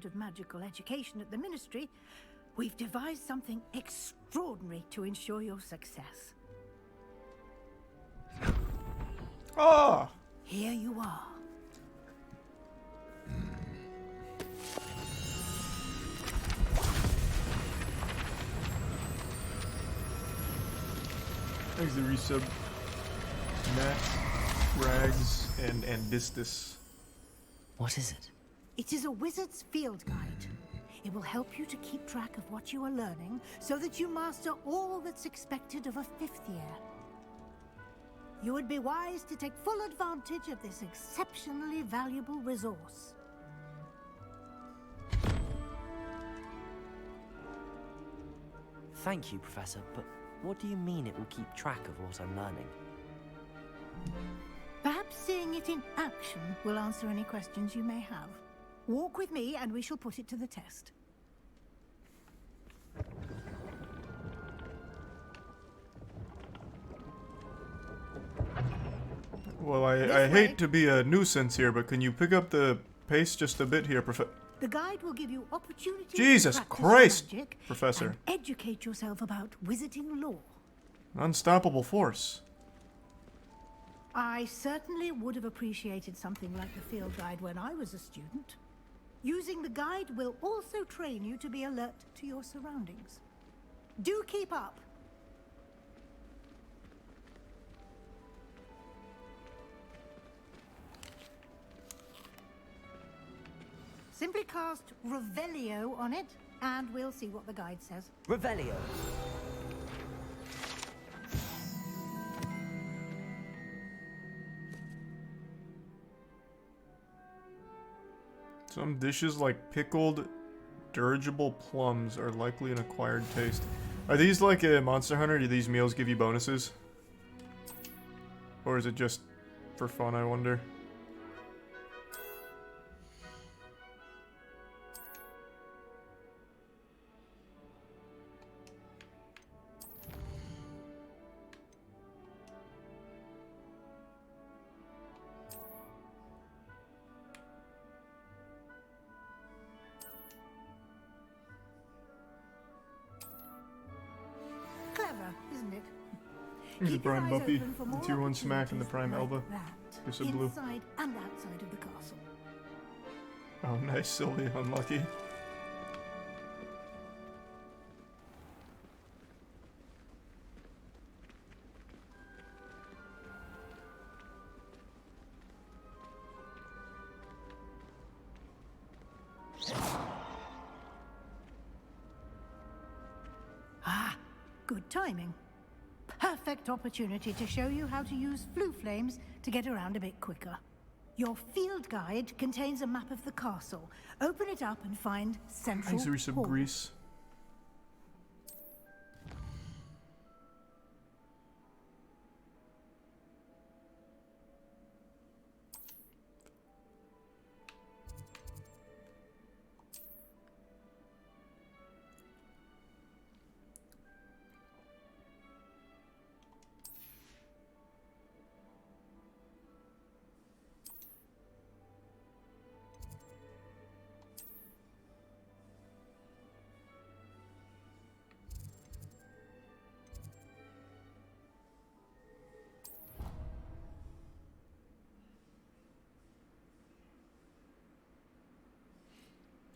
Department of Magical Education at the Ministry, we've devised something extraordinary to ensure your success. Oh! Here you are. Thanks to resub. Matt, Rags, and Andistus. What is it? It is a wizard's field guide. It will help you to keep track of what you are learning so that you master all that's expected of a 5th year. You would be wise to take full advantage of this exceptionally valuable resource. Thank you, Professor, but what do you mean it will keep track of what I'm learning? Perhaps seeing it in action will answer any questions you may have. Walk with me and we shall put it to the test. Well, I hate to be a nuisance here, but can you pick up the pace just a bit here, The guide will give you opportunities Jesus to practice Christ, magic Professor. and educate yourself about wizarding lore. Unstoppable force. I certainly would have appreciated something like the field guide when I was a student. Using the guide will also train you to be alert to your surroundings. Do keep up. Simply cast Revelio on it, and we'll see what the guide says. Revelio. Some dishes like pickled, dirigible plums are likely an acquired taste. Are these like a Monster Hunter? Do these meals give you bonuses? Or is it just for fun, I wonder? Clever, isn't it? Here's the Keep your Prime eyes Buffy, open for the more tier 1 smack, and the opportunities Prime Elba. like that, Here's a blue. inside and outside of the castle. Oh, nice, Sylvie, unlucky. Ah, good timing. Perfect opportunity to show you how to use flue flames to get around a bit quicker. Your field guide contains a map of the castle. Open it up and find Central Thanks to resub Hall. Grease.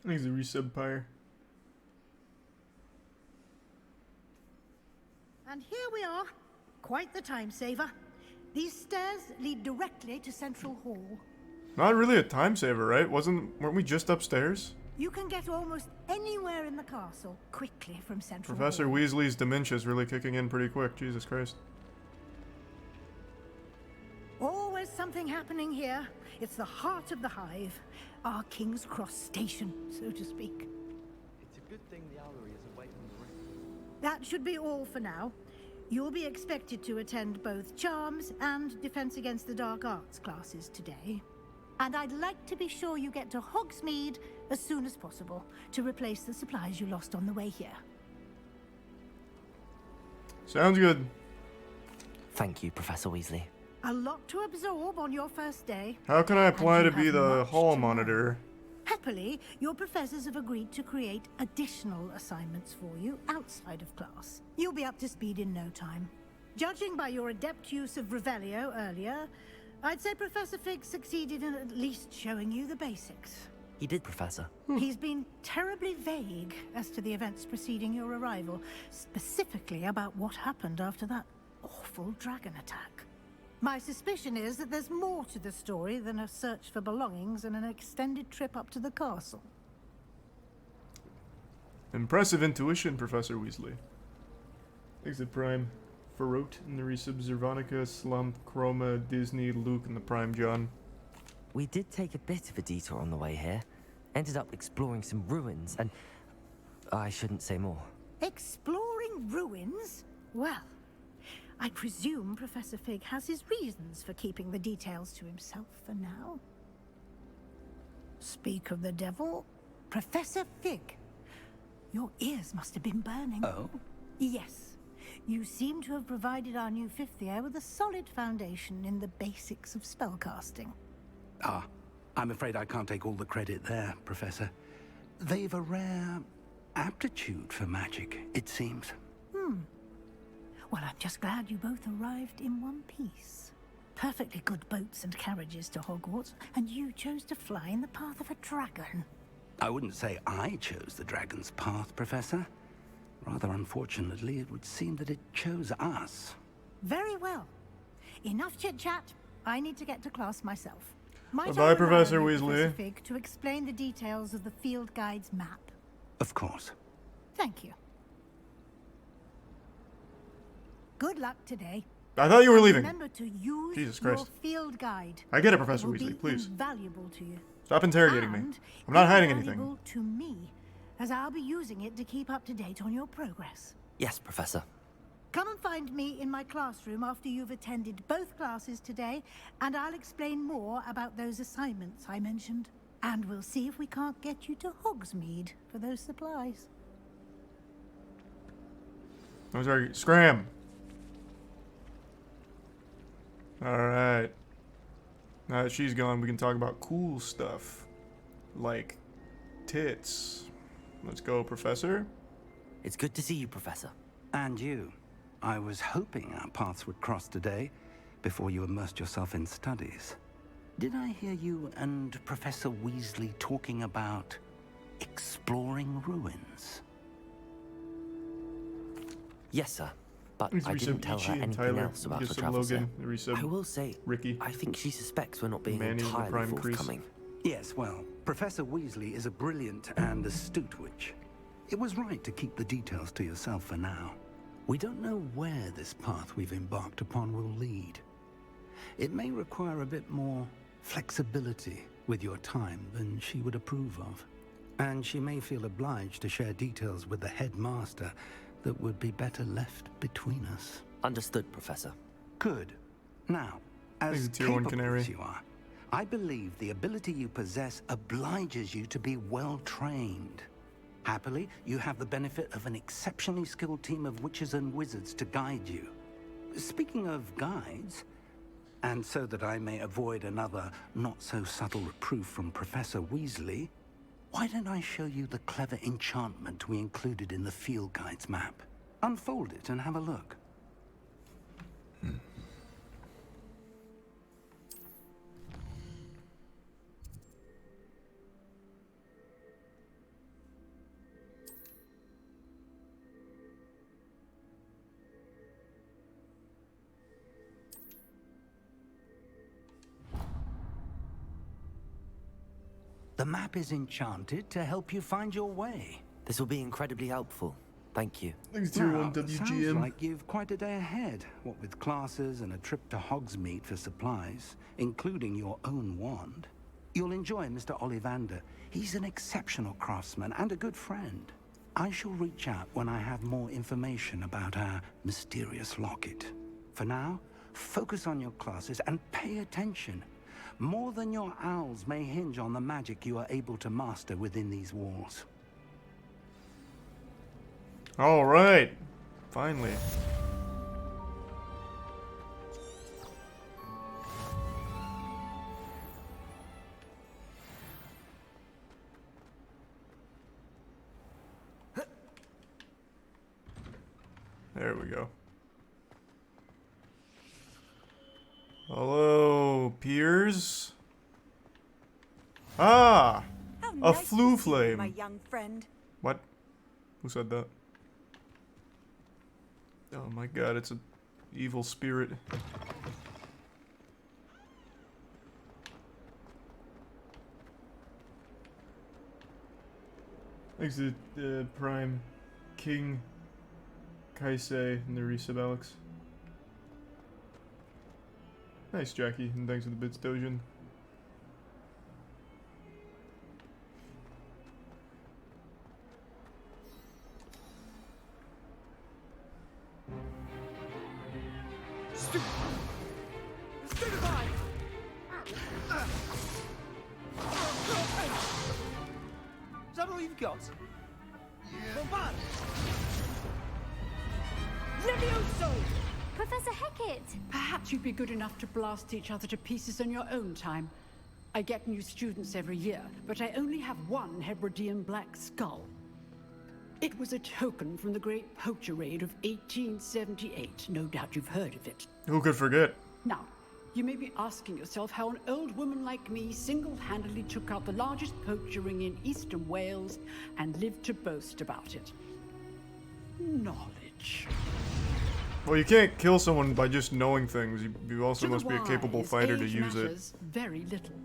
Thanks to resub Pyre. And here we are. Quite the time saver. These stairs lead directly to Central Hall. Not really a time saver, right? Weren't we just upstairs? You can get almost anywhere in the castle quickly from Central Professor Hall. Weasley's dementia's really kicking in pretty quick. Jesus Christ. Always something happening here. It's the heart of the hive. Our King's Cross station, so to speak. It's a good thing the owlery is away from the rest. That should be all for now. You'll be expected to attend both Charms and Defense Against the Dark Arts classes today. And I'd like to be sure you get to Hogsmeade as soon as possible to replace the supplies you lost on the way here. Sounds good. Thank you, Professor Weasley. A lot to absorb on your first day. How can I apply And to you be have the much hall to monitor? Happily, your professors have agreed to create additional assignments for you outside of class. You'll be up to speed in no time. Judging by your adept use of Revelio earlier, I'd say Professor Fig succeeded in at least showing you the basics. He did, Professor. He's been terribly vague as to the events preceding your arrival, specifically about what happened after that awful dragon attack. My suspicion is that there's more to the story than a search for belongings and an extended trip up to the castle. Impressive intuition, Professor Weasley. Exit Prime. Farot in the resub, Zervonica, Slump, Chroma, Disney, Luke, and the Prime John. We did take a bit of a detour on the way here. Ended up exploring some ruins and... I shouldn't say more. Exploring ruins? Well, I presume Professor Fig has his reasons for keeping the details to himself for now. Speak of the devil, Professor Fig. Your ears must have been burning. Oh? Yes. You seem to have provided our new fifth year with a solid foundation in the basics of spellcasting. Ah, I'm afraid I can't take all the credit there, Professor. They've a rare aptitude for magic, it seems. Well, I'm just glad you both arrived in one piece. Perfectly good boats and carriages to Hogwarts, and you chose to fly in the path of a dragon. I wouldn't say I chose the dragon's path, Professor. Rather unfortunately, it would seem that it chose us. Very well. Enough chit-chat. I need to get to class myself. Might Bye-bye, I Professor rely on you, Weasley. Professor Fig, to explain the details of the field guide's map? Of course. Thank you. Good luck today. I thought you were leaving. Remember to use Jesus your Christ. field guide. I get it, It Professor will Weasley, be please. invaluable to you. Stop interrogating me. And I'm not hiding invaluable anything. to me, as I'll be using it to keep up to date on your progress. Yes, Professor. Come and find me in my classroom after you've attended both classes today, and I'll explain more about those assignments I mentioned. And we'll see if we can't get you to Hogsmeade for those supplies. I'm sorry. Scram. Alright. Now that she's gone, we can talk about cool stuff. Like tits. Let's go, Professor. It's good to see you, Professor. And you. I was hoping our paths would cross today, before you immersed yourself in studies. Did I hear you and Professor Weasley talking about exploring ruins? Yes, sir. But Please I didn't resub tell Ichi her and anything Tyler. else about Resub the travels Logan. there. Resub I will say, Ricky. I think she suspects we're not being Manny and the entirely Prime Crease. forthcoming. Yes, well, Professor Weasley is a brilliant and astute witch. It was right to keep the details to yourself for now. We don't know where this path we've embarked upon will lead. It may require a bit more flexibility with your time than she would approve of. And she may feel obliged to share details with the headmaster that would be better left between us. Understood, Professor. Good. Now, Thanks, as Tier 1 capable Canary. as you are, I believe the ability you possess obliges you to be well trained. Happily, you have the benefit of an exceptionally skilled team of witches and wizards to guide you. Speaking of guides, and so that I may avoid another not-so-subtle reproof from Professor Weasley, why don't I show you the clever enchantment we included in the field guide's map? Unfold it and have a look. The map is enchanted to help you find your way. This will be incredibly helpful. Thank you. Thanks, Tier 1 Sounds WGM. like you've quite a day ahead, what with classes and a trip to Hogsmeade for supplies, including your own wand. You'll enjoy Mr. Ollivander. He's an exceptional craftsman and a good friend. I shall reach out when I have more information about our mysterious locket. For now, focus on your classes and pay attention. More than your owls may hinge on the magic you are able to master within these walls. Alright. Finally. There we go. Hello, peers. Ah! How A nice flue to see you, flame. my young friend. What? Who said that? Oh my god, it's an evil spirit. Thanks to Prime King Kaisei and the resub Alex. Nice, Jackie, and thanks for the bits, Dojin. Is that all you've got? Levioso! Professor Hecat! Perhaps you'd be good enough to blast each other to pieces in your own time. I get new students every year, but I only have one Hebridean black skull. It was a token from the Great Poacher Raid of 1878. No doubt you've heard of it. Who could forget? Now, you may be asking yourself how an old woman like me single-handedly took out the largest poacher ring in eastern Wales and lived to boast about it. Knowledge. Well, you can't kill someone by just knowing things. You also To the must be a capable wise, fighter to age use it. matters very little.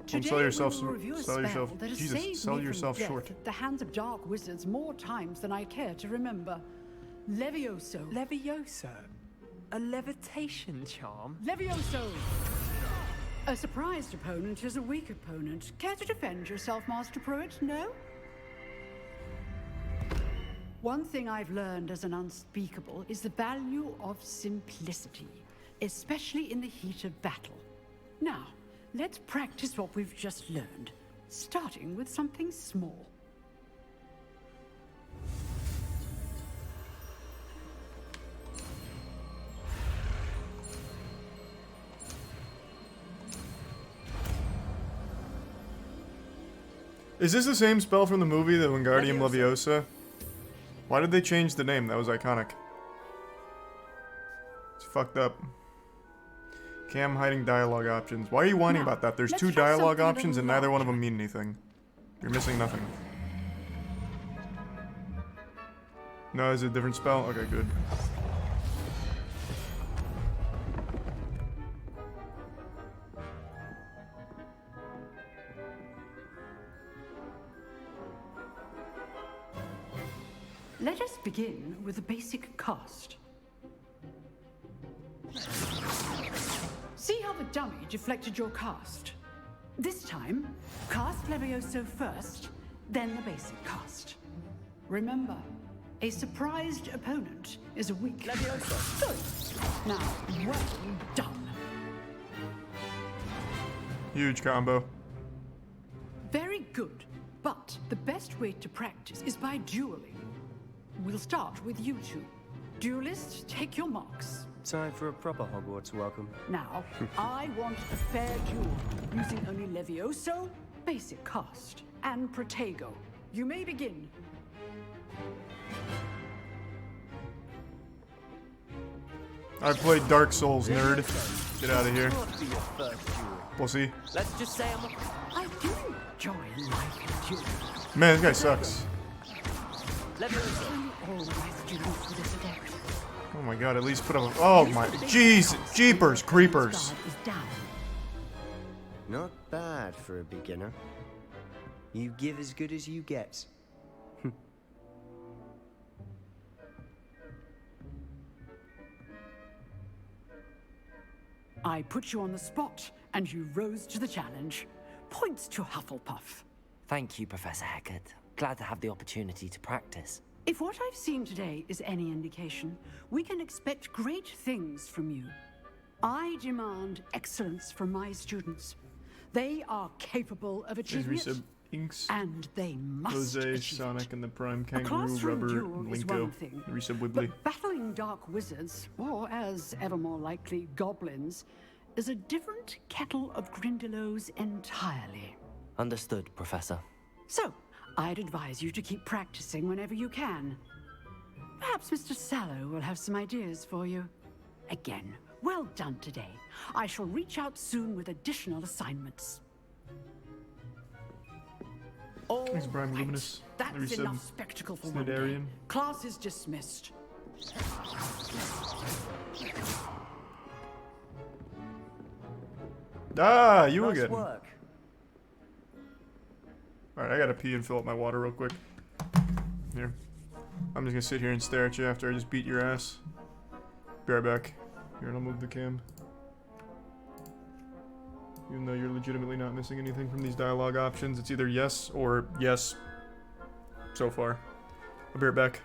Don't Today sell yourself, we will review a sell spell yourself, that has Jesus, saved sell me from yourself death short. at the hands of dark wizards more times than I care to remember. Levioso. Levioso? A levitation charm? Levioso! A surprised opponent is a weak opponent. Care to defend yourself, Master Pruitt? No? One thing I've learned as an unspeakable is the value of simplicity, especially in the heat of battle. Now, let's practice what we've just learned, starting with something small. Is this the same spell from the movie, the Wingardium Leviosa? Why did they change the name? That was iconic. It's fucked up. Cam hiding dialogue options. Why are you whining Now, about that? There's let's 2 try dialogue something a options and little neither one of larger. them mean anything. You're missing nothing. No, is it a different spell? Okay, good. Let us begin with a basic cast. See how the dummy deflected your cast? This time, cast Levioso first, then the basic cast. Remember, a surprised opponent is a weak Levioso. Good. Now, well done. Huge combo. Very good. But the best way to practice is by dueling. We'll start with you two. Duelists, take your marks. Time for a proper Hogwarts welcome. Now, I want a fair duel, using only Levioso, basic cast, and Protego. You may begin. I played Dark Souls, nerd. Get out of here. Can't be your first duel. Pussy. Let's just say I do enjoy life duel. Man, this guy sucks. Levioso. Always duels with this adept. Oh my god, at least put up. Oh my. Jeez. Jeepers. Creepers. Guard is down. Not bad for a beginner. You give as good as you get. I put you on the spot, and you rose to the challenge. Points to Hufflepuff. Thank you, Professor Hecat. Glad to have the opportunity to practice. If what I've seen today is any indication, we can expect great things from you. I demand excellence from my students. They are capable of There's achieving it, resub Inks. and they must Jose, achieve Sonic, it. and the Prime A Kangaroo, classroom Rubber, duel and is Linko. one thing, Resub Wibbly. but battling dark wizards, or as ever more likely, goblins, is a different kettle of Grindylows entirely. Understood, Professor. So, I'd advise you to keep practicing whenever you can. Perhaps Mr. Sallow will have some ideas for you. Again, well done today. I shall reach out soon with additional assignments. All Thanks, Brian right. Luminous. That's Maybe enough said spectacle for one day. Snidarian. Class is dismissed. Ah, you Nice again. work. Alright, I gotta pee and fill up my water real quick. Here. I'm just gonna sit here and stare at you after I just beat your ass. Be right back. Here, and I'll move the cam. Even though you're legitimately not missing anything from these dialogue options, it's either yes or yes so far. I'll be right back.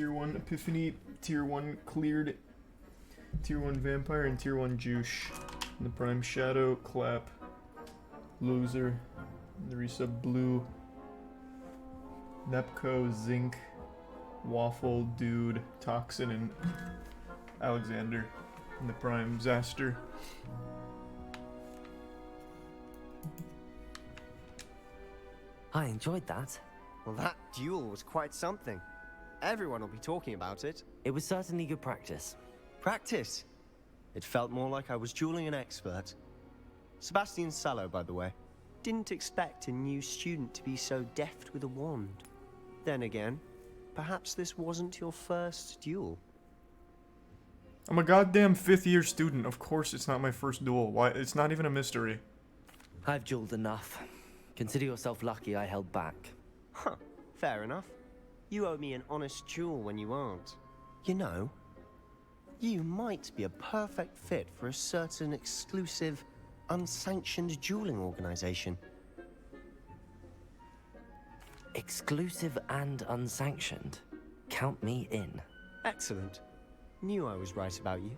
Tier 1 Epiphany, Tier 1 Cleared, Tier 1 Vampire, and Tier 1 Juice. And the Prime Shadow, Clap, Loser, and the resub Blue, Nepco, Zinc, Waffle, Dude, Toxin, and Alexander. And the Prime Zaster. I enjoyed that. Well, that duel was quite something. Everyone will be talking about it. It was certainly good practice. Practice? It felt more like I was dueling an expert. Sebastian Sallow, by the way. Didn't expect a new student to be so deft with a wand. Then again, perhaps this wasn't your first duel. I'm a goddamn 5th year student. Of course it's not my first duel. Why? It's not even a mystery. I've dueled enough. Consider yourself lucky I held back. Huh, fair enough. You owe me an honest duel when you aren't. You know, you might be a perfect fit for a certain exclusive, unsanctioned dueling organization. Exclusive and unsanctioned. Count me in. Excellent. Knew I was right about you.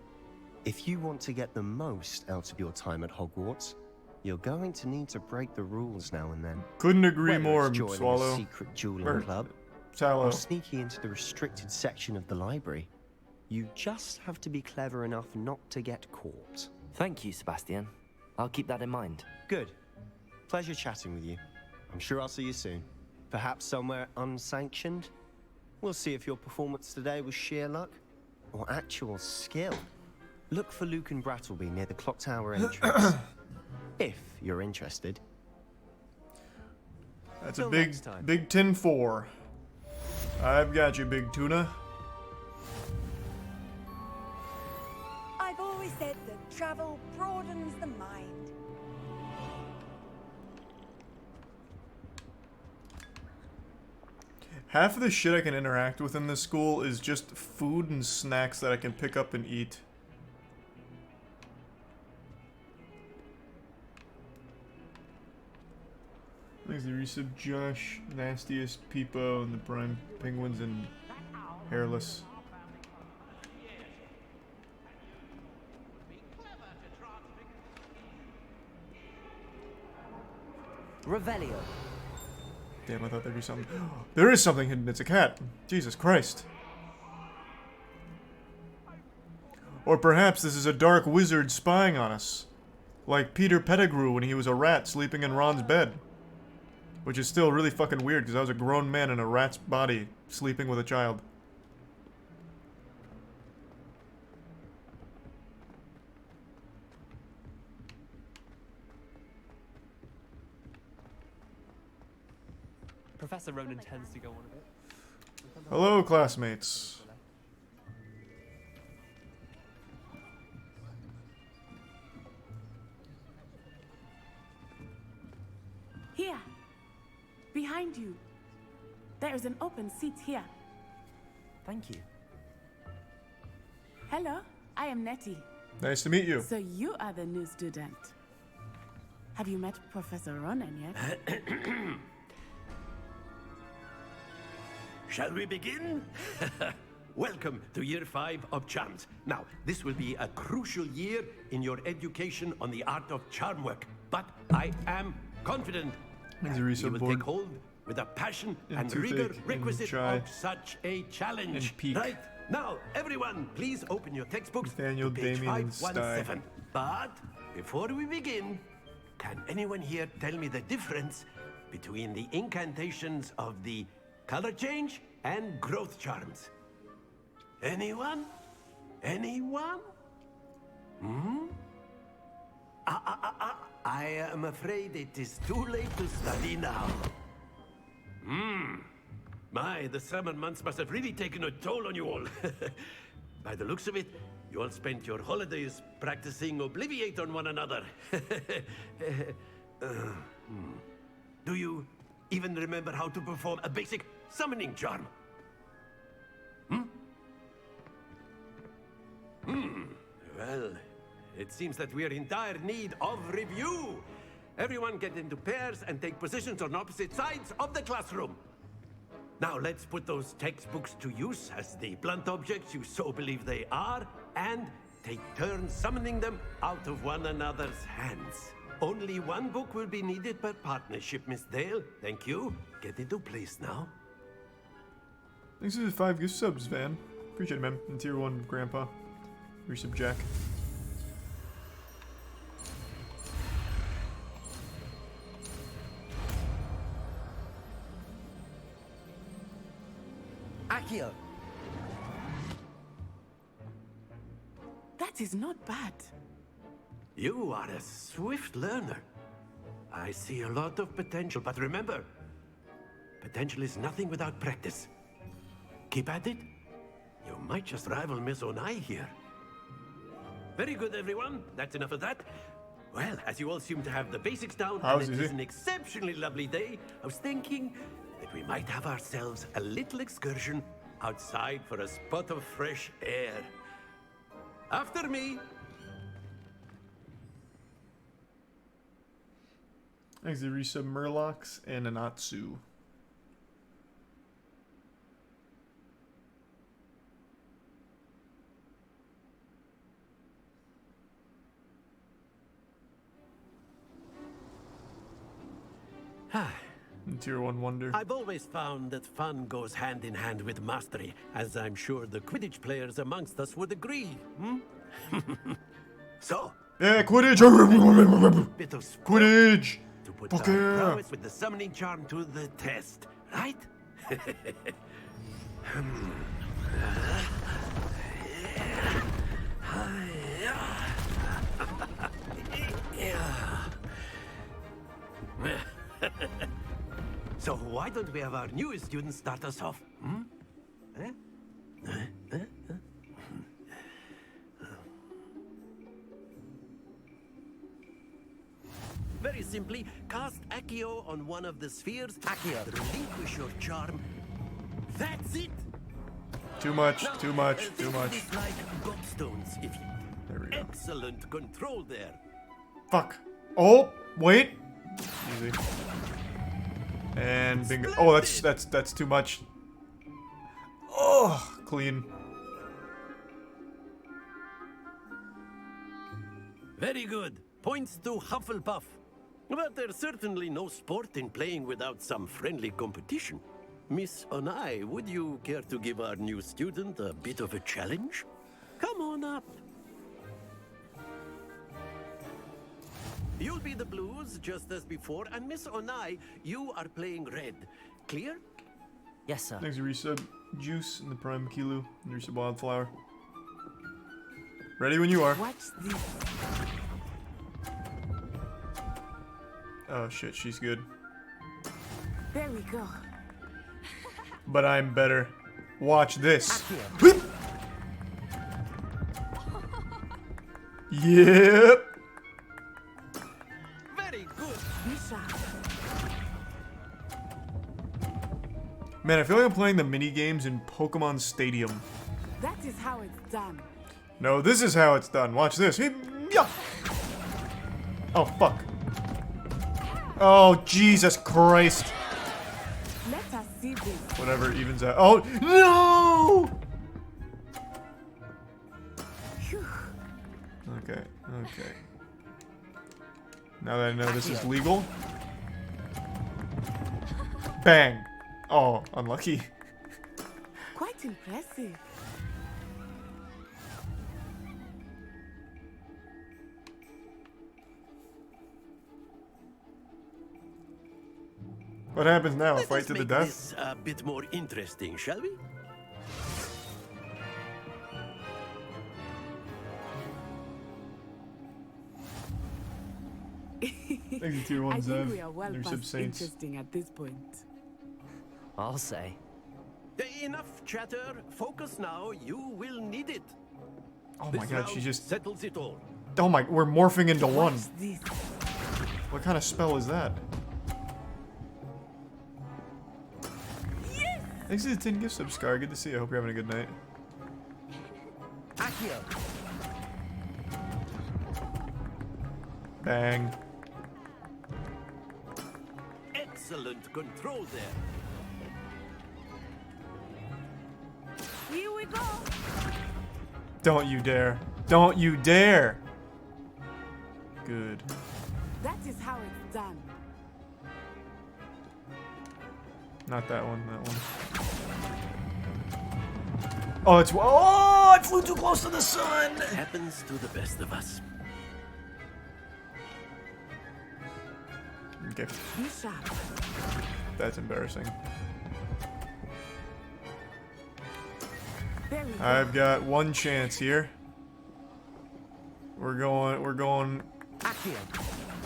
If you want to get the most out of your time at Hogwarts, you're going to need to break the rules now and then. Couldn't agree Whether more, it's joining Swallow. a secret dueling club, Sallow. or sneaking into the restricted section of the library. You just have to be clever enough not to get caught. Thank you, Sebastian. I'll keep that in mind. Good. Pleasure chatting with you. I'm sure I'll see you soon. Perhaps somewhere unsanctioned? We'll see if your performance today was sheer luck or actual skill. Look for Luke and Brattleby near the clock tower entrance. If you're interested. That's Till a big, next time. big 10-4. I've got you, big tuna. I've always said that travel broadens the mind. Half of the shit I can interact with in this school is just food and snacks that I can pick up and eat. Thanks to resub Josh, Nastiest, Peepo, and the Prime Penguins, and Hairless. Revelio. Damn, I thought there'd be something. There is something hidden. It's a cat. Jesus Christ. Or perhaps this is a dark wizard spying on us. Like Peter Pettigrew when he was a rat sleeping in Ron's bed. Which is still really fucking weird because I was a grown man in a rat's body sleeping with a child. Professor Ronan tends to go on a bit. Hello, classmates. Here. Behind you. There is an open seat here. Thank you. Hello, I am Nettie. Nice to meet you. So you are the new student. Have you met Professor Ronan yet? Shall we begin? Welcome to Year 5 of Charms. Now, this will be a crucial year in your education on the art of charm work. But I am confident He's a you resub will board. take hold with the passion and toothache rigor and requisite chai of such a challenge. and peak. Right? Now, everyone, please open your textbooks Nathaniel, to page Damien, and 517. But before we begin, can anyone here tell me the difference between the incantations of the color change and growth charms? Anyone? Anyone? I am afraid it is too late to study now. My, the summer months must have really taken a toll on you all. By the looks of it, you all spent your holidays practicing Obliviate on one another. Do you even remember how to perform a basic summoning charm? Well, it seems that we are in dire need of review. Everyone get into pairs and take positions on opposite sides of the classroom. Now let's put those textbooks to use as the blunt objects you so believe they are, and take turns summoning them out of one another's hands. Only one book will be needed per partnership, Miss Dale. Thank you. Get into place now. Thanks for the 5 gift subs, Van. Appreciate it, man. And tier 1, Grandpa. Resub Jack. Accio! That is not bad. You are a swift learner. I see a lot of potential, but remember, potential is nothing without practice. Keep at it. You might just rival Miss Onai here. Very good, everyone. That's enough of that. Well, as you all seem to have the basics down, and it is an exceptionally lovely day, I was thinking that we might have ourselves a little excursion outside for a spot of fresh air. After me. Thanks to resub Murlocs and Anatsu. And tier 1 wonder. I've always found that fun goes hand in hand with mastery, as I'm sure the Quidditch players amongst us would agree. So, yeah, Quidditch! bit of Quidditch! To put Fuck our yeah. prowess with the summoning charm to the test, right? So why don't we have our newest student start us off? Very simply, cast Accio on one of the spheres. Accio. Relinquish your charm. That's it. Too much, Now, too much, think too of much. this like gobstones, if you... There we go. Excellent control there. Fuck. Oh, wait. Easy. And bingo. Oh, that's too much. Oh, clean. Very good. Points to Hufflepuff. But there's certainly no sport in playing without some friendly competition. Miss Onai, would you care to give our new student a bit of a challenge? Come on up. You'll be the blues, just as before, and Miss Onai, you are playing red. Clear? Yes, sir. Thanks to resub Juice and the Prime Kilo and resub Wildflower. Ready when you are. Watch this. Oh shit, she's good. There we go. But I'm better. Watch this. Yep. Very good. Man, I feel like I'm playing the mini games in Pokemon Stadium. That is how it's done. No, this is how it's done. Watch this. Yeah. Oh fuck. Oh Jesus Christ. Let us see this. Whatever evens out. Oh no! Okay, okay. Now that I know this is legal. Bang! Oh, unlucky. Quite impressive. What happens now? A Let fight us to the make death? this a bit more interesting, shall we? Thank you, tier 1 I think Zev. we are well There's past Saints. interesting at this point. I'll say. Enough chatter. Focus now. You will need it. Oh my This god, she round just... settles it all. Oh my, we're morphing into one. Watch this. What kind of spell is that? Yes! Thanks to the 10 gift subs, Scar. Good to see you. I hope you're having a good night. Accio. Bang. Excellent control there. we go. Don't you dare. Don't you dare. Good. That is how it's done. Not that one, that one. Oh, it's... Oh, I flew too close to the sun! Happens to the best of us. Okay. Be sharp. That's embarrassing. There we go. I've got one chance here. We're going...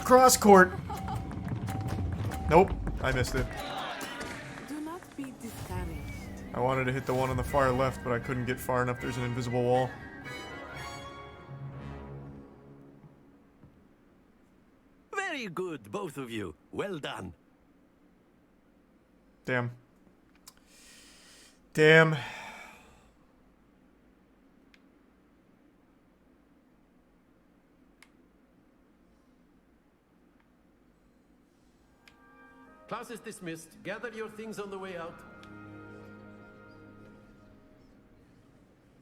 Cross court! Nope, I missed it. Do not be discouraged. I wanted to hit the one on the far left, but I couldn't get far enough. There's an invisible wall. Very good, both of you. Well done. Damn. Damn. Class is dismissed. Gather your things on the way out.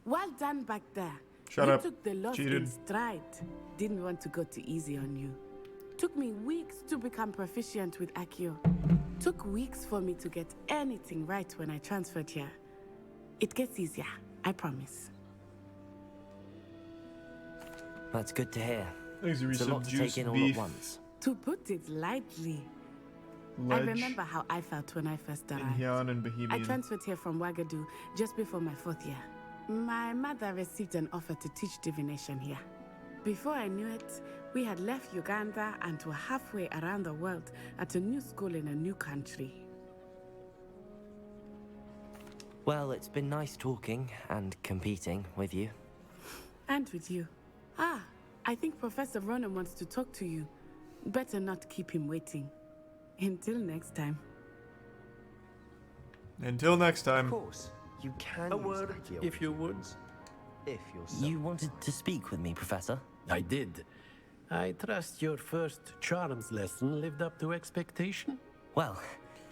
Well done back there. Shut you up. Took the loss Cheated. in stride. Didn't want to go too easy on you. Took me weeks to become proficient with Accio. Took weeks for me to get anything right when I transferred here. It gets easier, I promise. That's good to hear. Thanks, It's a lot to take in all at once. To put it lightly, I remember how I felt when I first arrived. Inhyan and I Bohemian. transferred here from Wagadu just before my 4th year. My mother received an offer to teach divination here. Before I knew it, we had left Uganda and were halfway around the world at a new school in a new country. Well, it's been nice talking and competing with you. And with you. Ah, I think Professor Ronan wants to talk to you. Better not keep him waiting. Until next time. Until next time. Of course, you can A use word, Accio if you would. if you're so You wanted to speak with me, Professor? I did. I trust your first charms lesson lived up to expectation? Well,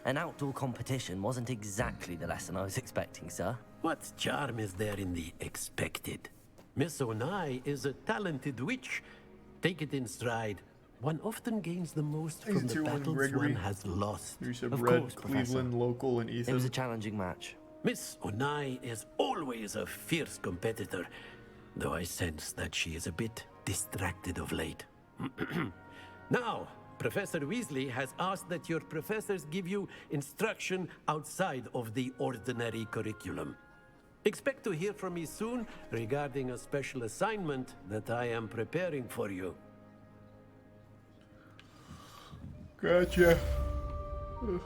an outdoor competition wasn't exactly the lesson I was expecting, sir. What charm is there in the expected? Miss Onai is a talented witch. Take it in stride. One often gains the most Thanks, from the Tier 1 battles Gregory. one has lost. You said Of Red, course, Cleveland, Professor. Local, and Ethan. It was a challenging match. Miss Onai is always a fierce competitor, though I sense that she is a bit distracted of late. Now, Professor Weasley has asked that your professors give you instruction outside of the ordinary curriculum. Expect to hear from me soon regarding a special assignment that I am preparing for you. Gotcha. Hello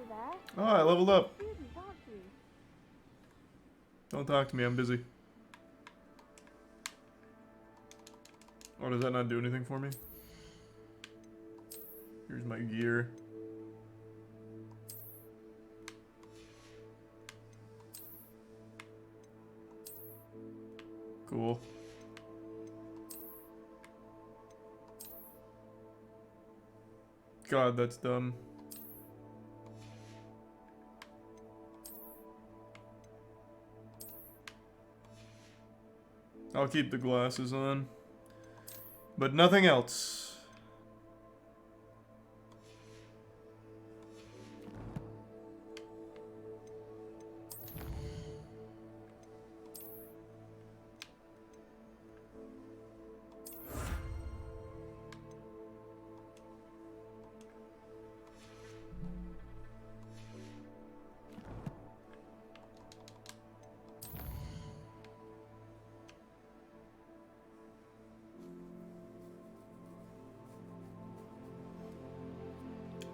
there. Oh, I leveled up. Student, aren't you? Don't talk to me, I'm busy. Oh, does that not do anything for me? Here's my gear. Cool. God, that's dumb. I'll keep the glasses on. But nothing else.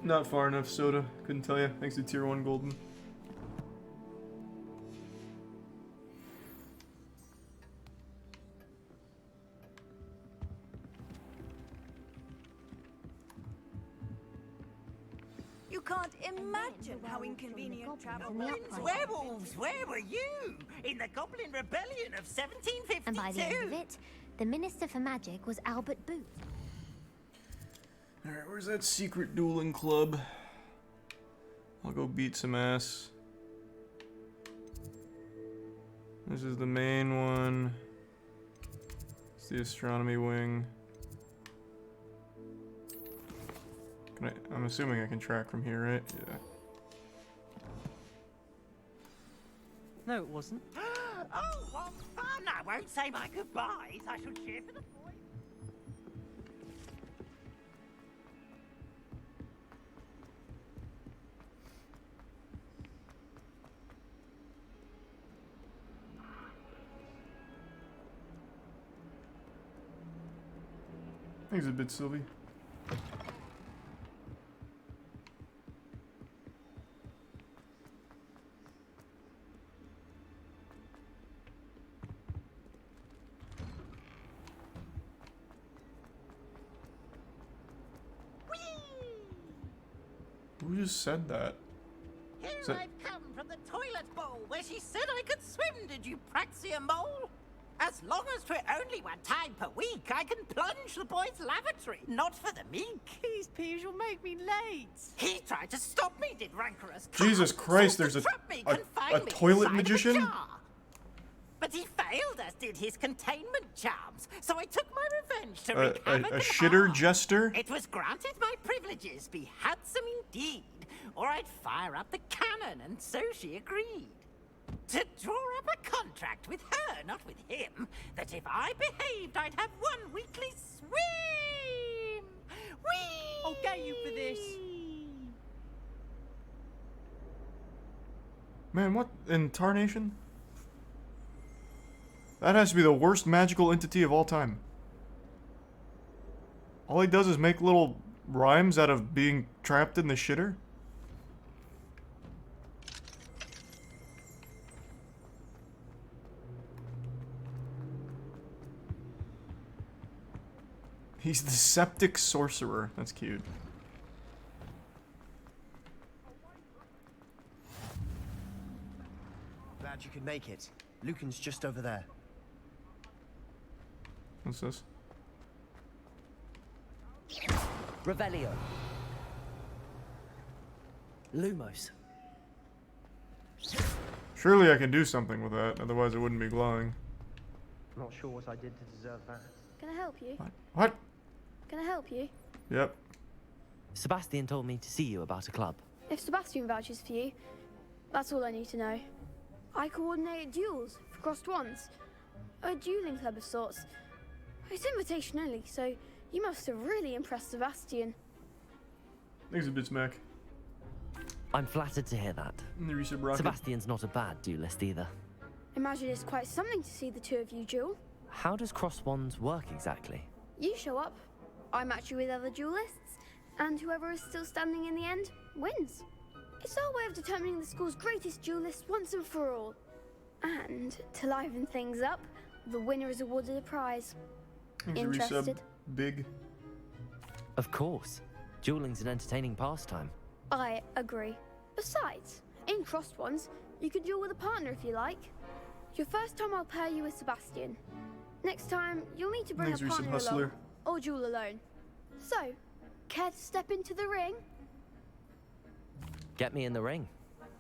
Not far enough, Soda. Couldn't tell you. Thanks to Tier 1 Golden. You can't imagine how inconvenient travel from the is. upright. Werewolves, where were you? In the Goblin Rebellion of 1752? And by the end of it, the Minister for Magic was Albert Booth. Alright, where's that secret dueling club? I'll go beat some ass. This is the main one. It's the astronomy wing. I'm assuming I can track from here, right? Yeah. No, it wasn't. Oh, what fun! I won't say my goodbyes. I shall cheer for the boys. Thanks a bit, Sylvie. Who just said that? Here I've come from the toilet bowl where she said I could swim, did you praxia mole? As long as 'twere only one time per week, I can plunge the boys' lavatory, not for the meek. These peas will make me late. He tried to stop me, did rancorous Jesus Christ, there's a toilet magician? But he failed, as did his containment charms, so I took my revenge to wreak havoc A and shitter harm. jester? It was granted my privileges be handsome indeed, or I'd fire up the cannon, and so she agreed. To draw up a contract with her, not with him, that if I behaved, I'd have one weekly swim. Whee! I'll get you for this. Man, what in tarnation? That has to be the worst magical entity of all time. All he does is make little rhymes out of being trapped in the shitter. He's the septic sorcerer. That's cute. Glad you could make it. Lucan's just over there. What's this? Revelio. Lumos. Surely I can do something with that, otherwise it wouldn't be glowing. Not sure what I did to deserve that. Can I help you? What? Can I help you? Yep. Sebastian told me to see you about a club. If Sebastian vouches for you, that's all I need to know. I coordinate duels for crossed wands. A dueling club of sorts. It's invitation only, so you must have really impressed Sebastian. Thanks a bit, Smack. I'm flattered to hear that. Sebastian's not a bad duelist either. Imagine it's quite something to see the two of you duel. How does cross wands work exactly? You show up, I match you with other duelists, and whoever is still standing in the end wins. It's our way of determining the school's greatest duelist once and for all. And to liven things up, the winner is awarded a prize. Interested? Big. Of course. Dueling's an entertaining pastime. I agree. Besides, in crossed ones, you can duel with a partner if you like. Your first time I'll pair you with Sebastian. Next time, you'll need to bring a partner along, or duel alone. So, care to step into the ring? Get me in the ring.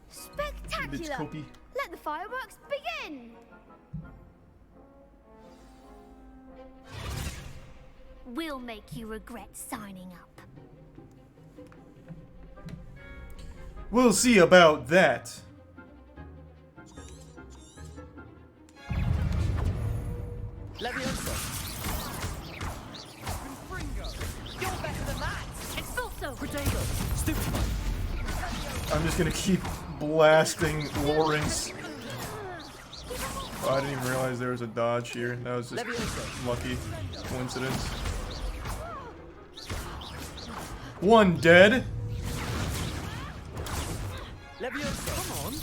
Spectacular! Let the fireworks begin! We'll make you regret signing up. We'll see about that. Leviosa. You're better than that. Expulso. Potato. Stupefy. I'm just gonna keep blasting Lawrence. Oh, I didn't even realize there was a dodge here. That was just lucky coincidence. One dead. Leviosa. Come on.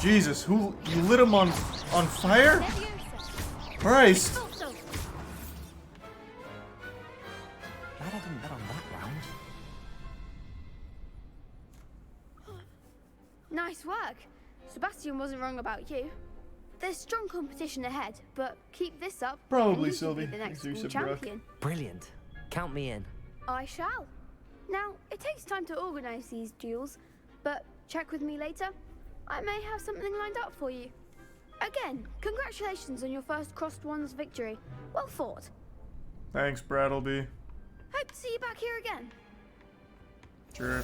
Jesus, who you lit him on fire? Christ. Glad I didn't bet on that round. Nice work. Sebastian wasn't wrong about you. There's strong competition ahead, but keep this up. Probably, and you could be Sylvie. the next Thanks, school Brooke. champion. Brilliant. Count me in. I shall. Now, it takes time to organize these duels, but check with me later. I may have something lined up for you. Again, congratulations on your first Crossed Wands victory. Well fought. Thanks, Brattleby. Hope to see you back here again. Sure.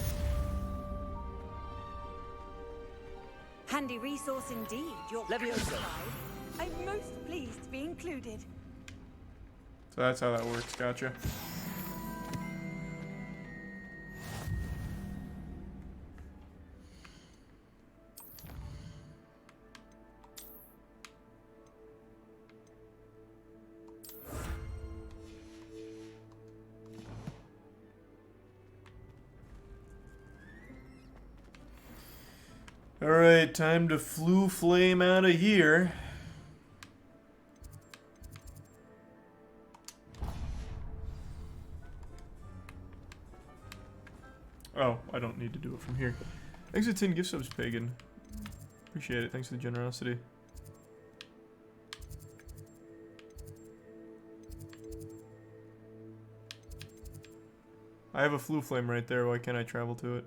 Handy resource indeed, your Leviosa. I'm most pleased to be included. So that's how that works, gotcha. Alright, time to flew flame out of here. Oh, I don't need to do it from here. Thanks for 10 gift subs, Pagan. Appreciate it. Thanks for the generosity. I have a flu flame right there. Why can't I travel to it?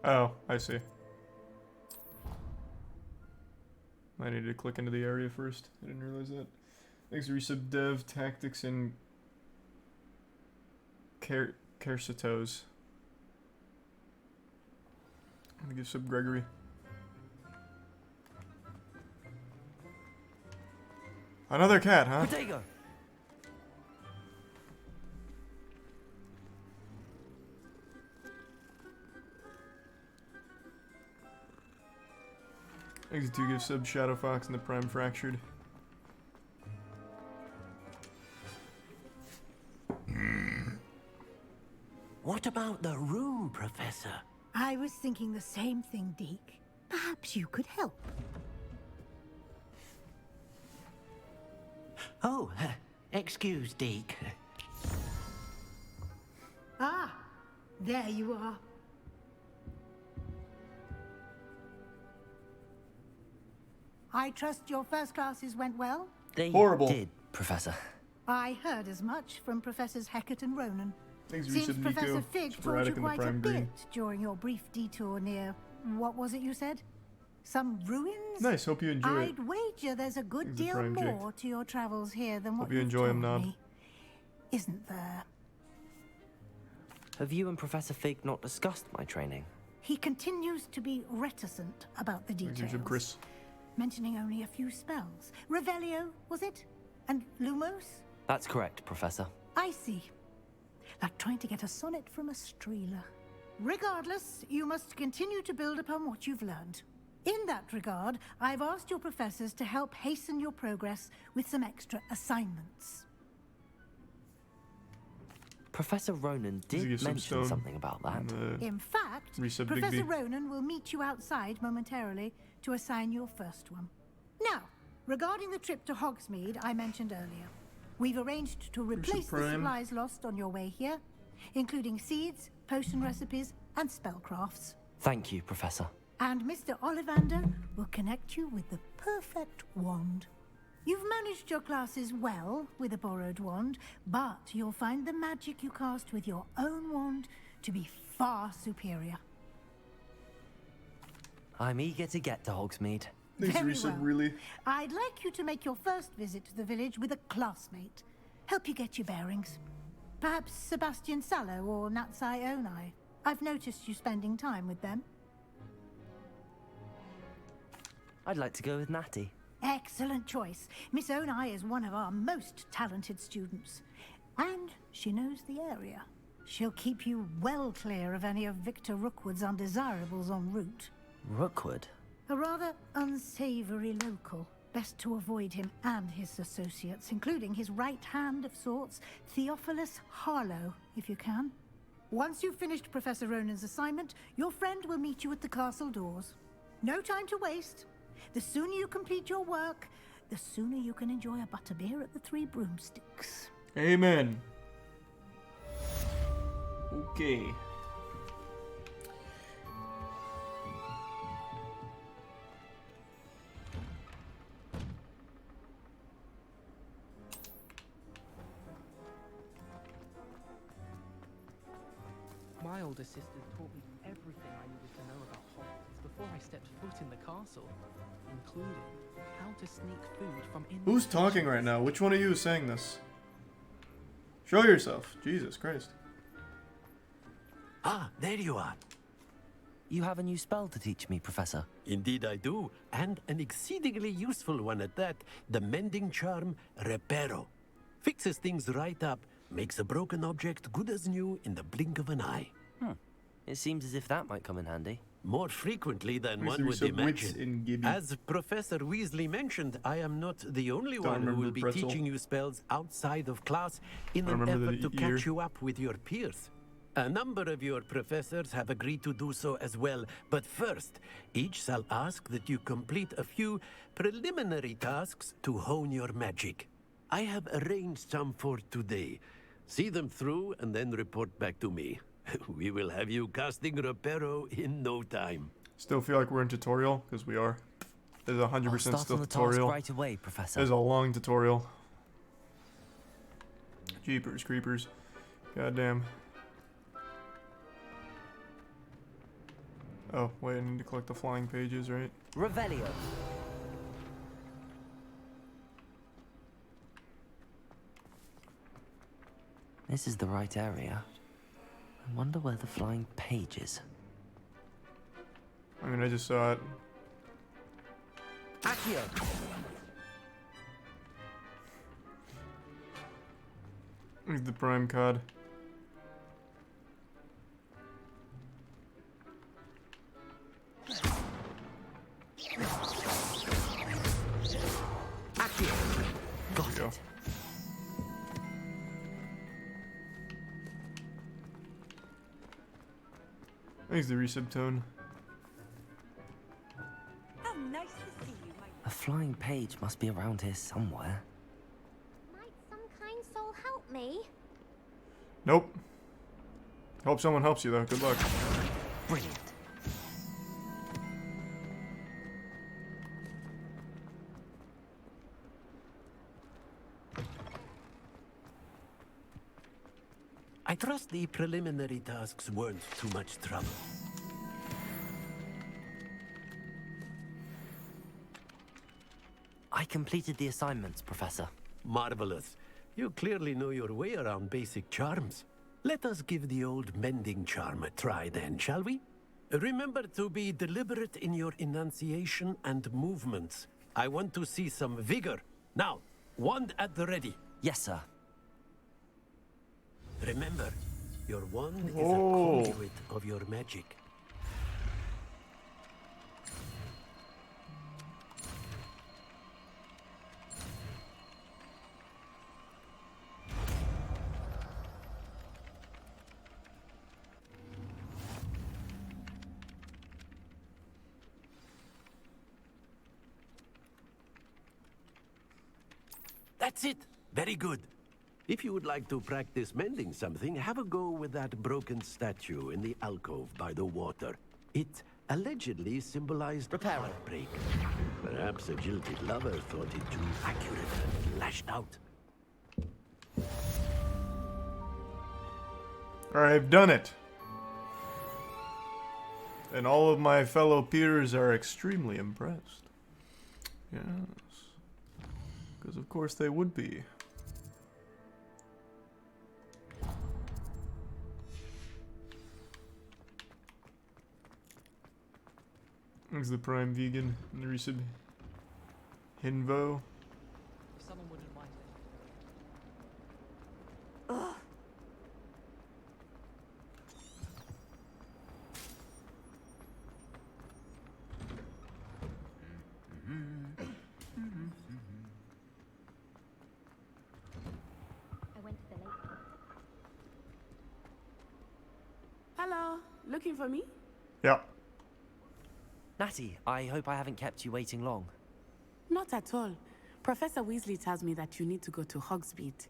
Oh, I see. I needed to click into the area first. I didn't realize that. Thanks to resub dev, tactics, and Kersatos. I'm gonna give sub Gregory. Another cat, huh? Potato. Thanks to give sub Shadow Fox and the Prime Fractured. What about the room, Professor? I was thinking the same thing, Deke. Perhaps you could help. Oh, excuse, Deke. Ah, there you are. I trust your first classes went well? They Horrible. did, Professor. I heard as much from Professors Hecat and Ronan. Thanks, Seems resub Professor Nico. Fig taught Sporadic you in the quite a Prime Green. bit during your brief detour near... What was it you said? Some ruins? Nice, hope you enjoy it. I'd wager there's a good Thanks, the deal Prime Jake. more to your travels here than what Hope you you've enjoy 'em, told Knob. me. Isn't there? Have you and Professor Fig not discussed my training? He continues to be reticent about the Thanks, details. resub Chris. Mentioning only a few spells. Revelio, was it? And Lumos? That's correct, Professor. I see. Like trying to get a sonnet from a streeler. Regardless, you must continue to build upon what you've learned. In that regard, I've asked your professors to help hasten your progress with some extra assignments. Professor Ronan Does he did get some mention stone something about that. In fact, resub Professor Bigby. Ronan will meet you outside momentarily to assign your first one. Now, regarding the trip to Hogsmeade I mentioned earlier, we've arranged to replace the Prime. supplies lost on your way here, including seeds, potion recipes, and spellcrafts. Thank you, Professor. And Mr. Ollivander will connect you with the perfect wand. You've managed your classes well with a borrowed wand, but you'll find the magic you cast with your own wand to be far superior. I'm eager to get to Hogsmeade. Thanks, Very resub well. really. I'd like you to make your first visit to the village with a classmate. Help you get your bearings. Perhaps Sebastian Sallow or Natsai Onai. I've noticed you spending time with them. I'd like to go with Natty. Excellent choice. Miss Onai is one of our most talented students. And she knows the area. She'll keep you well clear of any of Victor Rookwood's undesirables en route. Rookwood? A rather unsavory local. Best to avoid him and his associates, including his right hand of sorts, Theophilus Harlow, if you can. Once you've finished Professor Ronan's assignment, your friend will meet you at the castle doors. No time to waste. The sooner you complete your work, the sooner you can enjoy a butterbeer at the Three Broomsticks. Amen. Okay. My older sisters taught me everything I needed to know about Hogwarts before I stepped foot in the castle, including how to sneak food from in. Who's talking right now? Which one of you is saying this? Show yourself. Jesus Christ. Ah, there you are. You have a new spell to teach me, Professor. Indeed I do, and an exceedingly useful one at that. The mending charm, Reparo. Fixes things right up, makes a broken object good as new in the blink of an eye. It seems as if that might come in handy. More frequently than Where's one the would use of wits in imagine. Gibby? As Professor Weasley mentioned, I am not the only one who will remember be pretzel. teaching you spells outside of class in I an remember effort the to ear. catch you up with your peers. A number of your professors have agreed to do so as well, but first, each shall ask that you complete a few preliminary tasks to hone your magic. I have arranged some for today. See them through and then report back to me. We will have you casting Reparo in no time. Still feel like we're in tutorial, because we are. There's 100% I'll start still on the task tutorial. right away, Professor. There's a long tutorial. Jeepers creepers. Goddamn. Oh, wait, I need to collect the flying pages, right? Revelio. This is the right area. I wonder where the flying page is. I mean, I just saw it. Accio. Here's the prime card. Got Go. it. Here's the resub tone. How nice to see you, my... A flying page must be around here somewhere. Might some kind soul help me? Nope. Hope someone helps you though. Good luck. Brilliant. I trust the preliminary tasks weren't too much trouble. I completed the assignments, Professor. Marvelous. You clearly know your way around basic charms. Let us give the old mending charm a try then, shall we? Remember to be deliberate in your enunciation and movements. I want to see some vigor. Now, wand at the ready. Yes, sir. Remember, your wand is a Oh. conduit of your magic. That's it. Very good. If you would like to practice mending something, have a go with that broken statue in the alcove by the water. It allegedly symbolized heartbreak. Perhaps a jilted lover thought it too accurate and lashed out. I've done it. And all of my fellow peers are extremely impressed. Yes. Because of course they would be. There's the prime vegan and the resub Hinvo. If someone wouldn't mind it. Ugh. I went to the lake. Hello, looking for me? Yeah. Natty, I hope I haven't kept you waiting long. Not at all. Professor Weasley tells me that you need to go to Hogsmeade.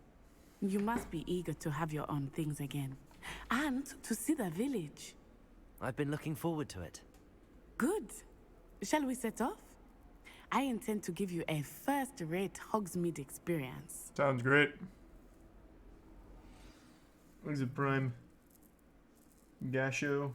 You must be eager to have your own things again. and to see the village. I've been looking forward to it. Good. Shall we set off? I intend to give you a first-rate Hogsmeade experience. Sounds great. What is it, Prime? Gasho.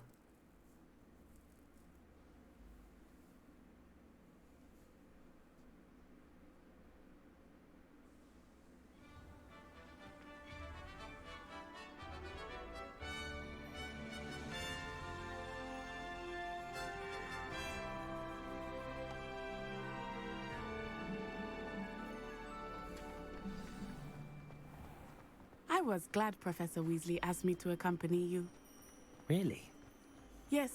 I was glad Professor Weasley asked me to accompany you. Really? Yes,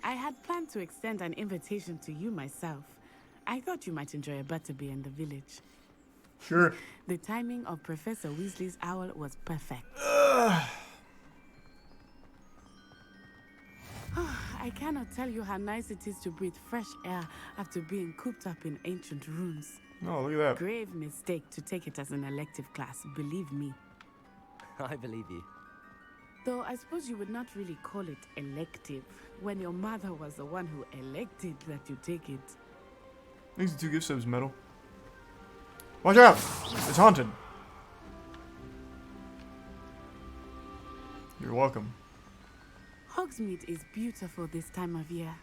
I had planned to extend an invitation to you myself. I thought you might enjoy a butterbeer in the village. Sure. The timing of Professor Weasley's owl was perfect. I cannot tell you how nice it is to breathe fresh air after being cooped up in ancient rooms. Oh, look at that. Grave mistake to take it as an elective class, believe me. I believe you. Though I suppose you would not really call it elective when your mother was the one who elected that you take it. Thanks to 2 gift subs, Metal. Watch out! It's haunted. You're welcome. Hogsmeade is beautiful this time of year.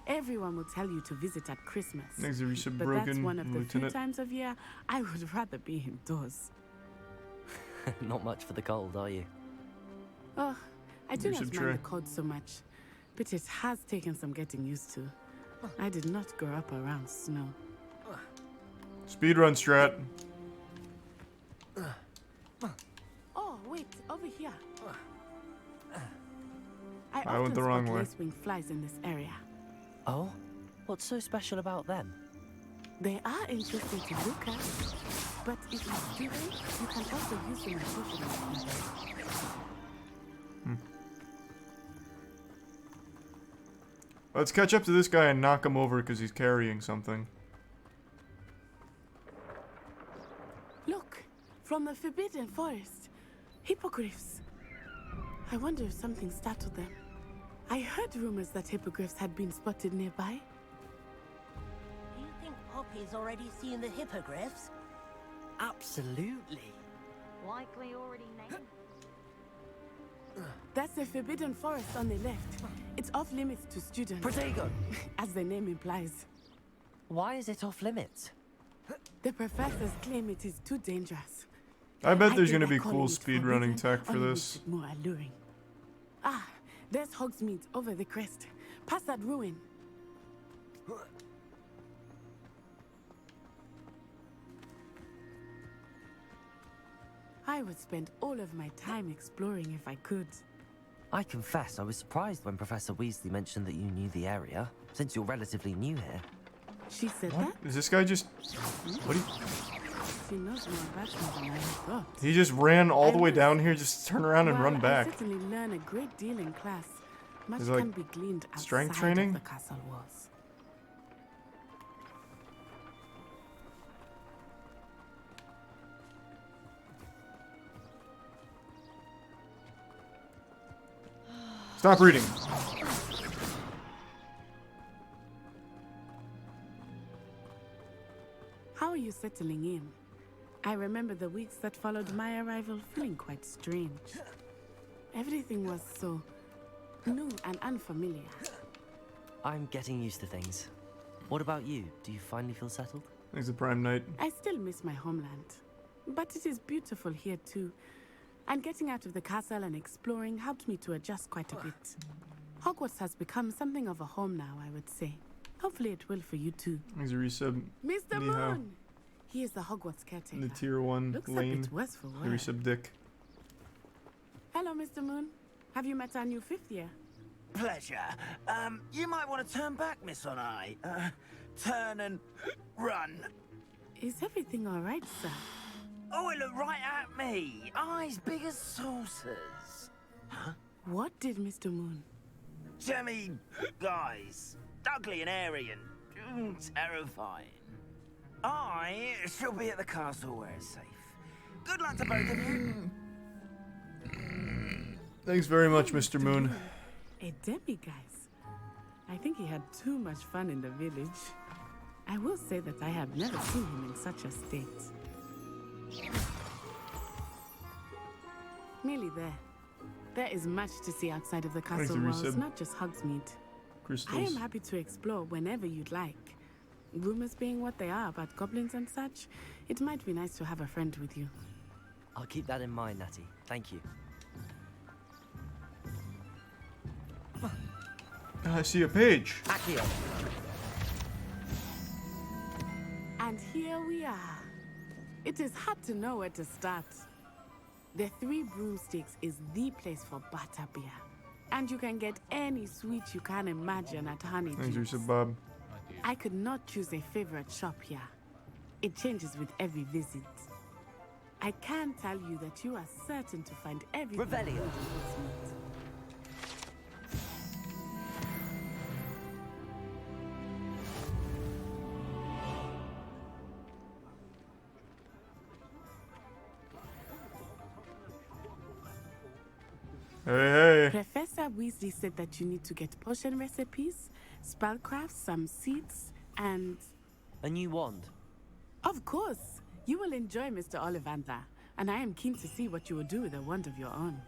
Everyone will tell you to visit at Christmas. Next to Resub But Broken, that's one of the few Lieutenant. times of year I would rather be indoors. Not much for the cold, are you? Oh, I do not Resub mind Trey. the cold so much, but it has taken some getting used to. I did not grow up around snow. Speedrun strat. Oh, wait, over here. I went the wrong way. Lacewing flies in this area. Oh? What's so special about them? They are interesting to look at, but if you do them, you can also use them as socializing. Let's catch up to this guy and knock him over because he's carrying something. Look, from the Forbidden Forest, hippogriffs. I wonder if something startled them. I heard rumors that hippogriffs had been spotted nearby. Do you think Poppy's already seen the hippogriffs? Absolutely. Likely already named. That's the Forbidden Forest on the left. It's off limits to students. Protego! As the name implies. Why is it off limits? The professors claim it is too dangerous. I bet there's think gonna be by cool calling it speedrunning forbidden tech for only this. makes it more alluring. Ah, there's Hogsmeade over the crest. Past that ruin. I would spend all of my time exploring if I could. I confess I was surprised when Professor Weasley mentioned that you knew the area, since you're relatively new here. She said What? that? Is this guy just... What? She knows more about me than I thought. He just ran all the way down here just to turn around and Well, run back. I certainly learn a great deal in class. Much Is it like can be gleaned outside strength training? of the castle walls. Stop reading. How are you settling in? I remember the weeks that followed my arrival feeling quite strange. Everything was so new and unfamiliar. I'm getting used to things. What about you? Do you finally feel settled? Thanks to Prime Knight. I still miss my homeland, but it is beautiful here too. And getting out of the castle and exploring helped me to adjust quite a bit. Hogwarts has become something of a home now, I would say. Hopefully it will for you too. Thanks to Resub. Mr. Ni hao. Moon! He is the Hogwarts caretaker. In the tier 1 Looks a lane. bit worse for The wear. Resub Dick. Hello, Mr. Moon. Have you met our new 5th year? Pleasure. You might want to turn back, Miss On-Eye. Turn and run. Is everything all right, sir? Oh, it looked right at me. Eyes big as saucers. Huh? What did Mr. Moon? Jemmy guys. Ugly and airy and terrifying. I shall be at the castle where it's safe. Good luck to both of you. Thanks very much, Mr. Moon. A demiguise. I think he had too much fun in the village. I will say that I have never seen him in such a state. Nearly there. There is much to see outside of the castle walls, not just Hogsmeade. Crystals. I am happy to explore whenever you'd like. Rumors being what they are about goblins and such, it might be nice to have a friend with you. I'll keep that in mind, Natty. Thank you. I see a page. Accio. And here we are. It is hard to know where to start. The Three Broomsticks is the place for butterbeer. And you can get any sweet you can imagine at Honeydew. Thanks, Yusuf Bob. I could not choose a favorite shop here. It changes with every visit. I can tell you that you are certain to find everything. Revelio. Hey, hey. Professor Weasley said that you need to get potion recipes, spellcraft, some seeds, and... a new wand. Of course! You will enjoy Mr. Ollivander, and I am keen to see what you will do with a wand of your own.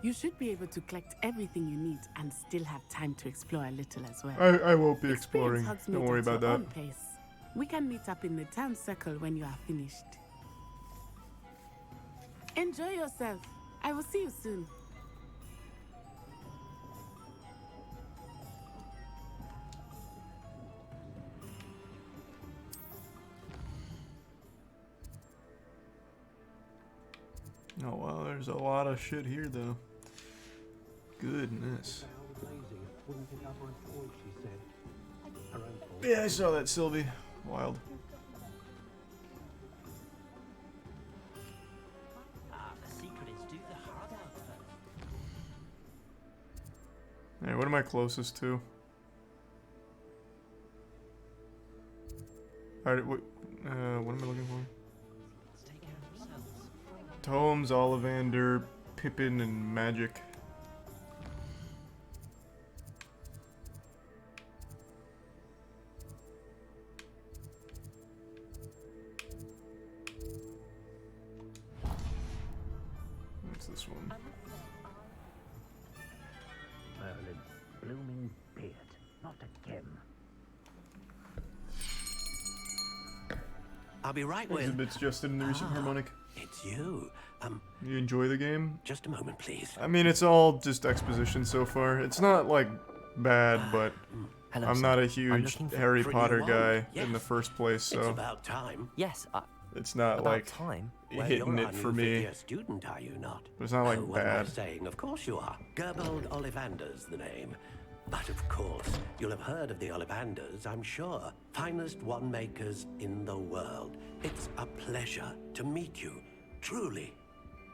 You should be able to collect everything you need and still have time to explore a little as well. I won't be exploring. Don't worry about that. Pace. We can meet up in the town circle when you are finished. Enjoy yourself. I will see you soon. Oh wow, there's a lot of shit here though. Goodness. Yeah, I saw that, Sylvie. Wild. The secret is do the hard out first. Hey, what am I closest to? Alright, what am I looking for? Tomes, Ollivander, Pippin, and Magic. What's this one? Merlin's blooming beard, not a gem. I'll be right Thanks with... a bit, Justin, the recent harmonic. It's you. You enjoy the game? Just a moment, please. I mean, it's all just exposition so far. It's not, like, bad, but Hello, I'm sir. not a I'm huge looking for Harry pretty Potter one. guy Yes. in the first place, so... It's about time. Yes, it's not, about like, time. Well, hitting you're it our for new me. fifth-year student, are you not? But it's not, like, What am I bad. saying? Of course you are. Gerbold Ollivander's the name. But of course, you'll have heard of the Ollivanders, I'm sure. Finest wand makers in the world. It's a pleasure to meet you, truly.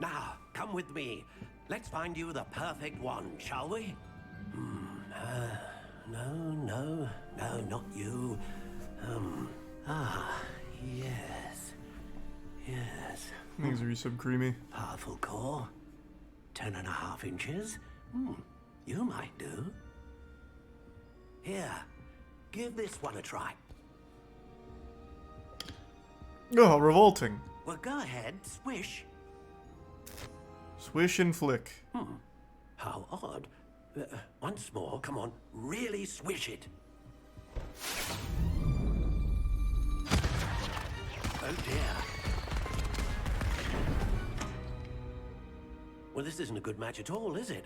Now, come with me. Let's find you the perfect wand, shall we? No, not you. Yes. Things are so creamy. Powerful core. 10.5 inches. You might do. Here, give this one a try. Oh, revolting. Well, go ahead, swish. Swish and flick. How odd. Once more, come on, really swish it. Oh dear. Well, this isn't a good match at all, is it?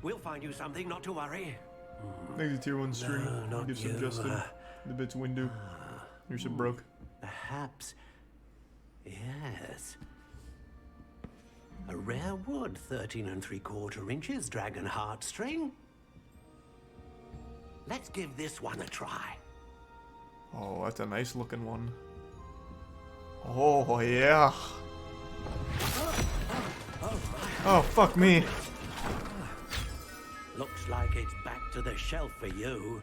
We'll find you something, not to worry. Thanks to tier 1 stream. No, not Give some you, Justin. The bits window. Here's some broke. Perhaps. Yes. A rare wood, 13 3/4 inches, dragon heartstring. Let's give this one a try. Oh, that's a nice looking one. Oh, yeah. Oh, fuck me. Looks like it's back to the shelf for you.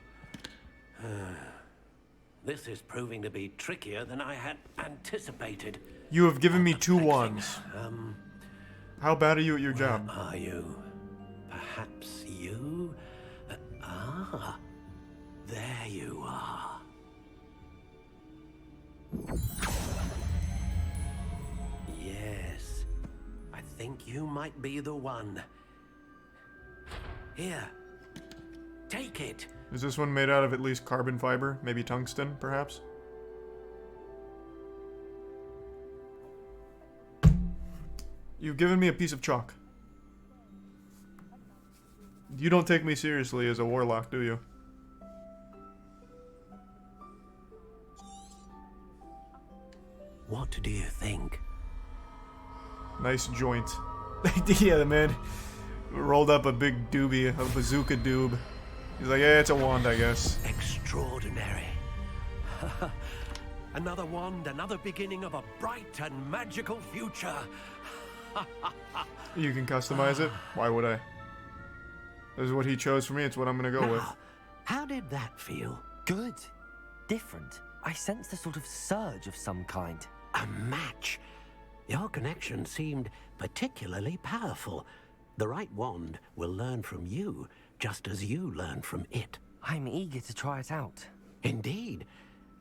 This is proving to be trickier than I had anticipated. You have given me 2 wands. How bad are you at your job? Are you? Perhaps you? There you are. Yes, I think you might be the one. Here, take it. Is this one made out of at least carbon fiber? Maybe tungsten, perhaps? You've given me a piece of chalk. You don't take me seriously as a warlock, do you? What do you think? Nice joint. Yeah, the man rolled up a big doobie, a bazooka doob. He's like, yeah, it's a wand, I guess. Extraordinary. Another wand, another beginning of a bright and magical future. You can customize it? Why would I? This is what he chose for me, it's what I'm gonna go with. How did that feel? Good. Different. I sensed a sort of surge of some kind. A match. Your connection seemed particularly powerful. The right wand will learn from you, just as you learn from it. I'm eager to try it out. Indeed.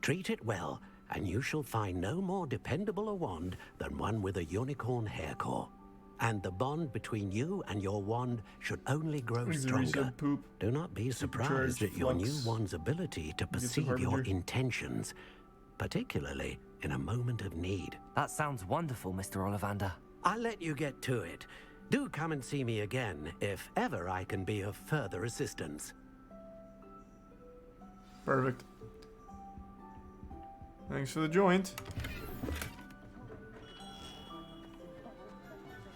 Treat it well, and you shall find no more dependable a wand than one with a unicorn hair core. And the bond between you and your wand should only grow stronger. Do not be surprised at your new wand's ability to perceive your intentions, particularly in a moment of need. That sounds wonderful, Mr. Ollivander. I'll let you get to it. Do come and see me again if ever I can be of further assistance. Perfect. Thanks for the joint.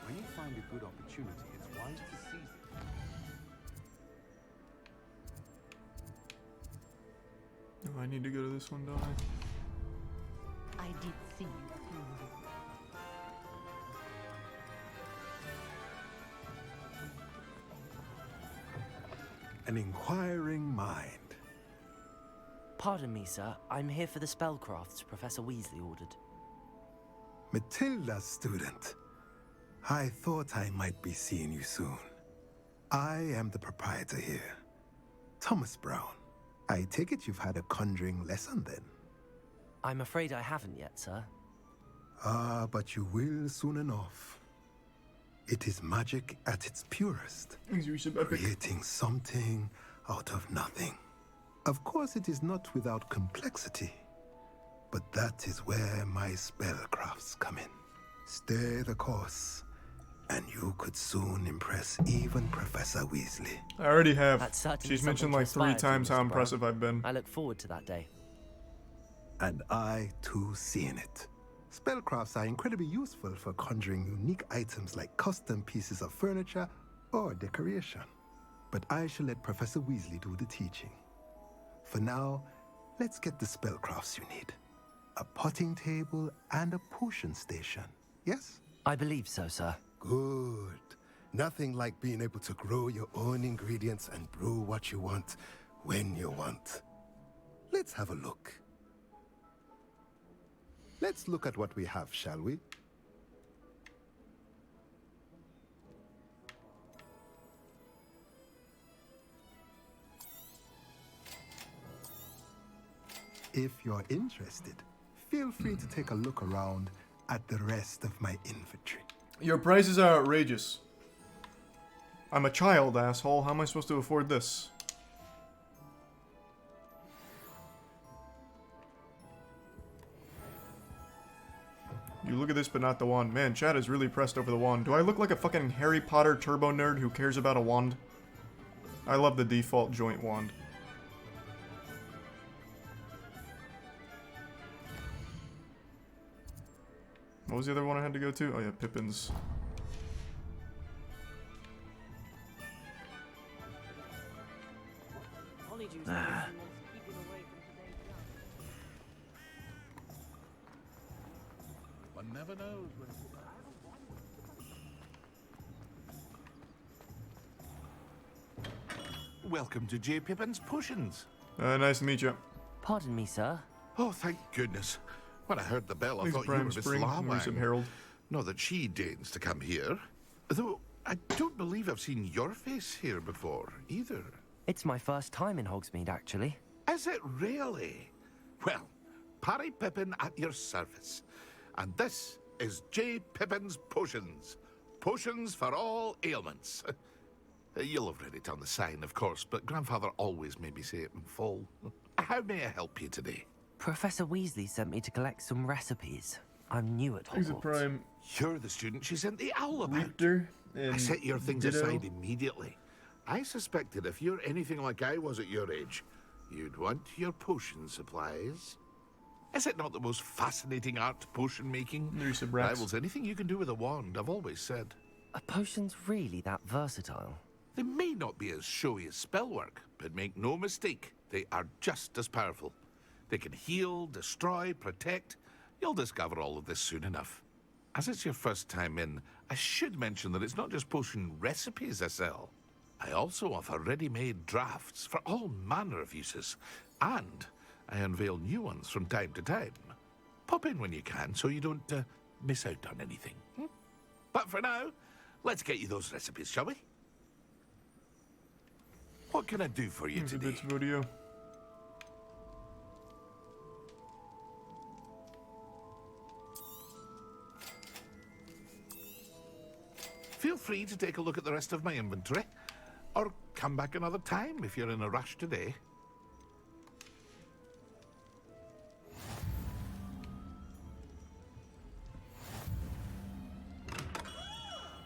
When you find a good opportunity, it's wise to seize it. Oh, I need to go to this one, don't I? I did see you. An inquiring mind. Pardon me, sir. I'm here for the spellcrafts Professor Weasley ordered. Matilda's student. I thought I might be seeing you soon. I am the proprietor here, Thomas Brown. I take it you've had a conjuring lesson then? I'm afraid I haven't yet, sir. Ah, but you will soon enough. It is magic at its purest, creating something out of nothing. Of course, it is not without complexity, but that is where my spellcrafts come in. Stay the course, and you could soon impress even Professor Weasley. I already have. That's certainly She's mentioned something like to 3 aspire to, times how Mr. impressive Brown. I've been. I look forward to that day. And I, too, seeing it. Spellcrafts are incredibly useful for conjuring unique items like custom pieces of furniture or decoration. But I shall let Professor Weasley do the teaching. For now, let's get the spellcrafts you need. A potting table and a potion station, yes? I believe so, sir. Good. Nothing like being able to grow your own ingredients and brew what you want when you want. Let's have a look. Let's look at what we have, shall we? If you're interested, feel free to take a look around at the rest of my inventory. Your prices are outrageous. I'm a child, asshole. How am I supposed to afford this? You look at this, but not the wand. Man, Chad is really pressed over the wand. Do I look like a fucking Harry Potter turbo nerd who cares about a wand? I love the default joint wand. What was the other one I had to go to? Oh yeah, Pippin's. One never knows when Welcome to J. Pippin's Potions. Nice to meet you. Pardon me, sir. Oh, thank goodness. When I heard the bell, I Thanks, thought Prime you were Miss Spring, Recent Lawang. Herald. Not that she deigns to come here. Though, I don't believe I've seen your face here before, either. It's my first time in Hogsmeade, actually. Is it really? Well, Parry Pippin at your service. And this is J. Pippin's Potions. Potions for all ailments. You'll have read it on the sign, of course, but Grandfather always made me say it in full. How may I help you today? Professor Weasley sent me to collect some recipes. I'm new at Thanks, Hogwarts. Prime. You're the student she sent the owl about. Richter I and set your things Ditto. aside immediately. I suspected if you're anything like I was at your age, you'd want your potion supplies. Is it not the most fascinating art, potion making? Rivals anything you can do with a wand, I've always said. Are potions really that versatile? They may not be as showy as spellwork, but make no mistake, they are just as powerful. They can heal, destroy, protect. You'll discover all of this soon enough. As it's your first time in, I should mention that it's not just potion recipes I sell. I also offer ready-made drafts for all manner of uses, and I unveil new ones from time to time. Pop in when you can so you don't miss out on anything. But for now, let's get you those recipes, shall we? What can I do for you today? It's video. Feel free to take a look at the rest of my inventory, or come back another time if you're in a rush today.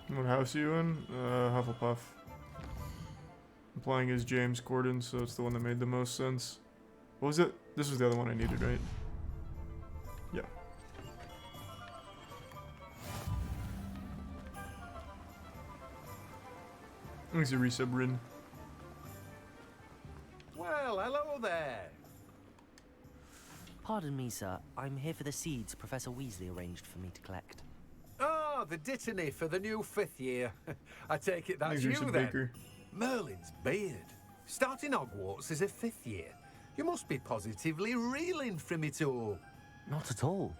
What house are you in? Hufflepuff. I'm playing as James Corden, so it's the one that made the most sense. What was it? This was the other one I needed, right? Yeah. Thanks, a resub, Rin. Well, hello there. Pardon me, sir. I'm here for the seeds Professor Weasley arranged for me to collect. Oh, the dittany for the new 5th year. I take it that's Thanks, you Resub then. Baker. Merlin's beard. Starting Hogwarts as a 5th year. You must be positively reeling from it all. Not at all.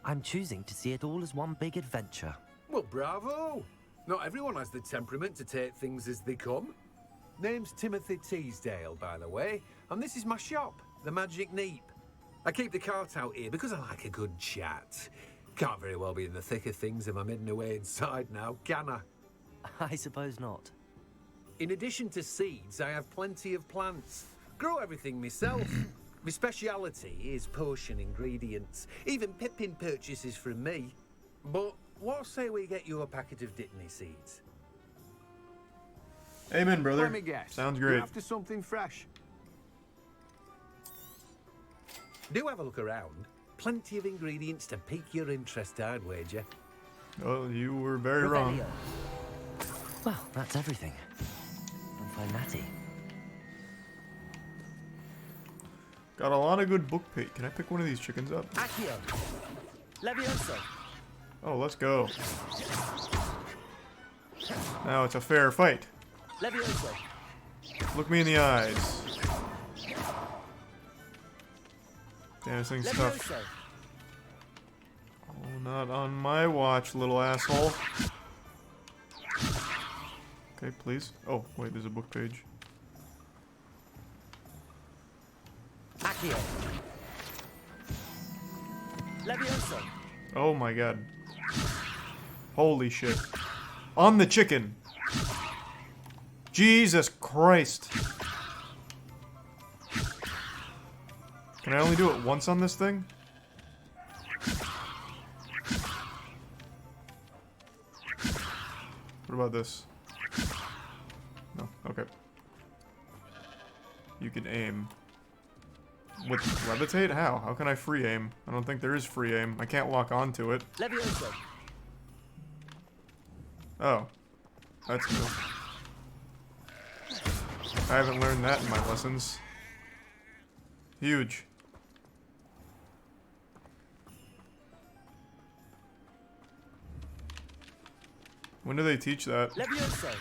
I'm choosing to see it all as one big adventure. Well, bravo. Not everyone has the temperament to take things as they come. Name's Timothy Teasdale, by the way, and this is my shop, the Magic Neep. I keep the cart out here because I like a good chat. Can't very well be in the thick of things if I'm hidden away inside now, can I? I suppose not. In addition to seeds, I have plenty of plants. Grow everything myself. My speciality is potion ingredients. Even Pippin purchases from me. But what say we get you a packet of Dittany seeds? Amen, brother. Let me guess. Sounds You're great. after something fresh. Do have a look around. Plenty of ingredients to pique your interest, I'd wager. Well, you were very wrong. Well, that's everything. I'm fine, Natty. Got a lot of good book page. Can I pick one of these chickens up? Accio. Levioso. Oh, let's go. Now it's a fair fight. Levioso. Look me in the eyes. Damn, this thing's tough. Levioso. Oh, not on my watch, little asshole. Okay, please. Oh, wait, there's a book page. Accio. Levioso. Oh my god. Holy shit. On the chicken. Jesus Christ. Can I only do it once on this thing? What about this? No, okay. You can aim. With levitate? How? How can I free aim? I don't think there is free aim. I can't walk onto it. Levioso. Oh. That's new. I haven't learned that in my lessons. Huge. When do they teach that? Levioso.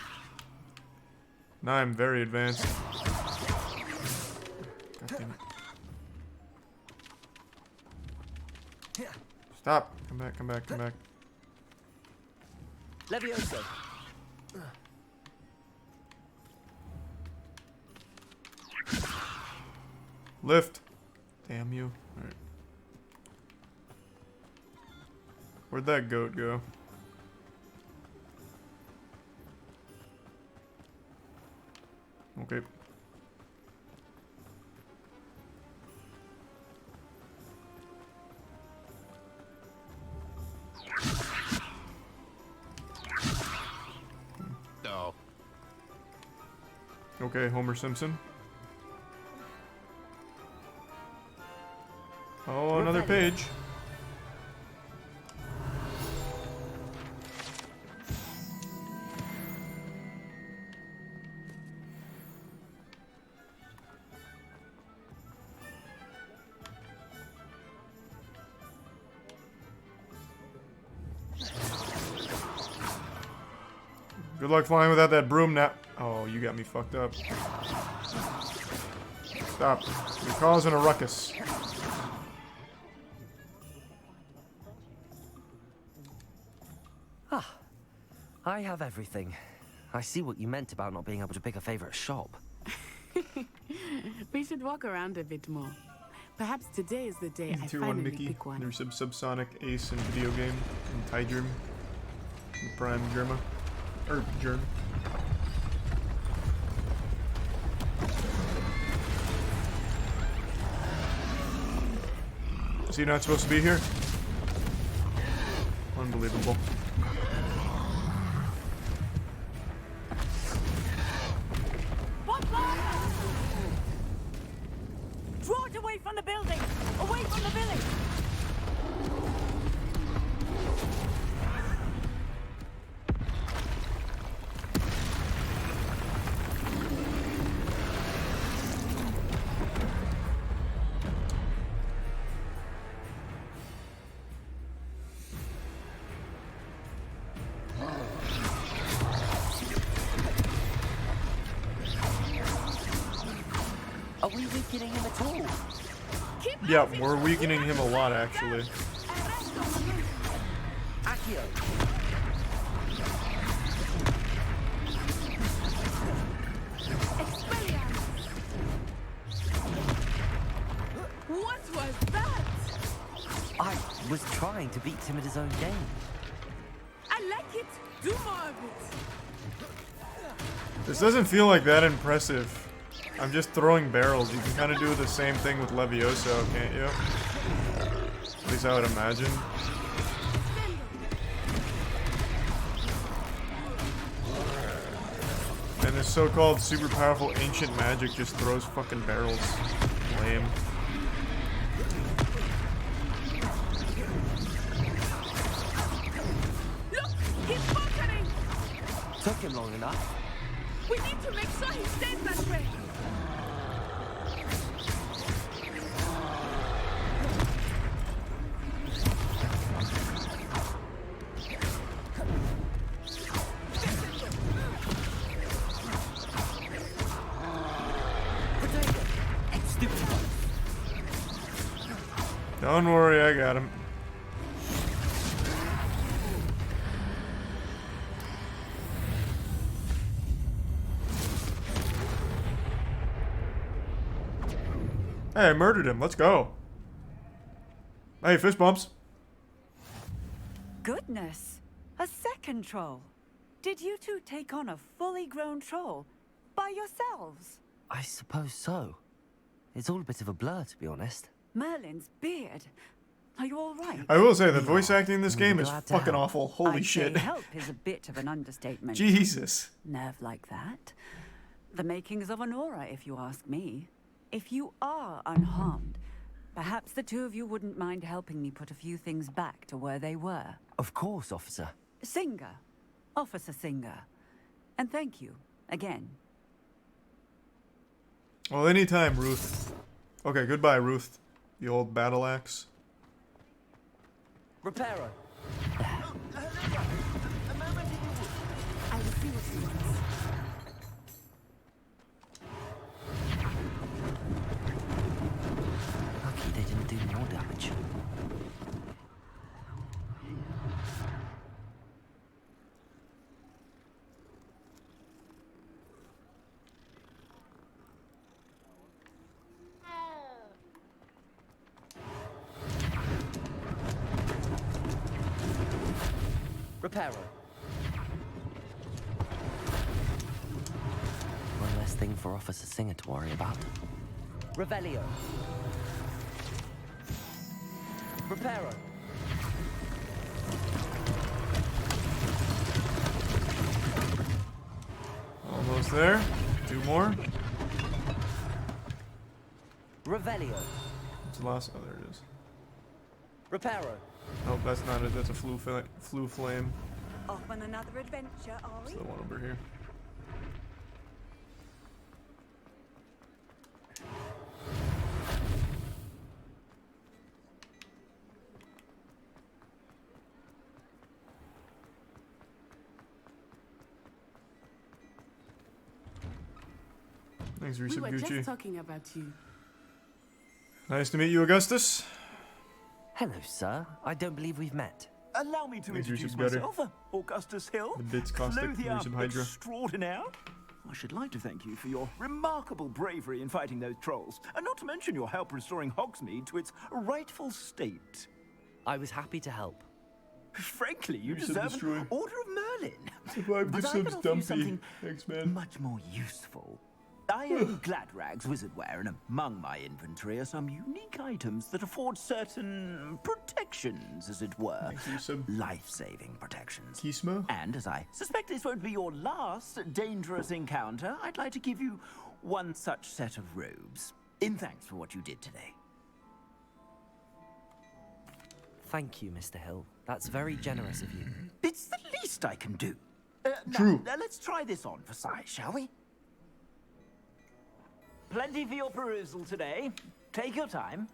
Now I'm very advanced. God damn it. Stop. Come back, come back, come back. Levioso. Lift. Damn you. Alright. Where'd that goat go? Okay. No. Okay, Homer Simpson. Oh, another page. Good luck flying without that broom now. Oh, you got me fucked up. Stop. You're causing a ruckus. Ah, I have everything. I see what you meant about not being able to pick a favorite shop. We should walk around a bit more. Perhaps today is the day I Tier 1 finally Mickey. pick one. There's some Subsonic Ace in video game. And Tidgerm. And Prime Germa. Or Germ. Is he not supposed to be here? Unbelievable. Draw it away from the building! Away from the village! Are we weakening him at all? Yeah, we're weakening him a lot, actually. Accio. What was that? I was trying to beat him at his own game. I like it. Do more of it. This doesn't feel like that impressive. I'm just throwing barrels. You can kind of do the same thing with Levioso, can't you? At least I would imagine. And this so-called super powerful ancient magic just throws fucking barrels. Lame. Look, he's faltering. Took him long enough. We need to make sure he stays that way. Don't worry, I got him. Hey, I murdered him. Let's go. Hey, fist bumps. Goodness, a second troll. Did you two take on a fully grown troll by yourselves? I suppose so. It's all a bit of a blur, to be honest. Merlin's beard. Are you all right? I will say, the voice acting in this We'll be game is glad to fucking help. awful. Holy I'd shit. say help is a bit of an understatement. Jesus. Nerve like that. The makings of an aura, if you ask me. If you are unharmed, perhaps the two of you wouldn't mind helping me put a few things back to where they were. Of course, officer. Singer. Officer Singer. And thank you, again. Well, anytime, Ruth. Okay, goodbye, Ruth. The old battle axe. Reparo. I will see what he wants. Lucky they didn't do more damage. Reparo. One less thing for Officer Singer to worry about. Revelio. Reparo. Almost there. 2 more. Revelio. What's the last? Oh, there it is. Reparo. Nope, that's not it. That's a flu flame. Off on another adventure, are we? It's the one over here. Thanks, We Risa were Gucci. just talking about you. Nice to meet you, Augustus. Hello, sir. I don't believe we've met. Allow me to Thanks, introduce Risa Gutter. myself, Augustus Hill. The bits caustic, Clothier Risa Hydra. extraordinaire. I should like to thank you for your remarkable bravery in fighting those trolls, and not to mention your help restoring Hogsmeade to its rightful state. I was happy to help. Frankly, you Risa deserve destroy. an Order of Merlin. Survive But this I can offer you dumpy. something Thanks, man. much more useful. I own Gladrag's wizardware, and among my inventory are some unique items that afford certain protections, as it were. Life-saving protections. Kismo? And as I suspect this won't be your last dangerous encounter, I'd like to give you one such set of robes, in thanks for what you did today. Thank you, Mr. Hill. That's very generous of you. It's the least I can do. True. Now, let's try this on for size, shall we? Plenty for your perusal today. Take your time.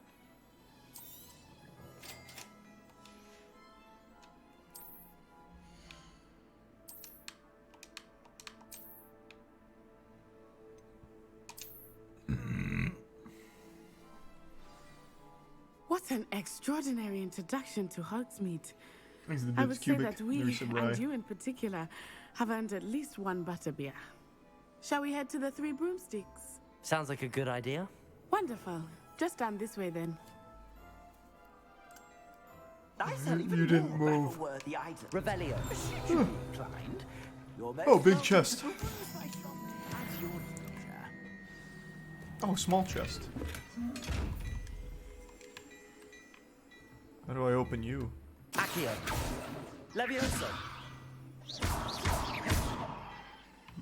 What an extraordinary introduction to Hogsmeade. Thanks to the I bits would say cubic. that we, There's some rye. and you in particular, have earned at least one butterbeer. Shall we head to the Three Broomsticks? Sounds like a good idea. Wonderful. Just down this way then. I sell even You didn't more move. battle-worthy items. Revelio. Should you be inclined, you're most Oh, big welcome chest. to peruse my shop at your leisure. Oh, small chest. How do I open you? Accio. Levioso.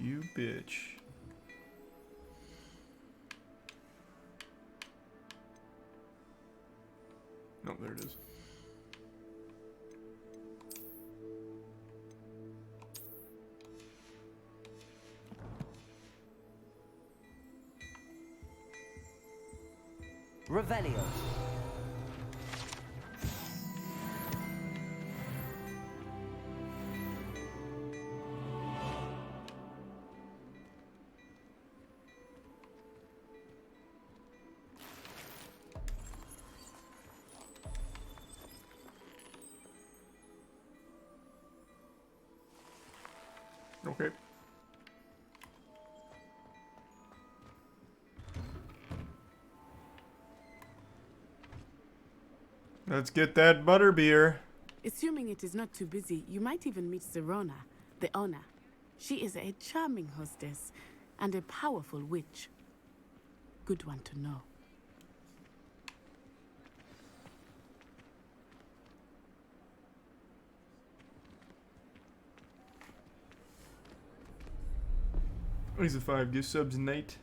You bitch. No, there it is. Revelio. Okay. Let's get that butterbeer. Assuming it is not too busy, you might even meet Zerona, the owner. She is a charming hostess and a powerful witch. Good one to know. He's a 5. Give subs Nate.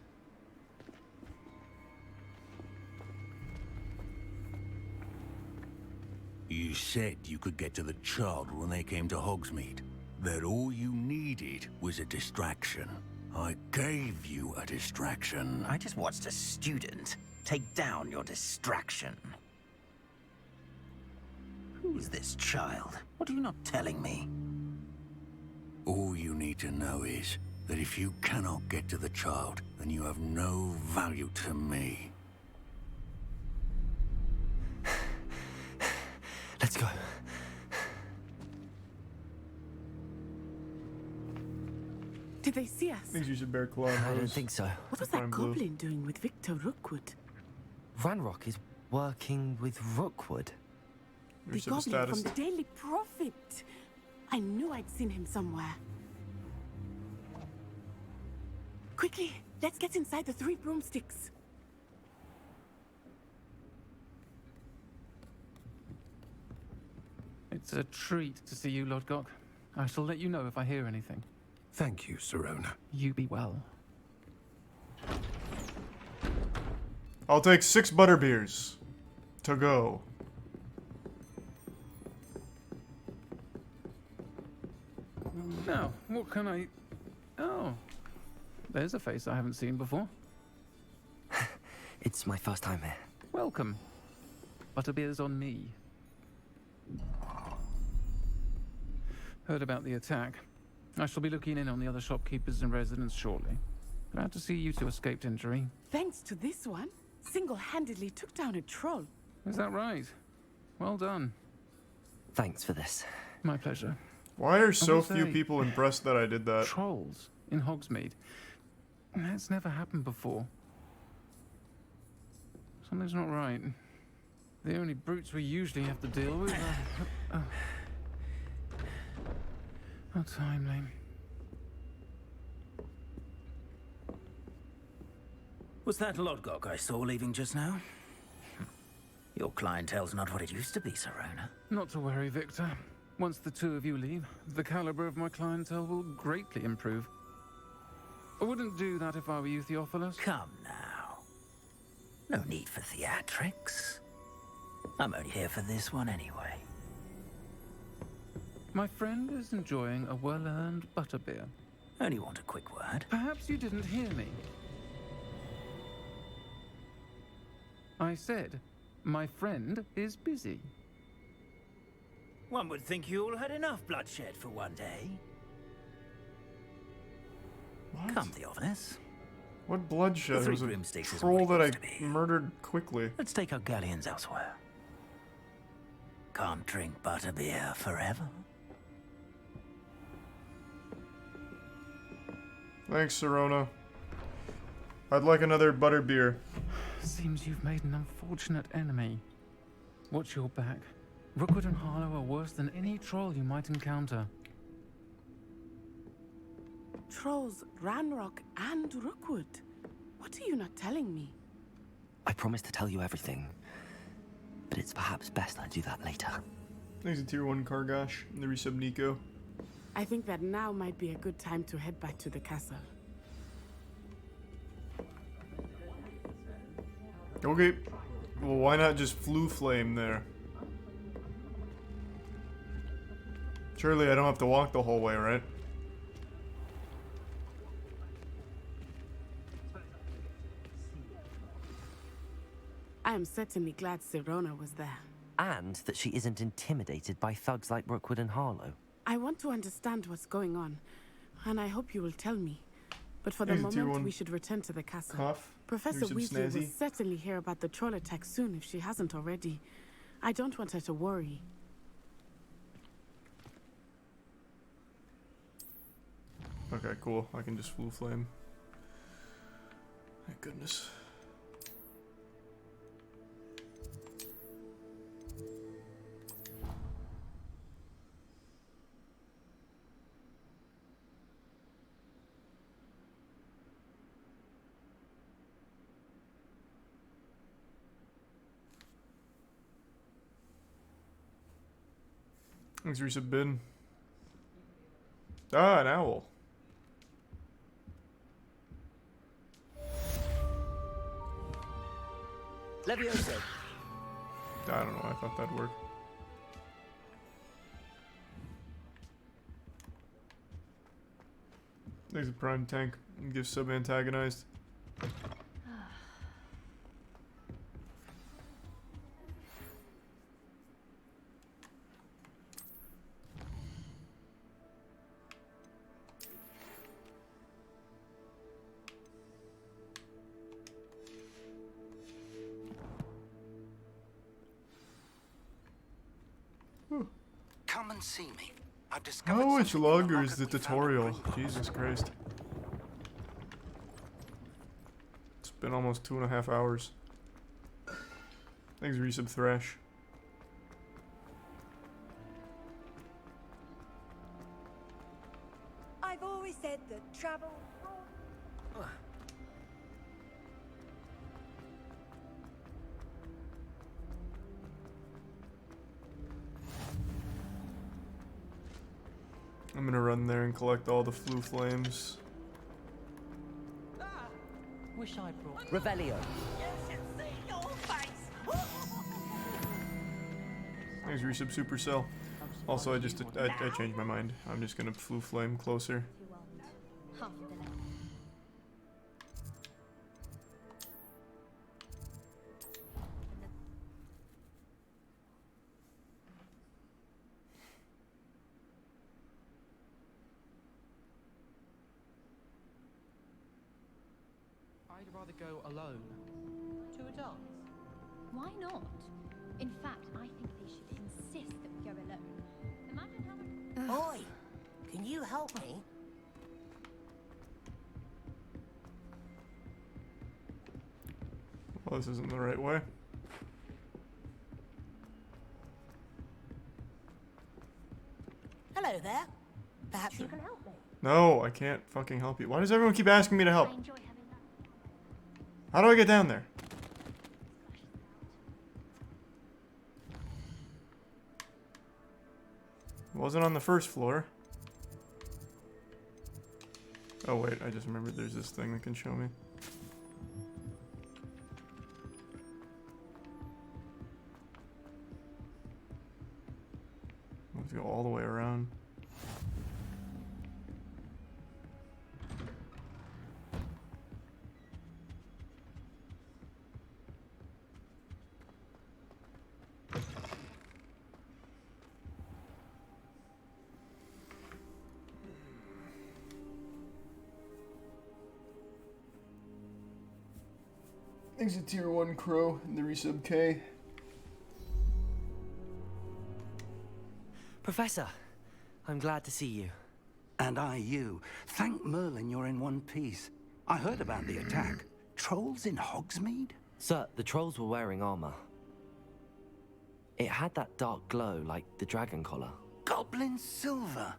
You said you could get to the child when they came to Hogsmeade. That all you needed was a distraction. I gave you a distraction. I just watched a student take down your distraction. Who is this child? What are you not telling me? All you need to know is that if you cannot get to the child, then you have no value to me. Let's go. Did they see us? Thinks you should bear claw I don't nose. think so. What was that goblin doing with Victor Rookwood? Ranrock is working with Rookwood. The goblin from the Daily Prophet. I knew I'd seen him somewhere. Quickly, let's get inside the 3 broomsticks. It's a treat to see you, Lodgok. I shall let you know if I hear anything. Thank you, Sirona. You be well. I'll take 6 butterbeers. To go. Now, what can I... Oh. There's a face I haven't seen before. It's my first time here. Welcome. Butterbeer's on me. Heard about the attack. I shall be looking in on the other shopkeepers and residents shortly. Glad to see you two escaped injury. Thanks to this one, single-handedly took down a troll. Is that right? Well done. Thanks for this. My pleasure. Why are so few people impressed that I did that? Trolls in Hogsmeade. That's never happened before. Something's not right. The only brutes we usually have to deal with are... How timely. Was that Lodgok I saw leaving just now? Your clientele's not what it used to be, Sirona. Not to worry, Victor. Once the two of you leave, the caliber of my clientele will greatly improve. I wouldn't do that if I were you, Theophilus. Come now. No need for theatrics. I'm only here for this one anyway. My friend is enjoying a well-earned butterbeer. Only want a quick word. Perhaps you didn't hear me. I said, my friend is busy. One would think you all had enough bloodshed for one day. What? Come, Theophilus. What bloodshed? The It was 3 a broomsticks is troll what that it I used to be. murdered quickly. Let's take our galleons elsewhere. Can't drink butterbeer forever. Thanks, Sirona. I'd like another butterbeer. Seems you've made an unfortunate enemy. Watch your back. Rookwood and Harlow are worse than any troll you might encounter. Trolls, Ranrock, and Rookwood. What are you not telling me? I promised to tell you everything, but it's perhaps best I do that later. Thanks to Tier 1 Kargash and the resub Nico. I think that now might be a good time to head back to the castle. Okay. Well, why not just Flu Flame there? Surely I don't have to walk the whole way, right? I am certainly glad Sirona was there. And that she isn't intimidated by thugs like Rookwood and Harlow. I want to understand what's going on, and I hope you will tell me. But for the Here's a tier moment, one we should return to the castle. cough. Professor Here's some Weasley will snazzy. certainly hear about the troll attack soon if she hasn't already. I don't want her to worry. Okay, cool. I can just Flu Flame. Thank goodness. Thanks, Resub Bin. Ah, an owl. Levioso. I don't know. I thought that'd work. There's a prime tank. Give sub antagonized. Come and see me. I've discovered How much something in longer the is the locket we found at tutorial? Gringotts. Jesus Christ. It's been almost 2.5 hours. Thanks, Resub Thrash. travel. I'm gonna run there and collect all the flu flames. Wish I brought Revelio. Thanks, Resub Supercell. Also, I changed my mind. I'm just gonna flu flame closer. I'd rather go alone. To a dance? Why not? In fact, I think they should insist that we go alone. Imagine how much... Oi! Can you help me? Well, this isn't the right way. Hello there. Perhaps you can help me. No, I can't fucking help you. Why does everyone keep asking me to help? How do I get down there? Wasn't on the first floor. Oh wait, I just remembered there's this thing that can show me. Let's go all the way around. Thanks to Tier 1 Crow and the Resub K. Professor, I'm glad to see you. And I you. Thank Merlin you're in one piece. I heard about the attack. Trolls in Hogsmeade? Sir, the trolls were wearing armor. It had that dark glow like the dragon collar. Goblin silver.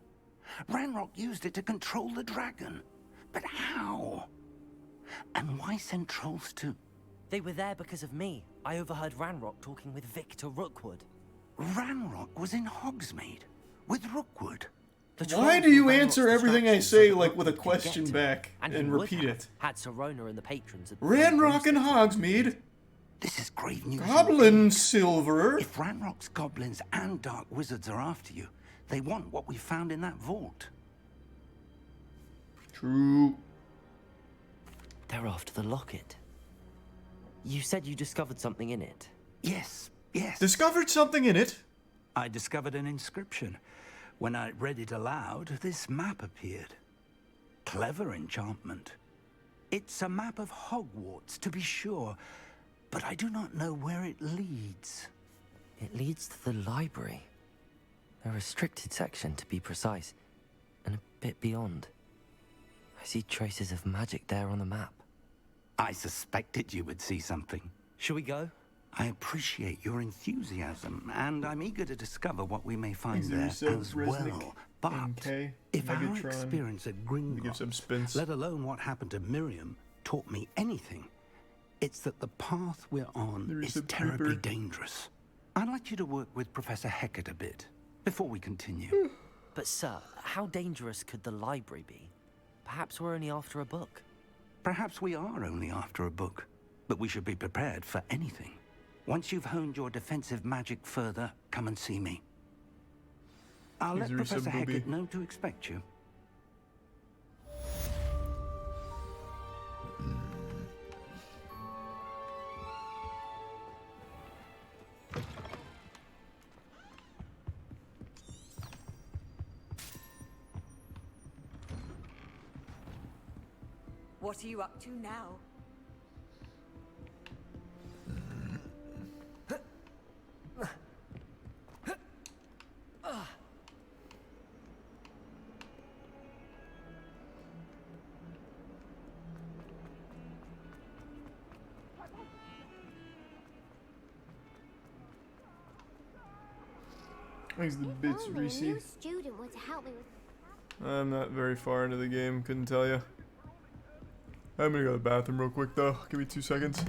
Ranrock used it to control the dragon. But how? And why send trolls to... They were there because of me. I overheard Ranrock talking with Victor Rookwood. Ranrock was in Hogsmeade with Rookwood. Why do you answer everything I say like with a question back and repeat it? Had Serona and the patrons. Ranrock and Hogsmeade. This is grave news. Goblin silver. If Ranrock's goblins and dark wizards are after you, they want what we found in that vault. True. They're after the locket. You said you discovered something in it. Yes, yes. Discovered something in it? I discovered an inscription. When I read it aloud, this map appeared. Clever enchantment. It's a map of Hogwarts, to be sure, but I do not know where it leads. It leads to the library. A restricted section, to be precise, and a bit beyond. I see traces of magic there on the map. I suspected you would see something. Shall we go? I appreciate your enthusiasm, and I'm eager to discover what we may find there as well. But if our experience at Gringotts, let alone what happened to Miriam, taught me anything, it's that the path we're on is terribly dangerous. I'd like you to work with Professor Hecat a bit, before we continue. But sir, how dangerous could the library be? Perhaps we're only after a book. Perhaps we are only after a book, but we should be prepared for anything. Once you've honed your defensive magic further, come and see me. I'll let Professor Hecat know to expect you. What are you up to now? Thanks the bits, If only a Reese. new student were to help me with... I'm not very far into the game, couldn't tell you. I'm gonna go to the bathroom real quick though. Give me 2 seconds.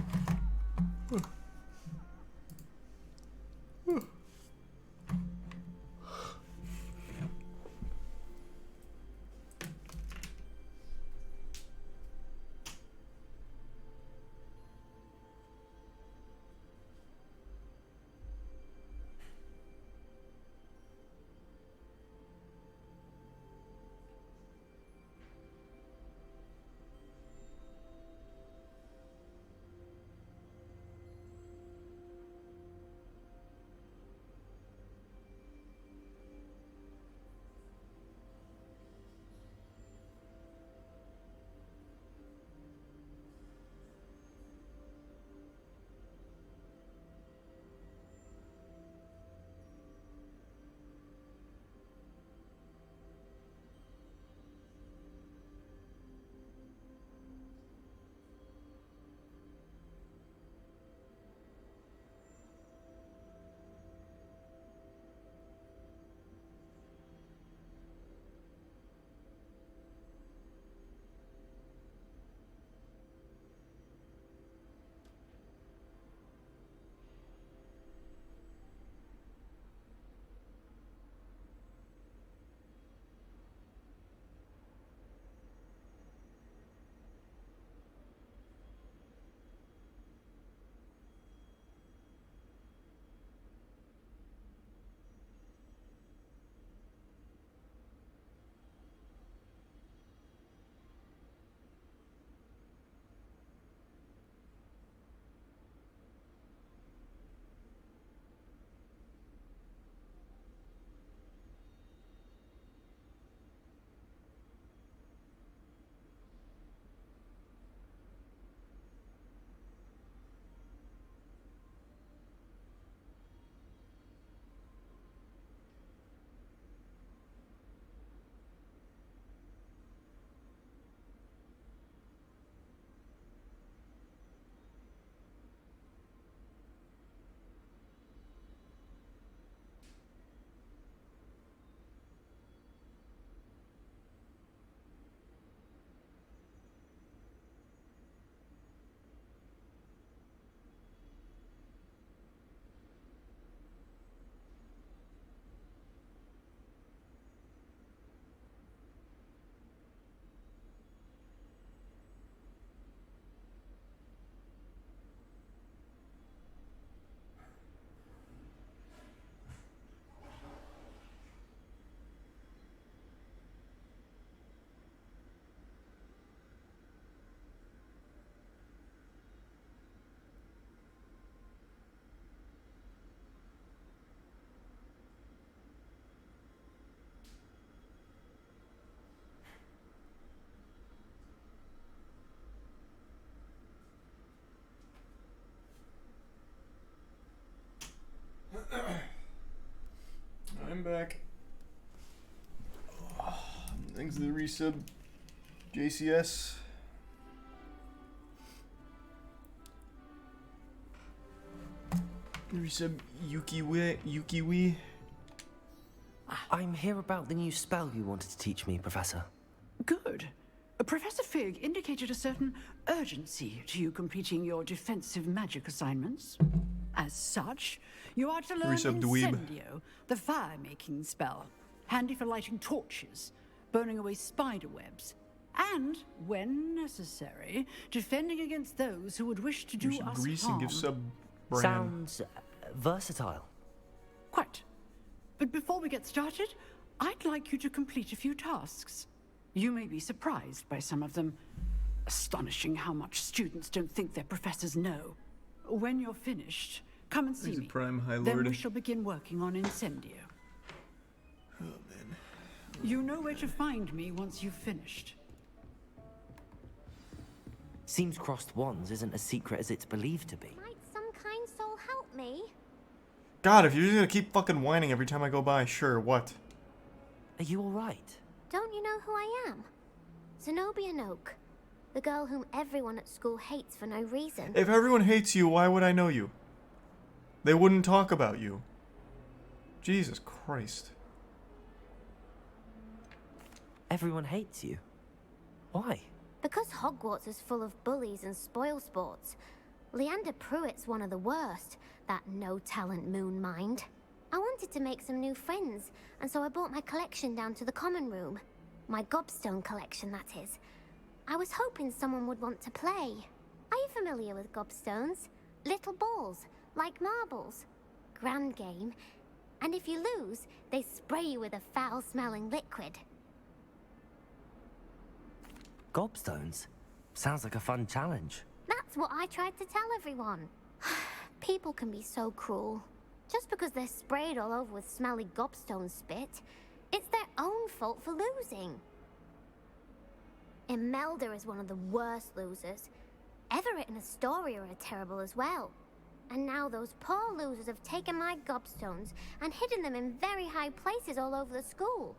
I'm back. Thanks to the resub, JCS. Resub Yukiwi. I'm here about the new spell you wanted to teach me, Professor. Good. Professor Fig indicated a certain urgency to you completing your defensive magic assignments. As such, you are to learn Incendio, the fire-making spell, handy for lighting torches, burning away spider webs, and, when necessary, defending against those who would wish to do us grease harm. and give sub brand. Sounds versatile. Quite. But before we get started, I'd like you to complete a few tasks. You may be surprised by some of them. Astonishing how much students don't think their professors know. When you're finished, come and see me. Prime High Then Lord. we shall begin working on Incendio. Oh man. You know where to find me once you've finished. Seems crossed wands isn't as secret as it's believed to be. Might some kind soul help me? God, if you're just gonna keep fucking whining every time I go by, sure, what? Are you alright? Don't you know who I am? Zenobia Noak. The girl whom everyone at school hates for no reason. If everyone hates you, why would I know you? They wouldn't talk about you. Jesus Christ. everyone hates you. Why? Because Hogwarts is full of bullies and spoilsports. Leander Pruitt's one of the worst, that no-talent moon mind. I wanted to make some new friends, and so I brought my collection down to the common room. My gobstone collection, that is. I was hoping someone would want to play. Are you familiar with gobstones? Little balls, like marbles. Grand game. And if you lose, they spray you with a foul-smelling liquid. Gobstones? Sounds like a fun challenge. That's what I tried to tell everyone. People can be so cruel. Just because they're sprayed all over with smelly gobstone spit, it's their own fault for losing. Imelda is one of the worst losers. Everett and Astoria are terrible as well. And now those poor losers have taken my gobstones and hidden them in very high places all over the school.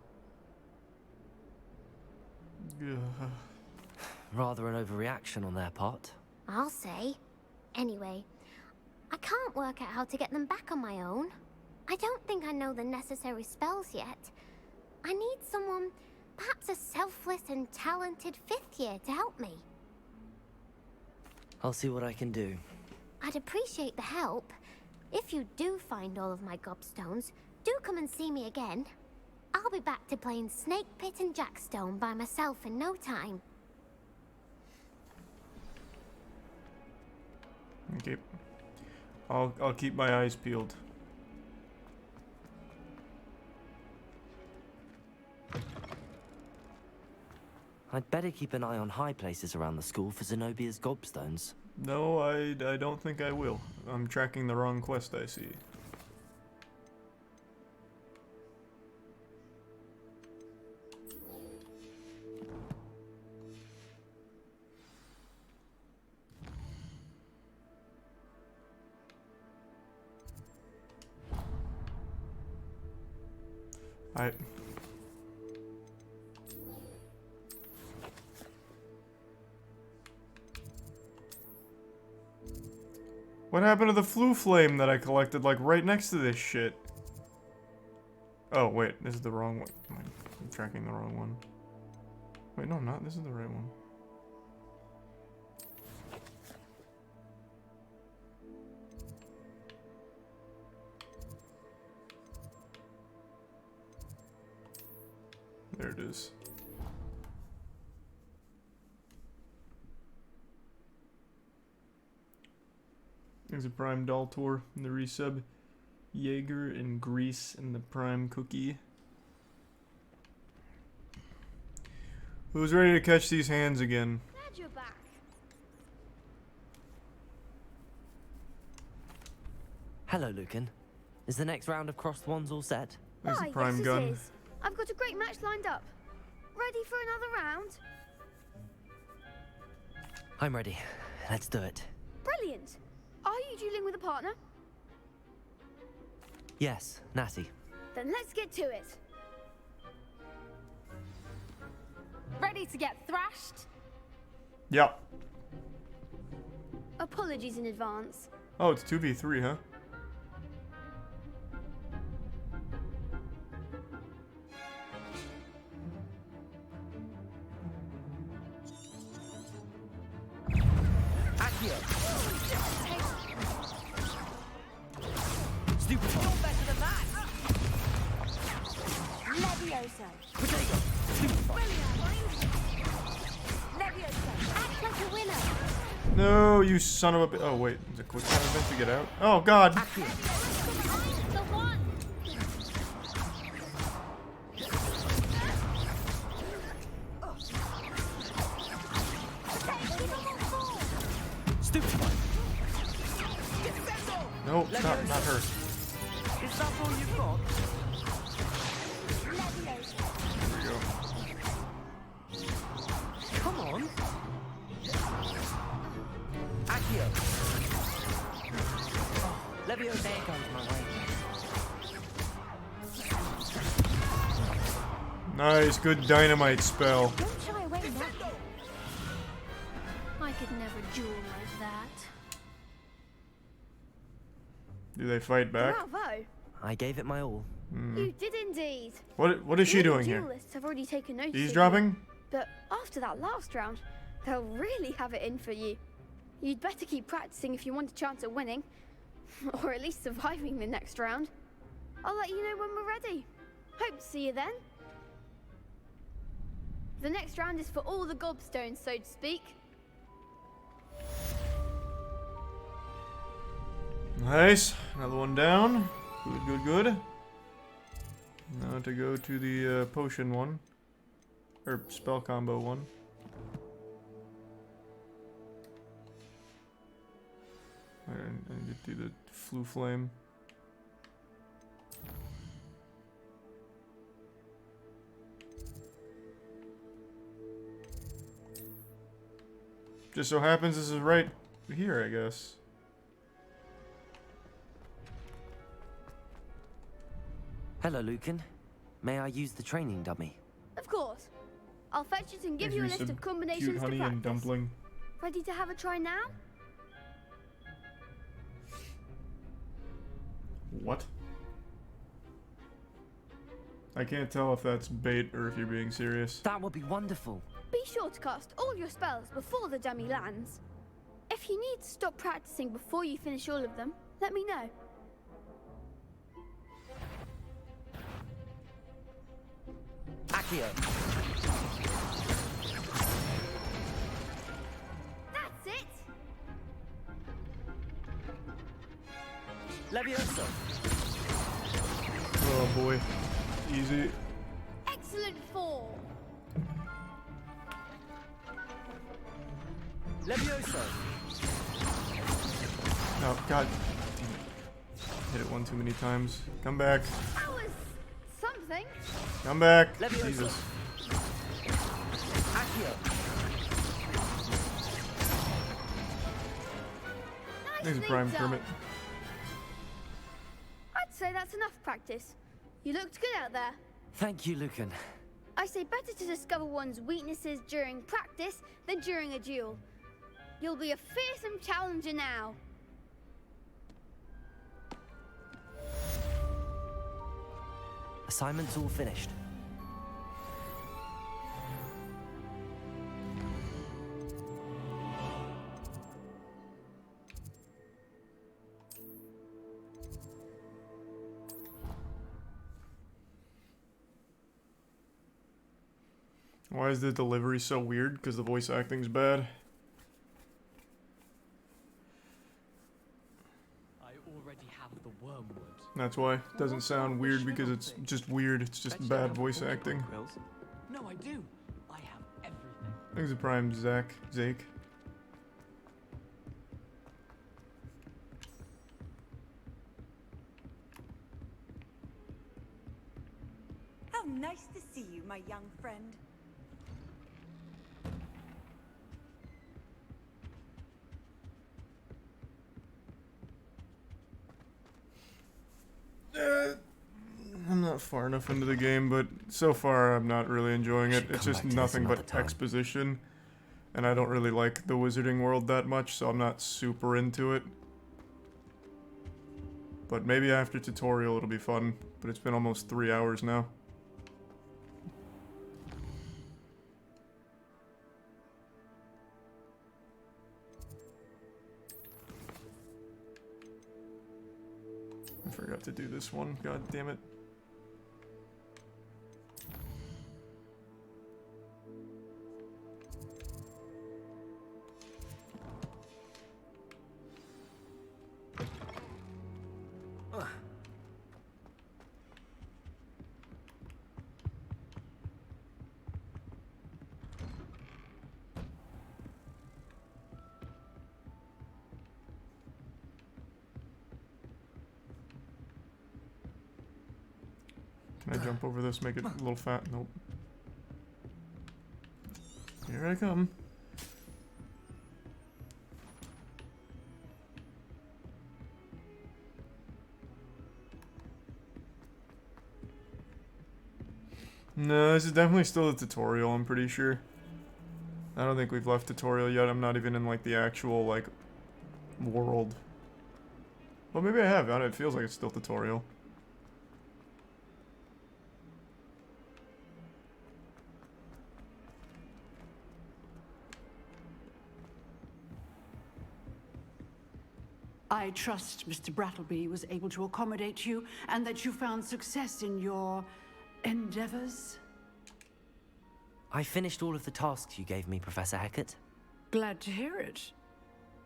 Rather an overreaction on their part. I'll say. Anyway, I can't work out how to get them back on my own. I don't think I know the necessary spells yet. I need someone, perhaps a selfless and talented 5th year to help me. I'll see what I can do. I'd appreciate the help. If you do find all of my gobstones, do come and see me again. I'll be back to playing Snake Pit and Jackstone by myself in no time. Okay. I'll keep my eyes peeled. I'd better keep an eye on high places around the school for Zenobia's gobstones. No, I don't think I will. I'm tracking the wrong quest, I see. What happened to the flu flame that I collected, like, right next to this shit? Oh, wait, this is the wrong one. I'm tracking the wrong one. Wait, no, I'm not. This is the right one. There it is. There's a Prime Doll Tour in the resub. Jaeger and Grease and the Prime Cookie. Who's ready to catch these hands again? Glad you're back. Hello, Lucan. Is the next round of crossed wands all set? There's the Prime yes, Gun. it is. I've got a great match lined up. Ready for another round? I'm ready. Let's do it. Brilliant. Are you dueling with a partner? Yes, Natty. Then let's get to it. Ready to get thrashed? Yep. Apologies in advance. Oh, it's 2v3, huh? Stupid. You're better than that. Levioso. Levioso. Act like a winner. No, you son of a oh, wait. Is it quick time event to get out? Oh, God. Stupid one. No, not her. Is that all you've got? There we go. Come on. Accio. Leviosa comes my way. Nice, good dynamite spell. Don't shy away now. I could never duel like that. Do they fight back? Bravo. I gave it my all. You did indeed. What is she doing here? Duelists have already taken notice. Eavesdropping? But after that last round, they'll really have it in for you. You'd better keep practicing if you want a chance at winning, or at least surviving the next round. I'll let you know when we're ready. Hope to see you then. The next round is for all the gobstones, so to speak. Nice. Another one down. Good. Now to go to the potion one. Or spell combo one. I need to do the flu flame. Just so happens this is right here, I guess. Hello, Lucan. May I use the training dummy? Of course. I'll fetch it and give you a list of combinations cute honey to practice. and dumpling. Ready to have a try now? What? I can't tell if that's bait or if you're being serious. That would be wonderful. Be sure to cast all your spells before the dummy lands. If you need to stop practicing before you finish all of them, let me know. Accio. That's it! Levioso. Oh boy. Easy. Excellent fall. Levioso. Oh, god. Hit it one too many times. Come back. That was something. Come back. Levioso. Jesus. Accio. He's a prime Kermit. I'd say that's enough practice. You looked good out there. Thank you, Lucan. I say better to discover one's weaknesses during practice than during a duel. You'll be a fearsome challenger now. Assignment's all finished. Why is the delivery so weird? Because the voice acting's bad. I already have the wormwood. That's why. It doesn't sound weird because it's just weird. It's just bad voice acting. No, I do. I have everything. Thanks a prime Zake. How nice to see you, my young friend. I'm not far enough into the game, but so far I'm not really enjoying it. It's just nothing but exposition, and I don't really like the wizarding world that much, so I'm not super into it. But maybe after tutorial it'll be fun, but it's been almost 3 hours now. I forgot to do this one, god damn it. Can I jump over this, make it a little fat? Nope. Here I come. No, this is definitely still a tutorial, I'm pretty sure. I don't think we've left tutorial yet. I'm not even in, like, the actual, like, world. Well, maybe I have. It feels like it's still tutorial. I trust Mr. Brattleby was able to accommodate you and that you found success in your endeavors. I finished all of the tasks you gave me, Professor Hecat. Glad to hear it.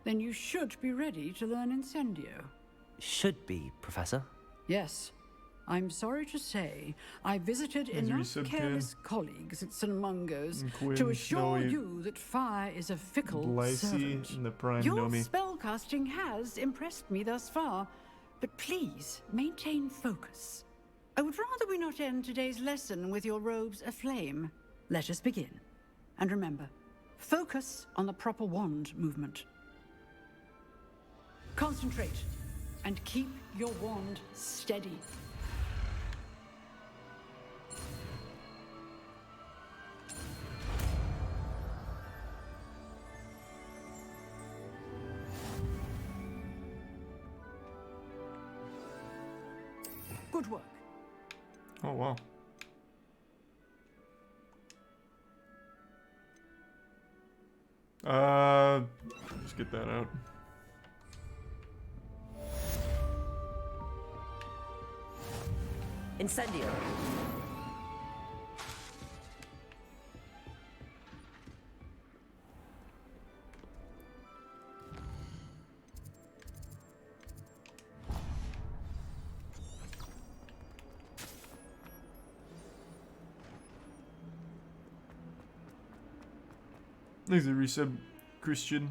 Then you should be ready to learn Incendio. Should be, Professor. Yes. I'm sorry to say, I visited enough careless colleagues at St. Mungo's to assure you that fire is a fickle servant. And the Prime Your Nomi. spellcasting has impressed me thus far, but please maintain focus. I would rather we not end today's lesson with your robes aflame. Let us begin. And remember, focus on the proper wand movement. Concentrate and keep your wand steady. Good work. Oh, wow. Let's get that out. Incendio. Thanks for the resub, Christian.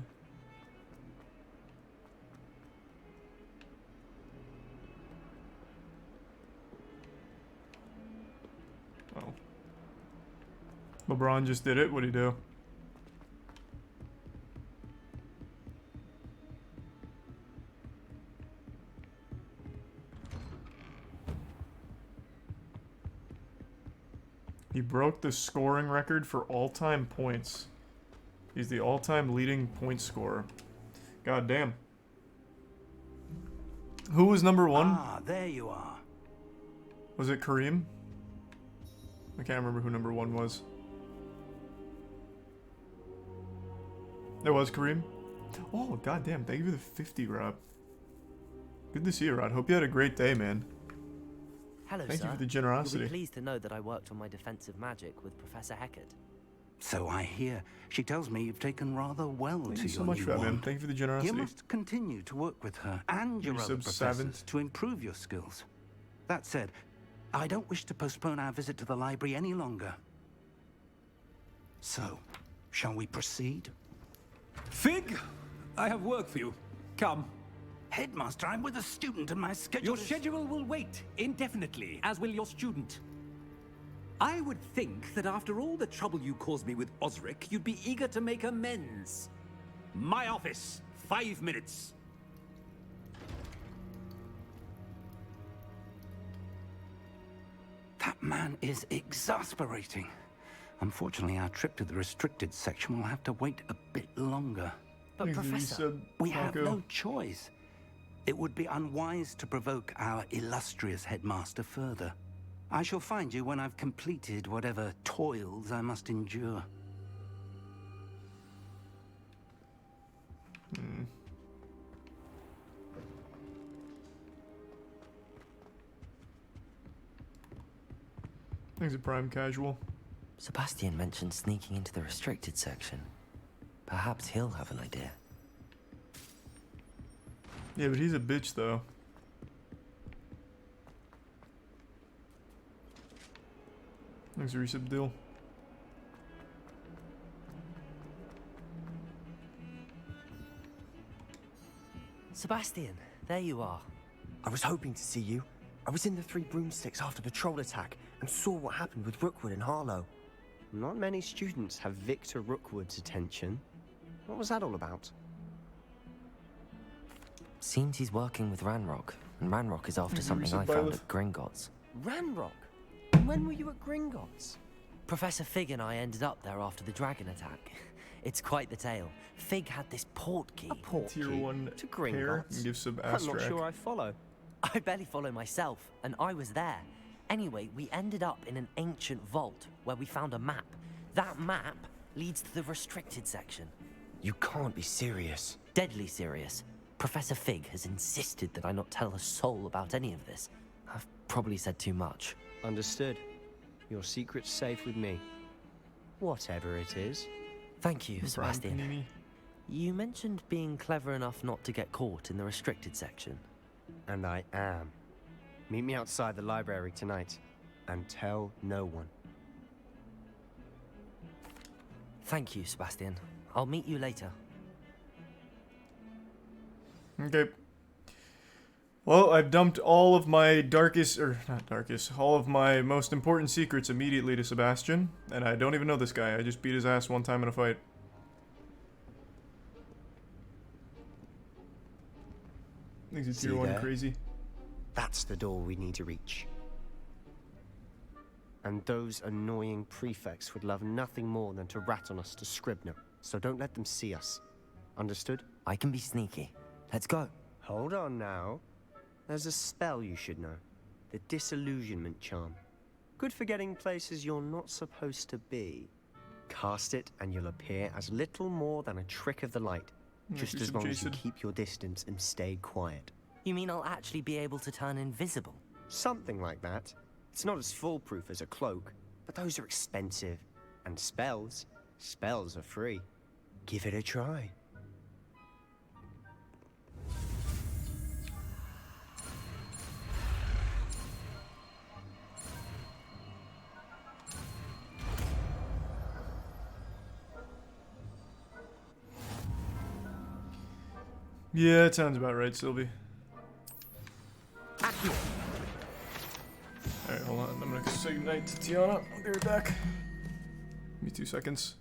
Oh. LeBron just did it. What'd he do? He broke the scoring record for all-time points. He's the all-time leading point scorer. God damn. Who was number one? Ah, there you are. Was it Kareem? I can't remember who number one was. It was Kareem? Oh, goddamn. Thank you for the 50, Rob. Good to see you, Rod. Hope you had a great day, man. Hello, Thank sir. you for the generosity. You'll be pleased to know that I worked on my defensive magic with Professor Hecat. So I hear. She tells me you've taken rather well Thank to you your so much, new Rob, man. wand. Thank you for the generosity. You must continue to work with her and your other professors to improve your skills. That said, I don't wish to postpone our visit to the library any longer. So, shall we proceed? Fig, I have work for you. Come. Headmaster, I'm with a student and my schedule Your schedule will wait indefinitely, as will your student. I would think that after all the trouble you caused me with Osric, you'd be eager to make amends. My office, 5 minutes. That man is exasperating. Unfortunately, our trip to the restricted section will have to wait a bit longer. But Professor, we have no choice. It would be unwise to provoke our illustrious headmaster further. I shall find you when I've completed whatever toils I must endure. Thanks a Prime Casual. Sebastian mentioned sneaking into the restricted section. Perhaps he'll have an idea. Yeah, but he's a bitch, though. Thanks for resub deal. Sebastian, there you are. I was hoping to see you. I was in the Three Broomsticks after patrol attack and saw what happened with Rookwood and Harlow. Not many students have Victor Rookwood's attention. What was that all about? Seems he's working with Ranrock, and Ranrock is after something I found at Gringotts. Ranrock? When were you at Gringotts? Professor Fig and I ended up there after the dragon attack. It's quite the tale. Fig had this port key. A port Tier key 1 to pair Gringotts? and give some I'm not abstract. sure I follow. I barely follow myself, and I was there. Anyway, we ended up in an ancient vault where we found a map. That map leads to the restricted section. You can't be serious. Deadly serious. Professor Fig has insisted that I not tell a soul about any of this. I've probably said too much. Understood. Your secret's safe with me. Whatever it is. Thank you, Brian Sebastian. Panini. You mentioned being clever enough not to get caught in the restricted section. And I am. Meet me outside the library tonight, and tell no one. Thank you, Sebastian. I'll meet you later. Okay. Well, I've dumped all of my all of my most important secrets immediately to Sebastian, and I don't even know this guy. I just beat his ass one time in a fight. Thinks he's tier 1 crazy. That's the door we need to reach. And those annoying prefects would love nothing more than to rat on us to Scribner, so don't let them see us. Understood? I can be sneaky. Let's go. Hold on now. There's a spell you should know. The Disillusionment Charm. Good for getting places you're not supposed to be. Cast it and you'll appear as little more than a trick of the light. Just as long as you keep your distance and stay quiet. You mean I'll actually be able to turn invisible? Something like that. It's not as foolproof as a cloak, but those are expensive. And spells are free. Give it a try. Yeah, it sounds about right, Sylvie. Alright, hold on. I'm gonna go say goodnight to Tiana. I'll be right back. Give me 2 seconds.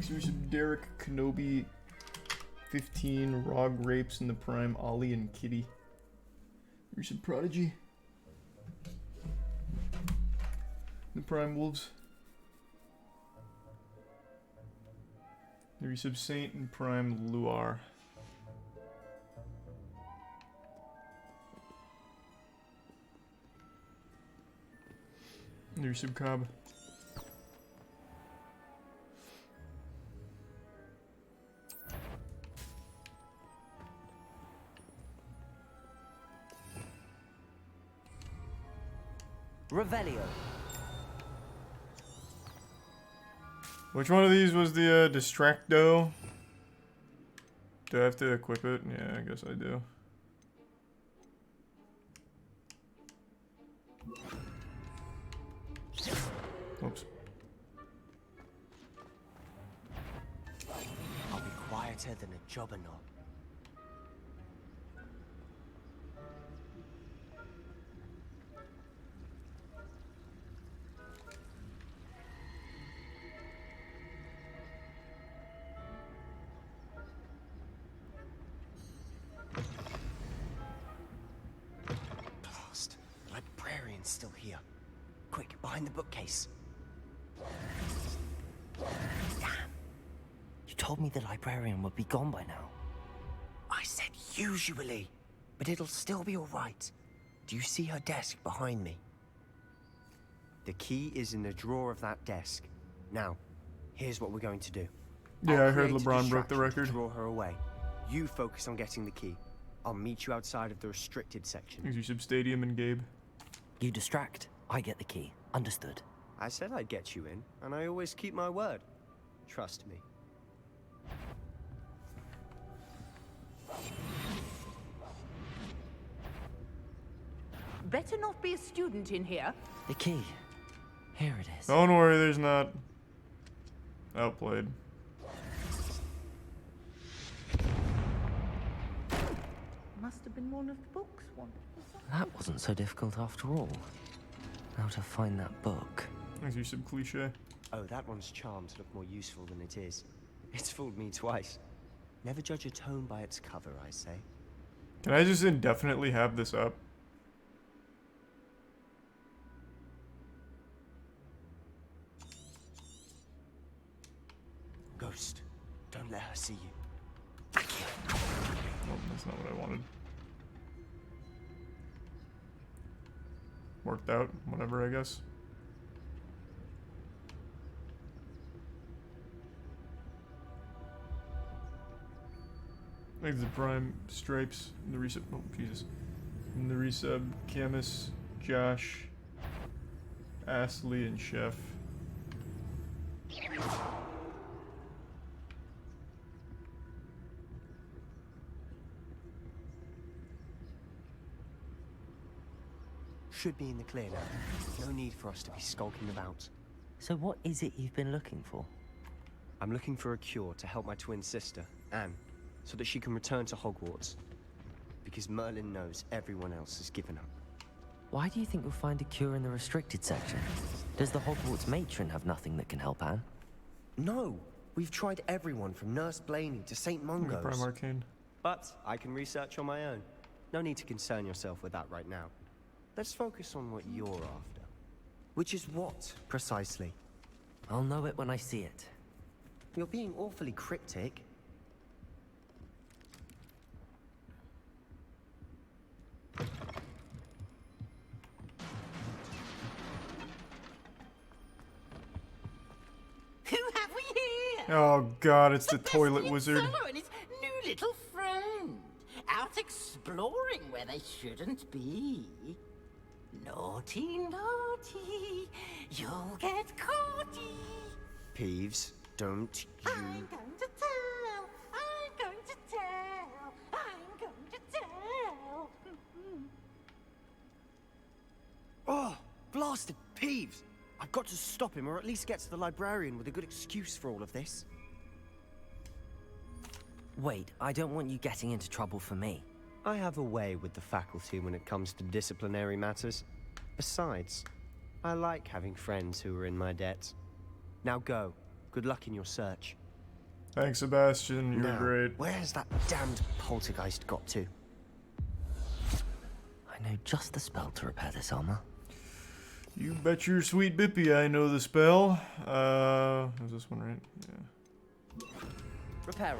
Exclusive Derek Kenobi 15 Rog Rapes in the Prime Ollie and Kitty. Recent Prodigy. The Prime Wolves. The Resub Saint and Prime Luar. The Resub Cobb. Revelio. Which one of these was the Distracto? Do I have to equip it? Yeah, I guess I do. Oops. I'll be quieter than a jobberknoll. Blast. The librarian's still here. Quick, behind the bookcase. Damn. You told me the librarian would be gone by now. I said usually, but it'll still be all right. Do you see her desk behind me? The key is in the drawer of that desk. Now, here's what we're going to do. Yeah, I heard LeBron broke the record. Draw her away. You focus on getting the key. I'll meet you outside of the restricted section. Resub Stadium and Gabe. You distract. I get the key. Understood. I said I'd get you in, and I always keep my word. Trust me. Better not be a student in here. The key. Here it is. Don't worry, there's not. Outplayed. Must have been one of the books one. That wasn't so difficult after all. Now to find that book. Let's use some cliche. Oh, that one's charmed to look more useful than it is. It's fooled me twice. Never judge a tome by its cover, I say. Can I just indefinitely have this up? Ghost, don't let her see you. Oh, that's not what I wanted. Worked out, whatever, I guess. Like the Prime Stripes, the resub. Oh, Jesus. And the resub, Camus, Josh, Astley, and Chef. Should be in the clear now. No need for us to be skulking about. So what is it you've been looking for? I'm looking for a cure to help my twin sister, Anne, so that she can return to Hogwarts. Because Merlin knows everyone else has given up. Why do you think you'll find a cure in the restricted section? Does the Hogwarts matron have nothing that can help Anne? No! We've tried everyone from Nurse Blaney to St. Mungo's. Prime Arcane. But I can research on my own. No need to concern yourself with that right now. Let's focus on what you're after. Which is what, precisely? I'll know it when I see it. You're being awfully cryptic. Who have we here? Oh god, it's the toilet wizard. Solo and his new little friend. Out exploring where they shouldn't be. Naughty, naughty, you'll get caughty. Peeves, don't you... I'm going to tell, I'm going to tell, I'm going to tell. Oh, blasted Peeves! I've got to stop him, or at least get to the librarian with a good excuse for all of this. Wait, I don't want you getting into trouble for me. I have a way with the faculty when it comes to disciplinary matters. Besides, I like having friends who are in my debt. Now go. Good luck in your search. Thanks, Sebastian. You're Now, great. Where's that damned poltergeist got to? I know just the spell to repair this armor. You bet your sweet bippy I know the spell. Is this one right? Yeah. Reparo.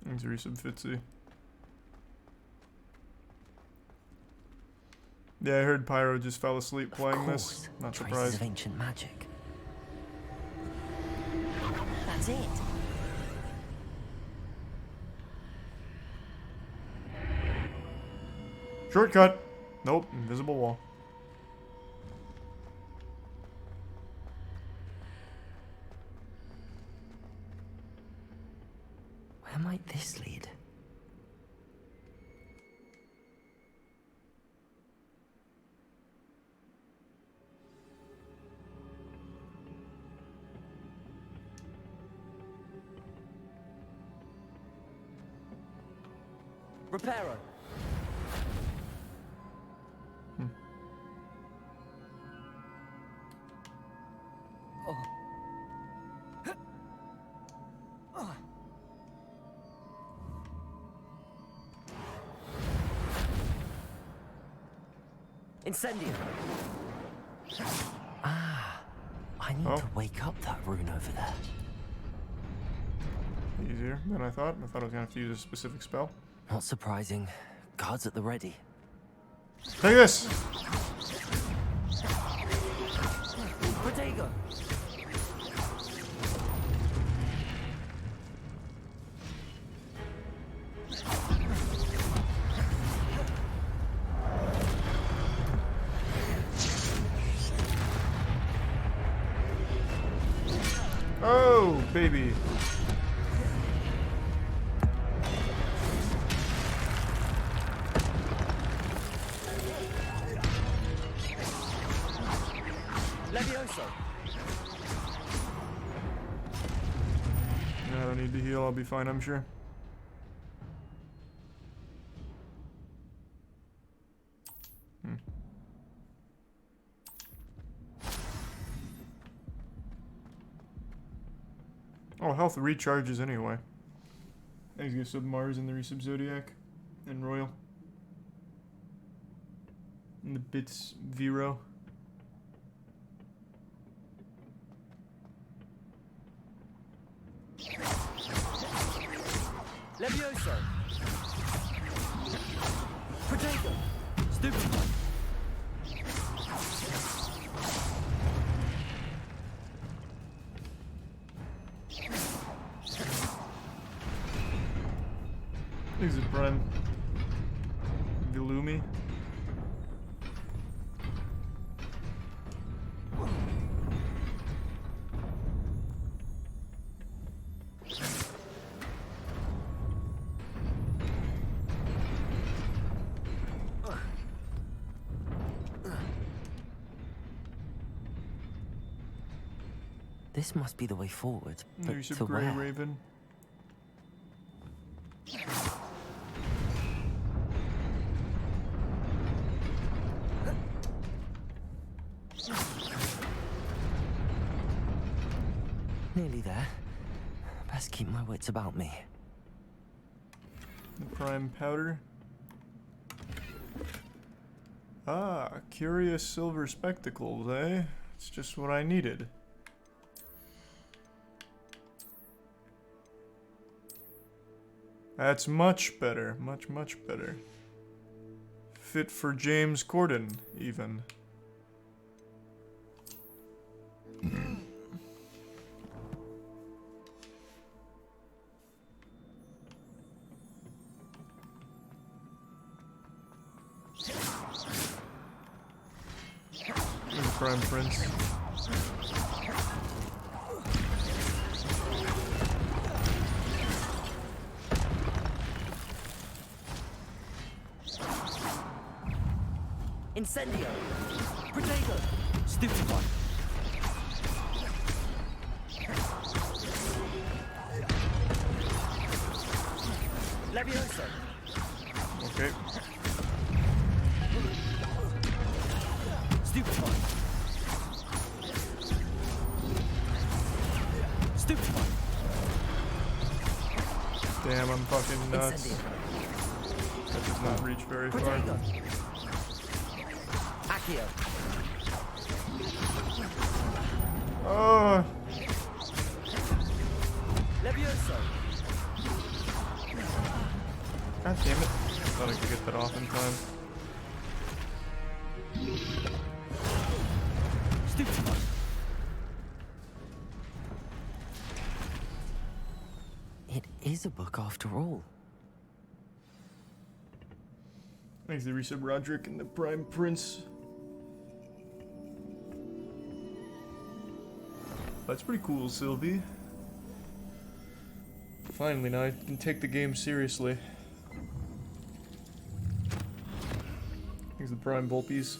Thanks, Resub Fitzy. Yeah, I heard Pyro just fell asleep playing this. Not Traces surprised. of ancient magic. That's it. Shortcut. Nope, invisible wall. Where might this lead? Reparo. Incendio. Ah, I need to wake up that rune over there. Easier than I thought. I thought I was gonna have to use a specific spell. Not surprising. Guards at the ready. Take this! Protego. Oh, baby. Levioso. No, I don't need to heal. I'll be fine, I'm sure. Oh, health recharges anyway. Thanks, go sub Mars and the resub Zodiac and Royal. And the bits Vero. Levioso. Protego. Stupid. Is it Prime? Vilumi? This must be the way forward, but Use to a Grey where? Raven. Nearly there. Best keep my wits about me. The Prime Powder. Ah, curious silver spectacles, eh? It's just what I needed. That's much better. Much, much better. Fit for James Corden, even. There's a Prime Prince. Incendio. Protego. Stupid one. Levioso. Okay. Stupefy. Stupefy. Damn, I'm fucking nuts. That does not reach very far. Accio. Oh. Levioso. God damn it. I thought I could get that off in time. Stupefy. It is a book after all. Thanks to Resub Roderick and the Prime Prince. That's pretty cool, Sylvie. Finally, now I can take the game seriously. Thanks to the Prime Volpies.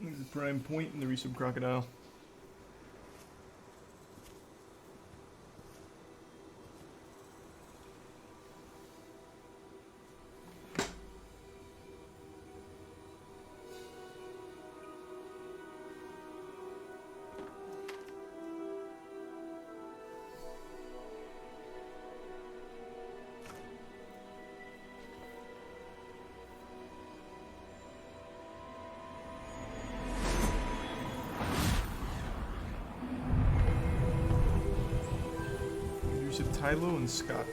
Thanks to the Prime Point and the Resub Crocodile. Tylo and Scott.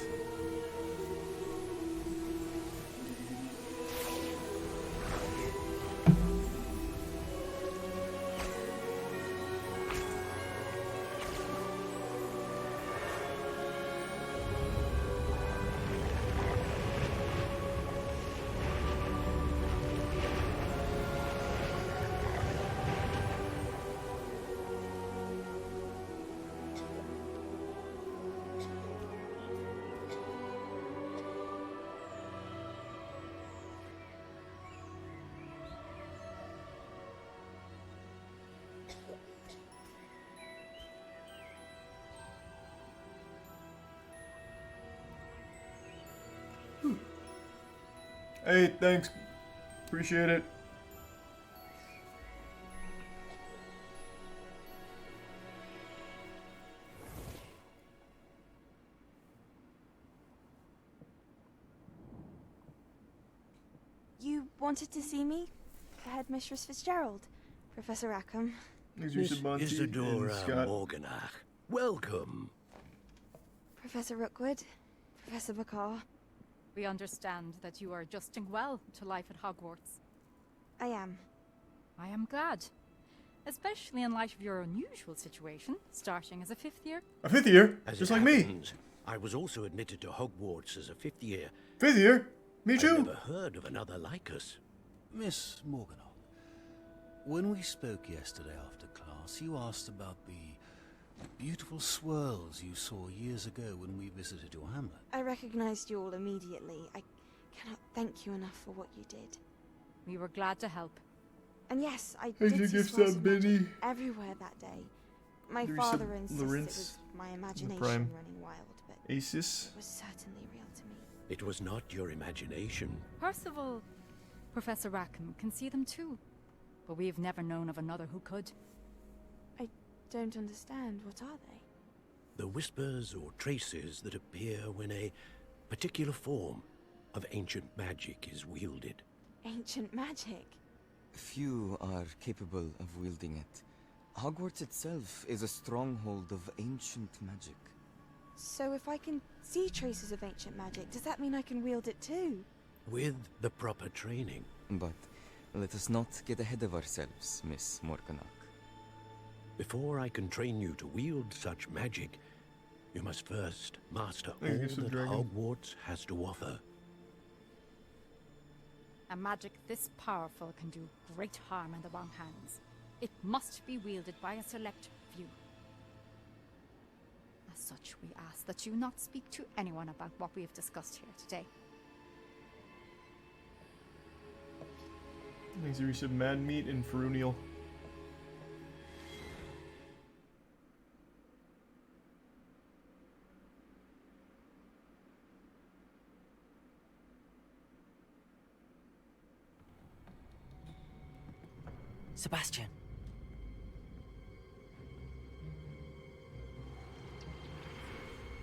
Hey, thanks. Appreciate it. You wanted to see me? Headmistress Fitzgerald, Professor Rackham. Miss Isadora Morganach. Welcome. Professor Rookwood, Professor Bakar. We understand that you are adjusting well to life at Hogwarts. I am. I am glad. Especially in light of your unusual situation, starting as a 5th year. A 5th year? As Just it like me. happens, I was also admitted to Hogwarts as a 5th year. 5th year? Me too. I've never heard of another like us. Miss Morganach, when we spoke yesterday after class, you asked about the beautiful swirls you saw years ago when we visited your hamlet. I recognized you all immediately. I cannot thank you enough for what you did. We were glad to help. And yes, I Did did you see give swirls some of magic Benny? everywhere that day. My There is father some insisted it Lawrence, was my imagination Prime running wild, but Aces. it was certainly real to me. It was not your imagination. Percival, Professor Rackham can see them too. But we've never known of another who could. I don't understand. What are they? The whispers or traces that appear when a particular form of ancient magic is wielded. Ancient magic? Few are capable of wielding it. Hogwarts itself is a stronghold of ancient magic. So if I can see traces of ancient magic, does that mean I can wield it too? With the proper training. But let us not get ahead of ourselves, Miss Morganach. Before I can train you to wield such magic, you must first master all Thank you, that Dragon. Hogwarts has to offer. A magic this powerful can do great harm in the wrong hands. It must be wielded by a select few. A As such, we ask that you not speak to anyone about what we have discussed here today. Thanks, you said mad meat and ferunial. Sebastian.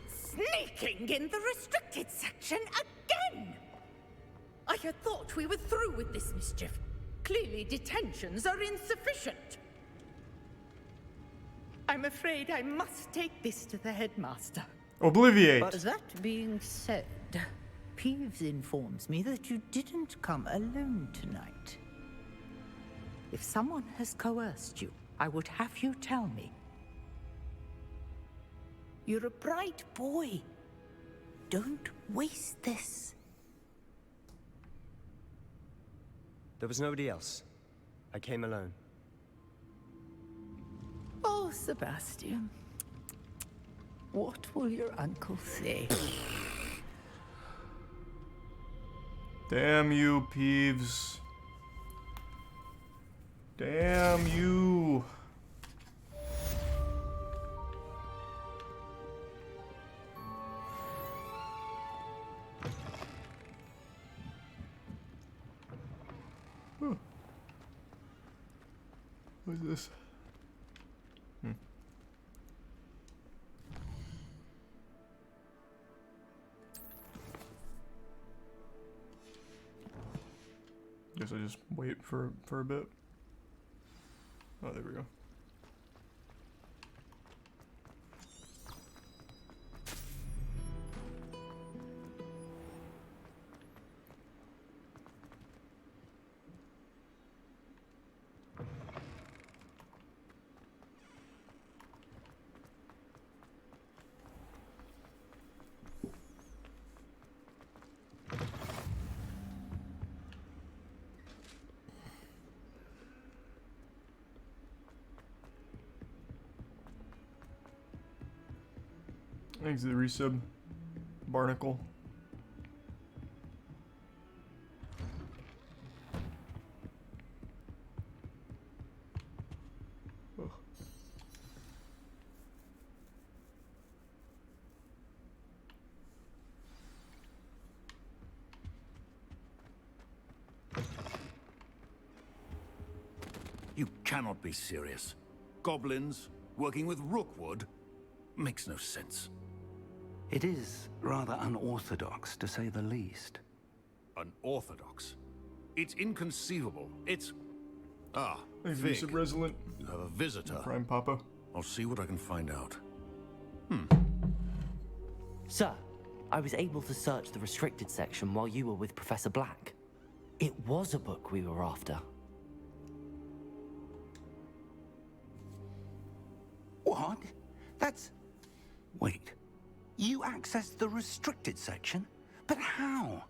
Sneaking in the restricted section again! I had thought we were through with this mischief. Clearly detentions are insufficient. I'm afraid I must take this to the headmaster. Obliviate. But that being said, Peeves informs me that you didn't come alone tonight. If someone has coerced you, I would have you tell me. You're a bright boy. Don't waste this. There was nobody else. I came alone. Oh, Sebastian. What will your uncle say? Damn you, Peeves. Damn you. Huh. What is this? Guess I just wait for a bit. Oh, there we go. Thanks to the resub, Barnacle. Ugh. You cannot be serious. Goblins working with Rookwood makes no sense. It is rather unorthodox, to say the least. Unorthodox? It's inconceivable. It's... Ah, Thanks, Fig. Resub Resilient. You have a visitor. Prime Papa. I'll see what I can find out. Sir, I was able to search the restricted section while you were with Professor Black. It was a book we were after. What? That's... Wait. You accessed the restricted section? But how?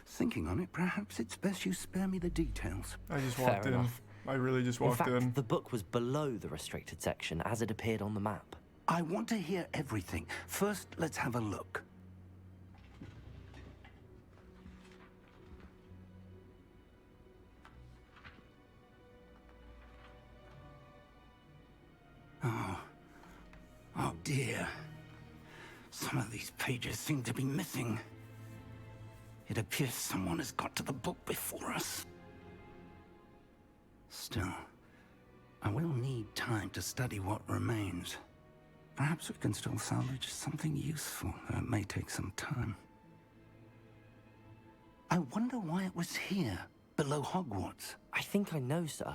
Thinking on it, perhaps it's best you spare me the details. I just walked in. I really just walked in. In fact, the book was below the restricted section as it appeared on the map. I want to hear everything. First, let's have a look. Oh dear. Some of these pages seem to be missing. It appears someone has got to the book before us. Still, I will need time to study what remains. Perhaps we can still salvage something useful, though it may take some time. I wonder why it was here, below Hogwarts. I think I know, sir.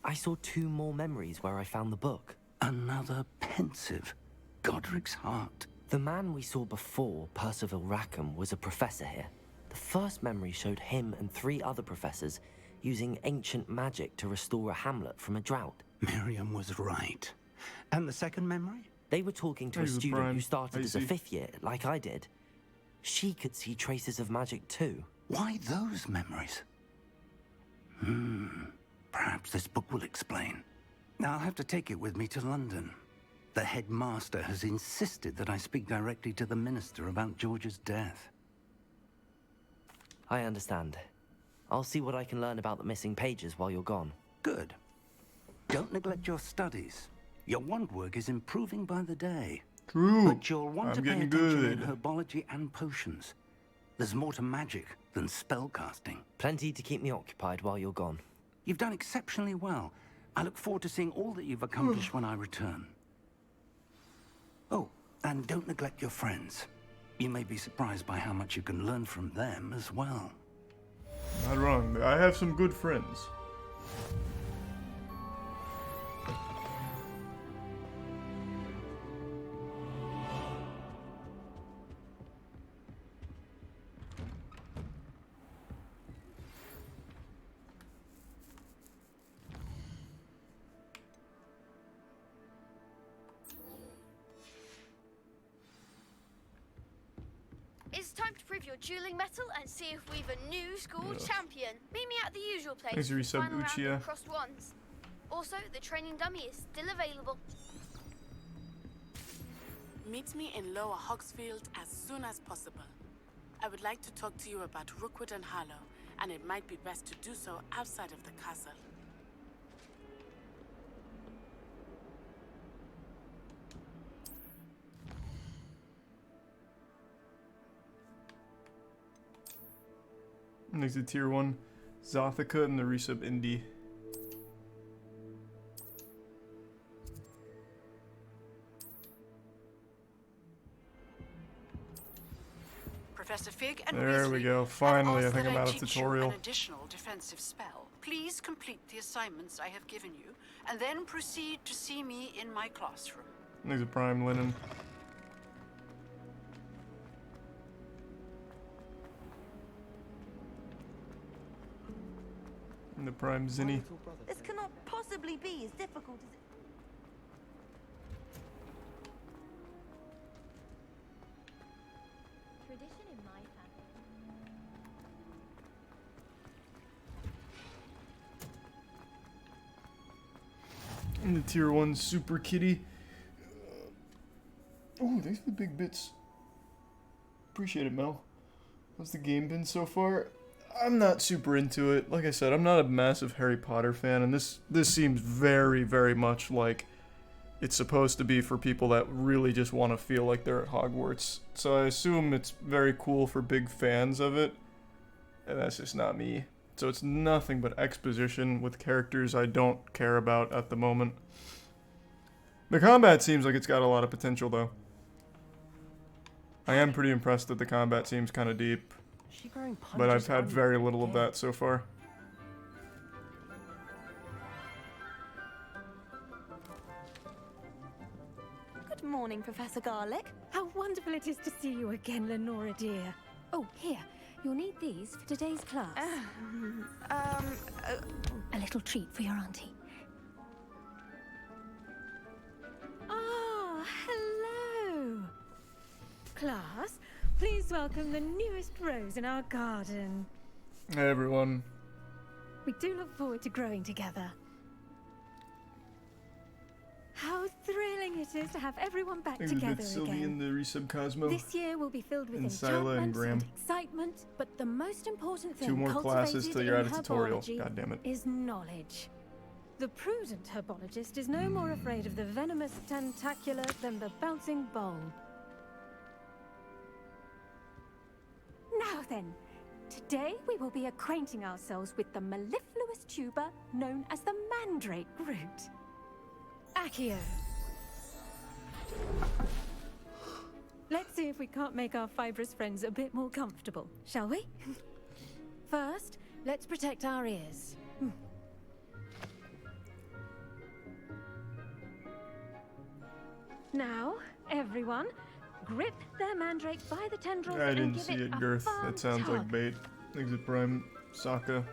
I saw 2 more memories where I found the book. Another pensive Godric's heart. The man we saw before, Percival Rackham, was a professor here. The first memory showed him and 3 other professors using ancient magic to restore a hamlet from a drought. Miriam was right. And the second memory? They were talking to a student who started as a 5th year, like I did. She could see traces of magic too. Why those memories? Perhaps this book will explain. Now I'll have to take it with me to London. The headmaster has insisted that I speak directly to the minister about George's death. I understand. I'll see what I can learn about the missing pages while you're gone. Good. Don't neglect your studies. Your wand work is improving by the day. True. But you'll want to pay getting attention in good. herbology and potions. There's more to magic than spellcasting. Plenty to keep me occupied while you're gone. You've done exceptionally well. I look forward to seeing all that you've accomplished when I return. Oh, and don't neglect your friends. You may be surprised by how much you can learn from them as well. Not wrong. I have some good friends. It's time to prove your dueling mettle and see if we've a new school champion. Meet me at the usual place. Thanks, Resub Final round Uchiha. of crossed wands. Also, the training dummy is still available. Meet me in Lower Hogsfield as soon as possible. I would like to talk to you about Rookwood and Harlow, and it might be best to do so outside of the castle. Next to tier 1, Zothica and the Resub Indie. Professor Fig and There we Weasley go. have Finally, I asked think that I'm out of teach you tutorial. an additional defensive spell. Please complete the assignments I have given you, and then proceed to see me in my classroom. Next to Prime Linen. And the Prime Zinni. This cannot possibly be as difficult as it... Tradition in my family. And the tier 1 Super Kitty. Oh, thanks for the big bits. Appreciate it, Mel. How's the game been so far? I'm not super into it. Like I said, I'm not a massive Harry Potter fan, and this seems very, very much like it's supposed to be for people that really just want to feel like they're at Hogwarts. So I assume it's very cool for big fans of it, and that's just not me. So it's nothing but exposition with characters I don't care about at the moment. The combat seems like it's got a lot of potential, though. I am pretty impressed that the combat seems kind of deep. But I've had very little of that so far. Good morning, Professor Garlick. How wonderful it is to see you again, Lenora dear. Oh, here. You'll need these for today's class. A little treat for your auntie. Ah, hello. Class, please welcome the newest rose in our garden. Hey, everyone. We do look forward to growing together. How thrilling it is to have everyone back together Sylvie again. and the Resub Cosmo. This year will be filled with And Scylla and enchantment Graham. and excitement, but the most important thing 2 more classes till you're out of cultivated in tutorial. herbology God damn it. is knowledge. The prudent herbologist is no more afraid of the venomous tentacular than the bouncing bowl. Now then, today we will be acquainting ourselves with the mellifluous tuber known as the mandrake root. Accio. Let's see if we can't make our fibrous friends a bit more comfortable, shall we? First, let's protect our ears. Now, everyone, grip their mandrake by the tendrils I and didn't give see it it, a Girth. firm That sounds like tug. bait. Exit Prime, Sokka.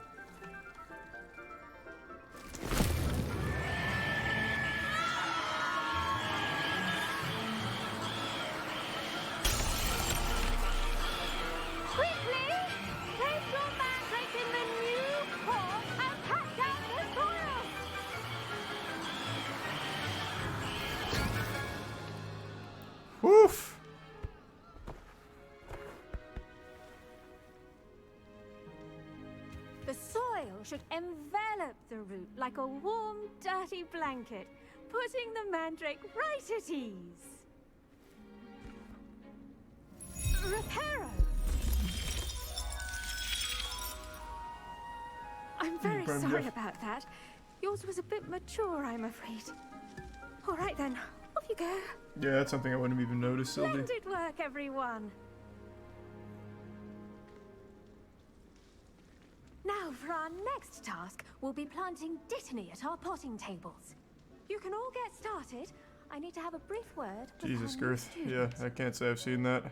Quickly, place your mandrake in the new pot and pack down the spoils. should envelop the root like a warm, dirty blanket, putting the mandrake right at ease. Reparo! I'm very sorry about that. Yours was a bit mature, I'm afraid. All right then, off you go. Yeah, that's something I wouldn't have even noticed, Sylvie. Splendid work, everyone. Now, for our next task, we'll be planting Dittany at our potting tables. You can all get started. I need to have a brief word with Jesus, our new Girth. Yeah, student. I can't say I've seen that.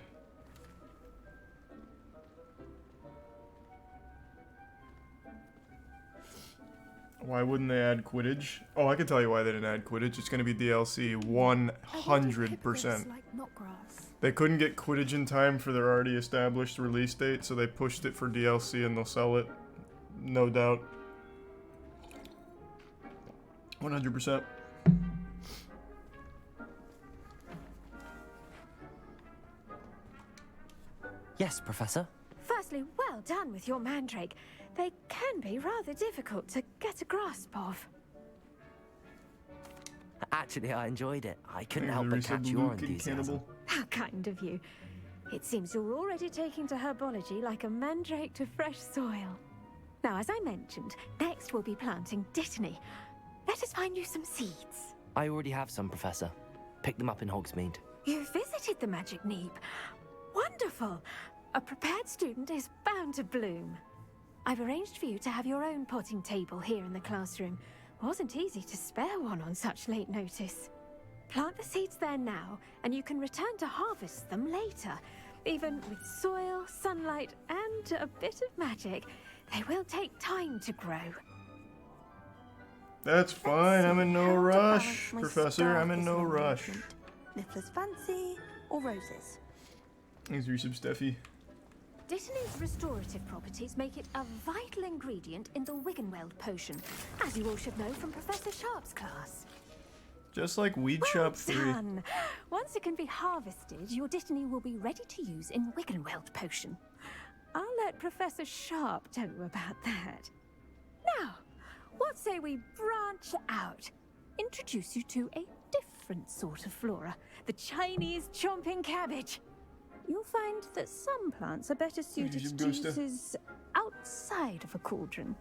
Why wouldn't they add Quidditch? Oh, I can tell you why they didn't add Quidditch. It's going to be DLC 100%. They couldn't get Quidditch in time for their already established release date, so they pushed it for DLC and they'll sell it. No doubt. 100%. Yes, Professor. Firstly, well done with your mandrake. They can be rather difficult to get a grasp of. Actually, I enjoyed it. I couldn't help but catch your enthusiasm. How kind of you. It seems you're already taking to herbology like a mandrake to fresh soil. Now, as I mentioned, next we'll be planting Dittany. Let us find you some seeds. I already have some, Professor. Picked them up in Hogsmeade. You visited the Magic Neep. Wonderful. A prepared student is bound to bloom. I've arranged for you to have your own potting table here in the classroom. Wasn't easy to spare one on such late notice. Plant the seeds there now, and you can return to harvest them later. Even with soil, sunlight, and a bit of magic, they will take time to grow. That's fine. I'm in no rush, Professor. I'm in no rush. Niffler's fancy or roses? Thanks for some Steffi. Dittany's restorative properties make it a vital ingredient in the Wiggenweld potion, as you all should know from Professor Sharp's class. Just like Weed Shop 3. Done. Once it can be harvested, your Dittany will be ready to use in Wiggenweld potion. I'll let Professor Sharp tell you about that. Now, what say we branch out? Introduce you to a different sort of flora, the Chinese chomping cabbage. You'll find that some plants are better suited to uses outside of a cauldron.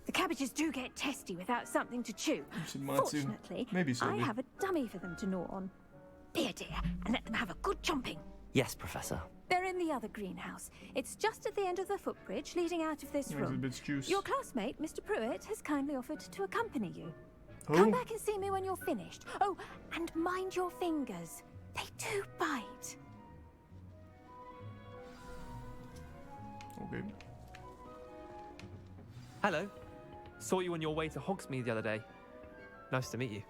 The cabbages do get testy without something to chew. Fortunately, I have a dummy for them to gnaw on. Be a dear and let them have a good chomping. Yes, Professor. They're in the other greenhouse. It's just at the end of the footbridge leading out of this room. Your classmate, Mr. Pruitt, has kindly offered to accompany you. Come back and see me when you're finished. Oh, and mind your fingers. They do bite. Okay. Hello. Saw you on your way to Hogsmeade the other day. Nice to meet you.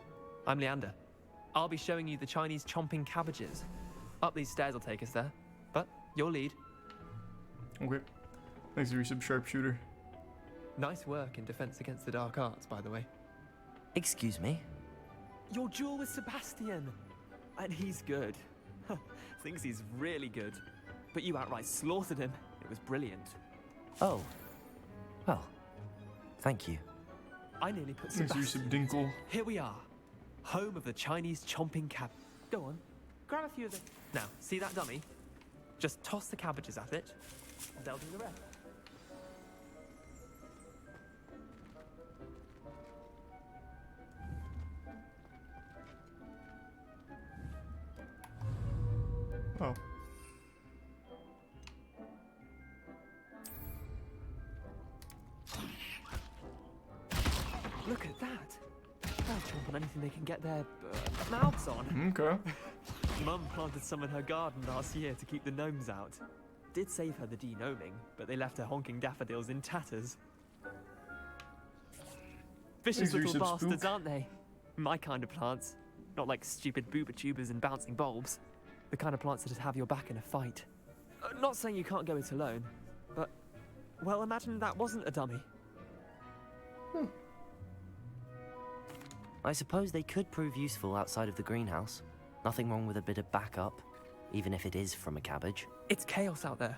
I'm Leander. I'll be showing you the Chinese chomping cabbages. Up these stairs will take us there, but your lead. Okay. Thanks for your sub sharpshooter. Nice work in Defense Against the Dark Arts, by the way. Excuse me? Your duel with Sebastian. And he's good. Thinks he's really good. But you outright slaughtered him. It was brilliant. Oh. Well, thank you. I nearly put Sebastian. Dinkle. Here we are. Home of the Chinese chomping cab. Go on. Grab a few of them. Now, see that dummy? Just toss the cabbages at it. They'll do the rest. Oh. Look at that. They'll chomp on anything they can get their mouths on. Okay. Mum planted some in her garden last year to keep the gnomes out. Did save her the de-gnoming, but they left her honking daffodils in tatters. Vicious little bastards, aren't they? My kind of plants. Not like stupid booba-tubers and bouncing bulbs. The kind of plants that just have your back in a fight. Not saying you can't go it alone, but... well, imagine that wasn't a dummy. I suppose they could prove useful outside of the greenhouse. Nothing wrong with a bit of backup, even if it is from a cabbage. It's chaos out there.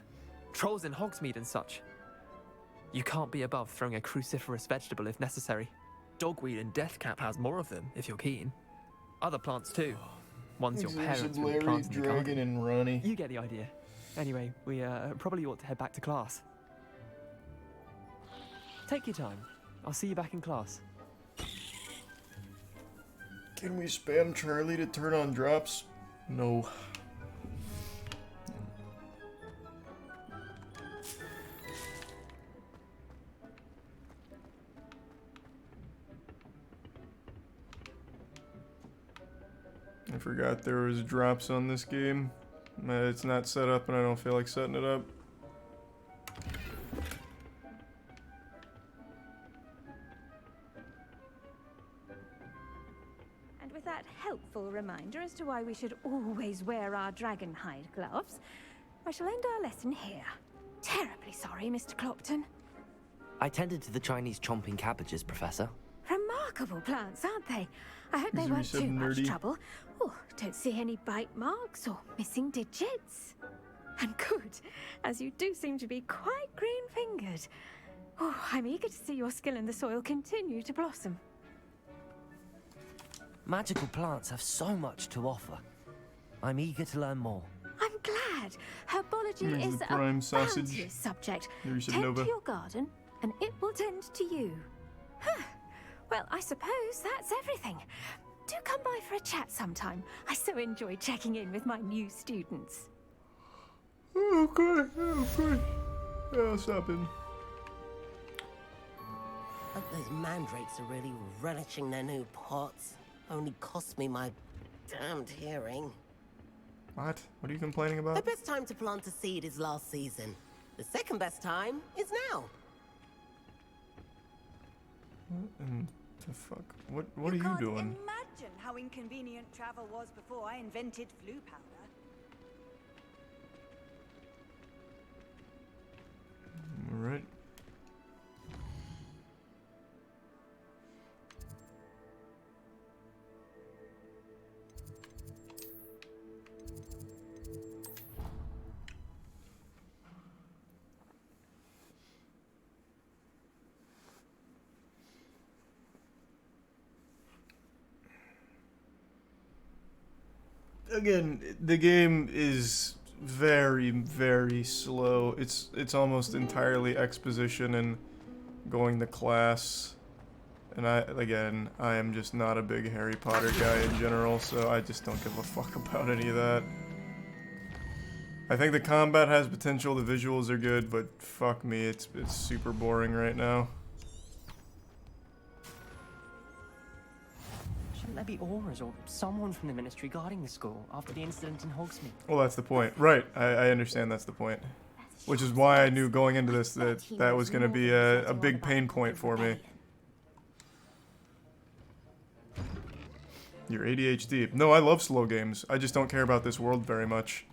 Trolls in Hogsmeade and such. You can't be above throwing a cruciferous vegetable if necessary. Dogweed and deathcap has more of them, if you're keen. Other plants too. Ones your parents would have planted in the garden. and Ronnie. You get the idea. Anyway, we probably ought to head back to class. Take your time. I'll see you back in class. Can we spam Charlie to turn on drops? No. I forgot there was drops on this game. It's not set up and I don't feel like setting it up. And with that helpful reminder as to why we should always wear our dragon hide gloves, I shall end our lesson here. Terribly sorry, Mr. Clopton. I tended to the Chinese chomping cabbages, Professor. Remarkable plants, aren't they? I hope they weren't too much trouble. Oh, don't see any bite marks or missing digits. And good, as you do seem to be quite green-fingered. Oh, I'm eager to see your skill in the soil continue to blossom. Magical plants have so much to offer. I'm eager to learn more. I'm glad. Herbology Here's is the a prime sausage. bounteous subject. There's Tend Nova. to your garden, and it will tend to you. Huh. Well, I suppose that's everything. Do come by for a chat sometime. I so enjoy checking in with my new students. Okay, okay. Yeah, I'll stop in. Hope those mandrakes are really relishing their new pots. Only cost me my damned hearing. What? What are you complaining about? The best time to plant a seed is last season. The second best time is now. What in the fuck? What are you doing? Imagine how inconvenient travel was before I invented flu powder. Alright. Again, the game is very, very slow. It's almost entirely exposition and going to class. And I am just not a big Harry Potter guy in general, so I just don't give a fuck about any of that. I think the combat has potential, the visuals are good, but fuck me, it's super boring right now. Shouldn't there be auras or someone from the ministry guarding the school after the incident in Hogsmeade? Well, that's the point. Right, I understand that's the point. Which is why I knew going into this that was going to be a big pain point for me. You're ADHD. No, I love slow games. I just don't care about this world very much.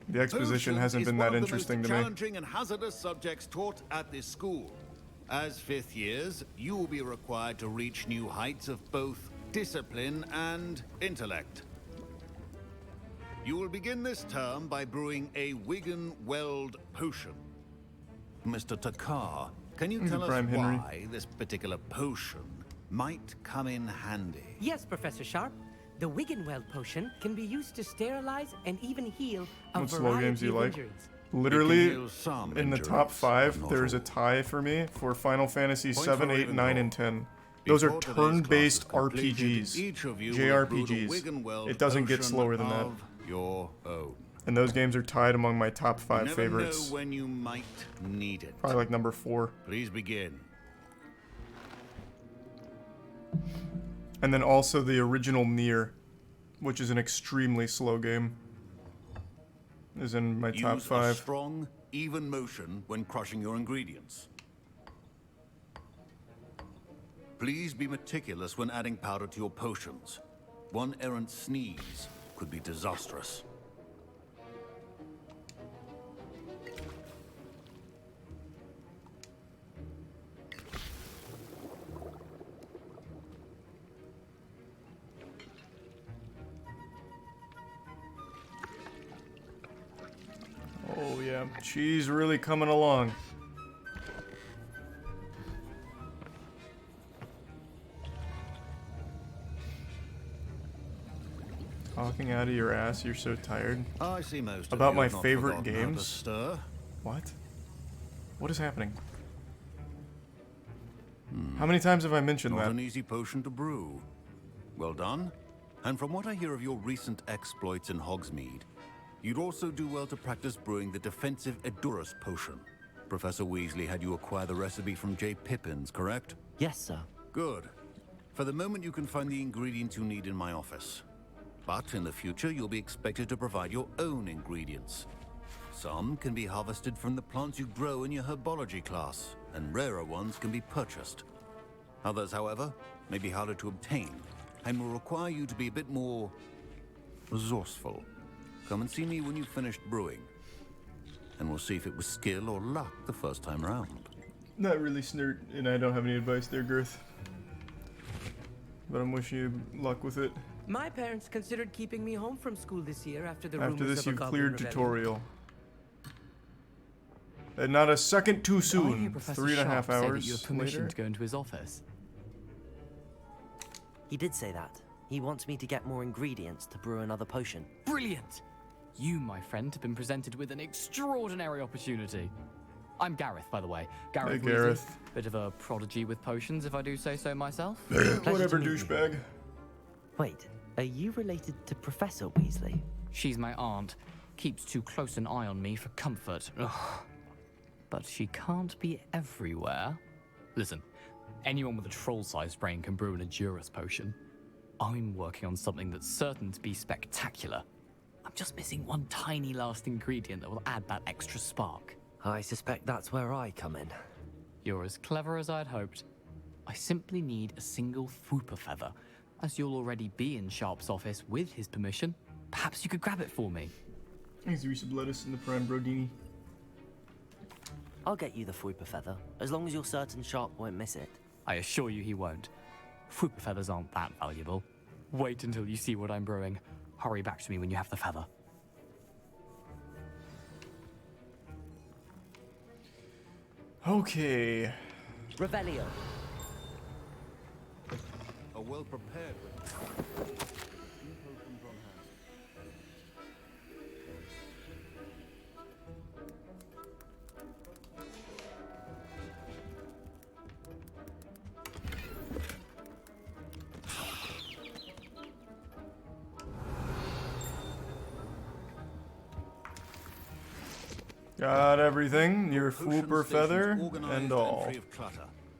The exposition hasn't been that interesting to me. Challenging and hazardous subjects taught at this school. As fifth years, you will be required to reach new heights of both discipline and intellect. You will begin this term by brewing a Wigan-Weld potion. Mr. Tikal, can you tell us why this particular potion might come in handy? Yes, Professor Sharp. The Wigan-Weld potion can be used to sterilize and even heal a What slow games do you variety of like? injuries. Literally, in the top 5, there's a tie for me for Final Fantasy 7, 8, 9, and 10. Those are turn-based RPGs, JRPGs. It doesn't get slower than that. Your own. And those games are tied among my top 5 You favorites. never know when you might need it. Probably like number 4. Please begin. And then also the original Nier, which is an extremely slow game, is in my top Use 5. a strong, even motion when crushing your ingredients. Please be meticulous when adding powder to your potions. One errant sneeze could be disastrous. Oh yeah, she's really coming along. Talking out of your ass, you're so tired. I see most of About you my have not favorite forgotten how to games? stir. What? What is happening? How many times have I mentioned Not that? an easy potion to brew. Well done. And from what I hear of your recent exploits in Hogsmeade, you'd also do well to practice brewing the defensive Edurus potion. Professor Weasley had you acquire the recipe from J. Pippins, correct? Yes, sir. Good. For the moment, you can find the ingredients you need in my office. But in the future, you'll be expected to provide your own ingredients. Some can be harvested from the plants you grow in your herbology class, and rarer ones can be purchased. Others, however, may be harder to obtain, and will require you to be a bit more resourceful. Come and see me when you've finished brewing, and we'll see if it was skill or luck the first time around. Not really, Snurt, and I don't have any advice there, Girth. But I'm wishing you luck with it. My parents considered keeping me home from school this year after the After rumors this, of a you've goblin cleared rebellion. tutorial. And not a second too I hear soon. Professor 3.5 Sharp say hours that you have permission later. to go into his office. He did say that. He wants me to get more ingredients to brew another potion. Brilliant! You, my friend, have been presented with an extraordinary opportunity. I'm Gareth, by the way. Gareth Hey, Weasley. Gareth. Bit of a prodigy with potions, if I do say so myself. Whatever, douchebag. Wait, are you related to Professor Weasley? She's my aunt. Keeps too close an eye on me for comfort. Ugh. But she can't be everywhere. Listen, anyone with a troll-sized brain can brew an Edurus potion. I'm working on something that's certain to be spectacular. I'm just missing one tiny last ingredient that will add that extra spark. I suspect that's where I come in. You're as clever as I'd hoped. I simply need a single Fwooper feather. As you'll already be in Sharp's office with his permission, perhaps you could grab it for me. Thanks, Reese of Lettuce in the Prime Brodini. I'll get you the Fwooper feather, as long as you're certain Sharp won't miss it. I assure you he won't. Fwooper feathers aren't that valuable. Wait until you see what I'm brewing. Hurry back to me when you have the feather. Okay. Revelio. A well-prepared Got everything. Your Fwooper feather and all.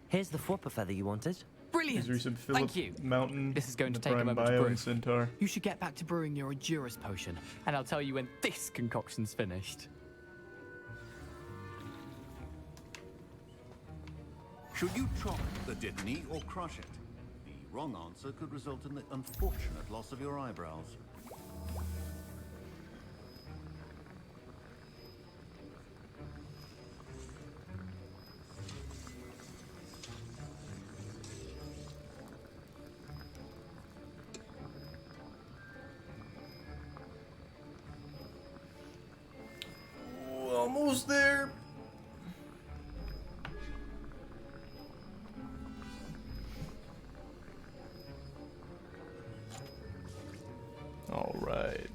Here's the Fwooper feather you wanted. Brilliant! Reese of Thank you. Mountain. This is going to the take a Prime moment to Bio brew. and Centaur. You should get back to brewing your Edurus potion, and I'll tell you when this concoction's finished. Should you chop the Dittany or crush it? The wrong answer could result in the unfortunate loss of your eyebrows. Almost there. All right.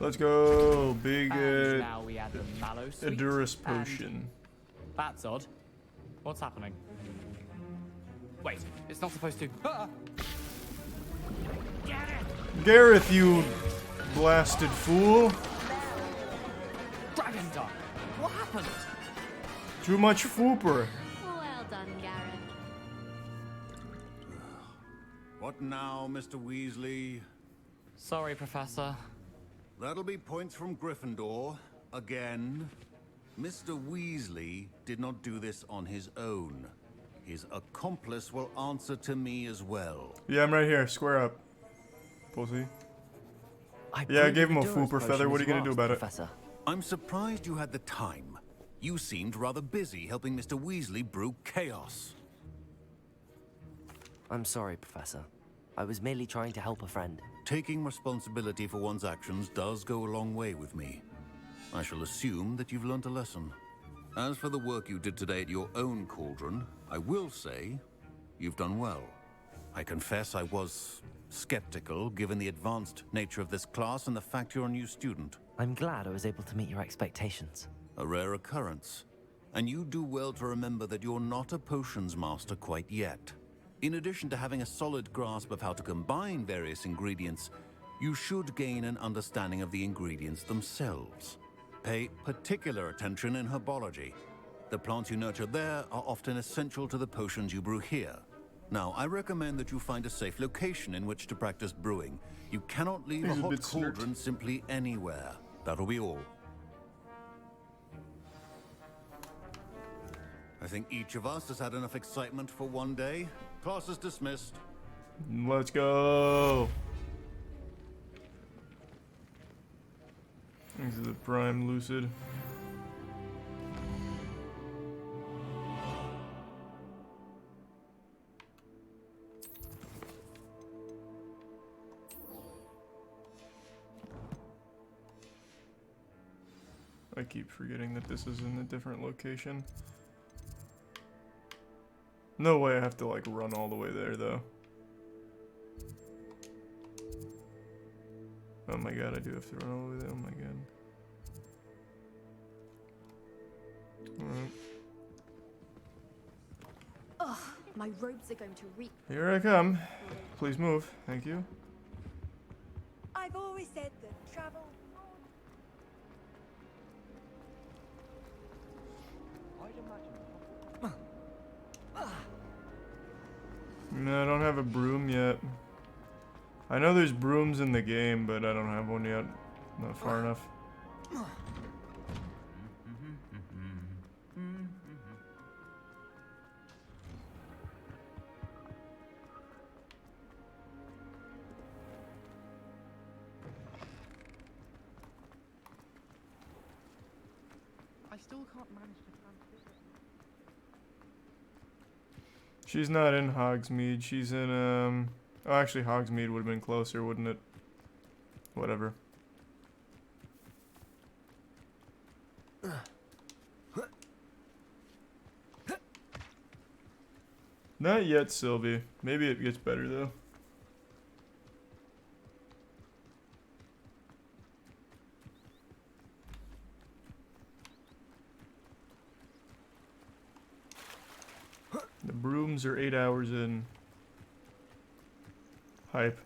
Let's go. Big And now we add the mallow sweet. Edurus and- potion. That's odd. What's happening? Wait, it's not supposed to. Ah! Gareth, you blasted fool. Dragon Tongue! What happened? Too much Fwooper. Well done, Gareth. What now, Mr. Weasley? Sorry, Professor. That'll be points from Gryffindor. Again. Mr. Weasley did not do this on his own. His accomplice will answer to me as well. Yeah, I'm right here. Square up. Pussy. Yeah, I gave him a Fwooper feather. What are you gonna do about it? I'm surprised you had the time. You seemed rather busy helping Mr. Weasley brew chaos. I'm sorry, Professor. I was merely trying to help a friend. Taking responsibility for one's actions does go a long way with me. I shall assume that you've learnt a lesson. As for the work you did today at your own cauldron, I will say you've done well. I confess I was skeptical, given the advanced nature of this class and the fact you're a new student. I'm glad I was able to meet your expectations. A rare occurrence. And you do well to remember that you're not a potions master quite yet. In addition to having a solid grasp of how to combine various ingredients, you should gain an understanding of the ingredients themselves. Pay particular attention in herbology. The plants you nurture there are often essential to the potions you brew here. Now, I recommend that you find a safe location in which to practice brewing. You cannot leave a hot cauldron simply anywhere. That'll be all. I think each of us has had enough excitement for one day. Class is dismissed. Let's go. This is the prime lucid. I keep forgetting that this is in a different location. No way I have to like run all the way there though. Oh my god, I do have to run all the way there. Oh my god. Alright. Ugh, my robes are going to reek. Here I come. Please move. Thank you. I've always said that travel. No, I don't have a broom yet. I know there's brooms in the game, but I don't have one yet. Not far enough. I still can't manage to transfer. She's not in Hogsmeade. She's in, oh, actually, Hogsmeade would have been closer, wouldn't it? Whatever. Not yet, Sylvie. Maybe it gets better, though. The brooms are 8 hours in. Hype.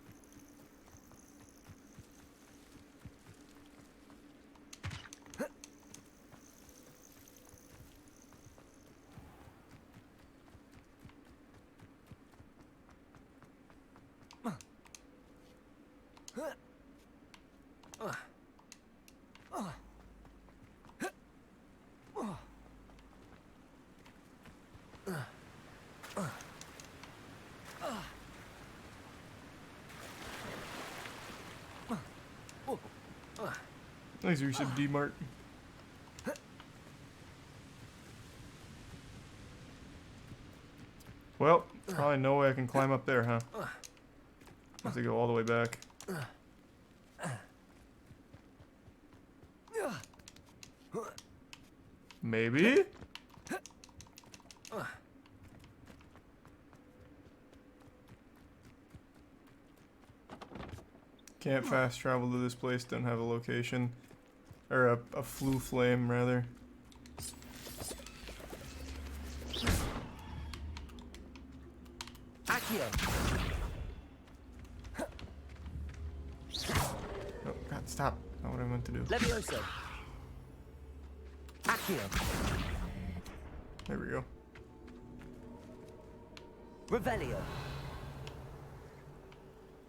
Thanks, Resub D-Mart. Well, there's probably no way I can climb up there, huh? I have to go all the way back. Maybe? Can't fast travel to this place, don't have a location. Or a flu flame, rather. Accio. Oh, God, stop. Not what I meant to do. Levioso. Accio. There we go. Revelio.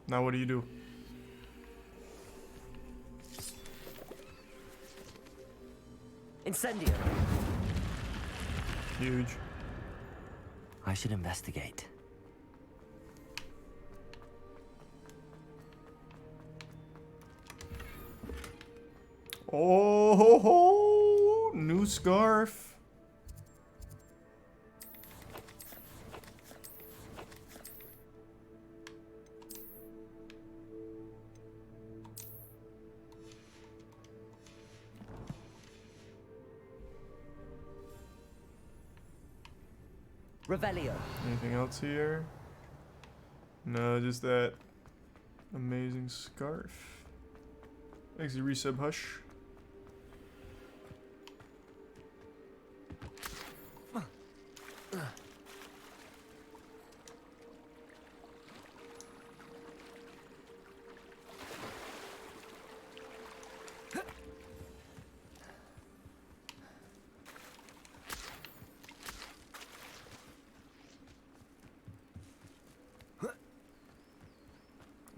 Now what do you do? Incendio. Huge. I should investigate. Oh, ho, ho. New scarf. Revelio. Anything else here? No, just that amazing scarf. Thanks to resub Hush.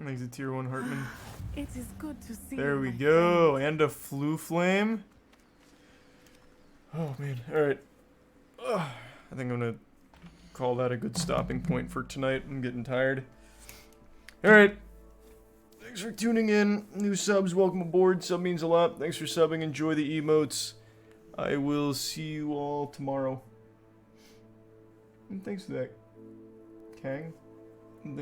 Thanks to Tier 1 Hartman. It is good to see There you, we my go. friend. And a Flu Flame. Oh, man. Alright. I think I'm going to call that a good stopping point for tonight. I'm getting tired. Alright. Thanks for tuning in. New subs, welcome aboard. Sub means a lot. Thanks for subbing. Enjoy the emotes. I will see you all tomorrow. And thanks for that, Kang. And thanks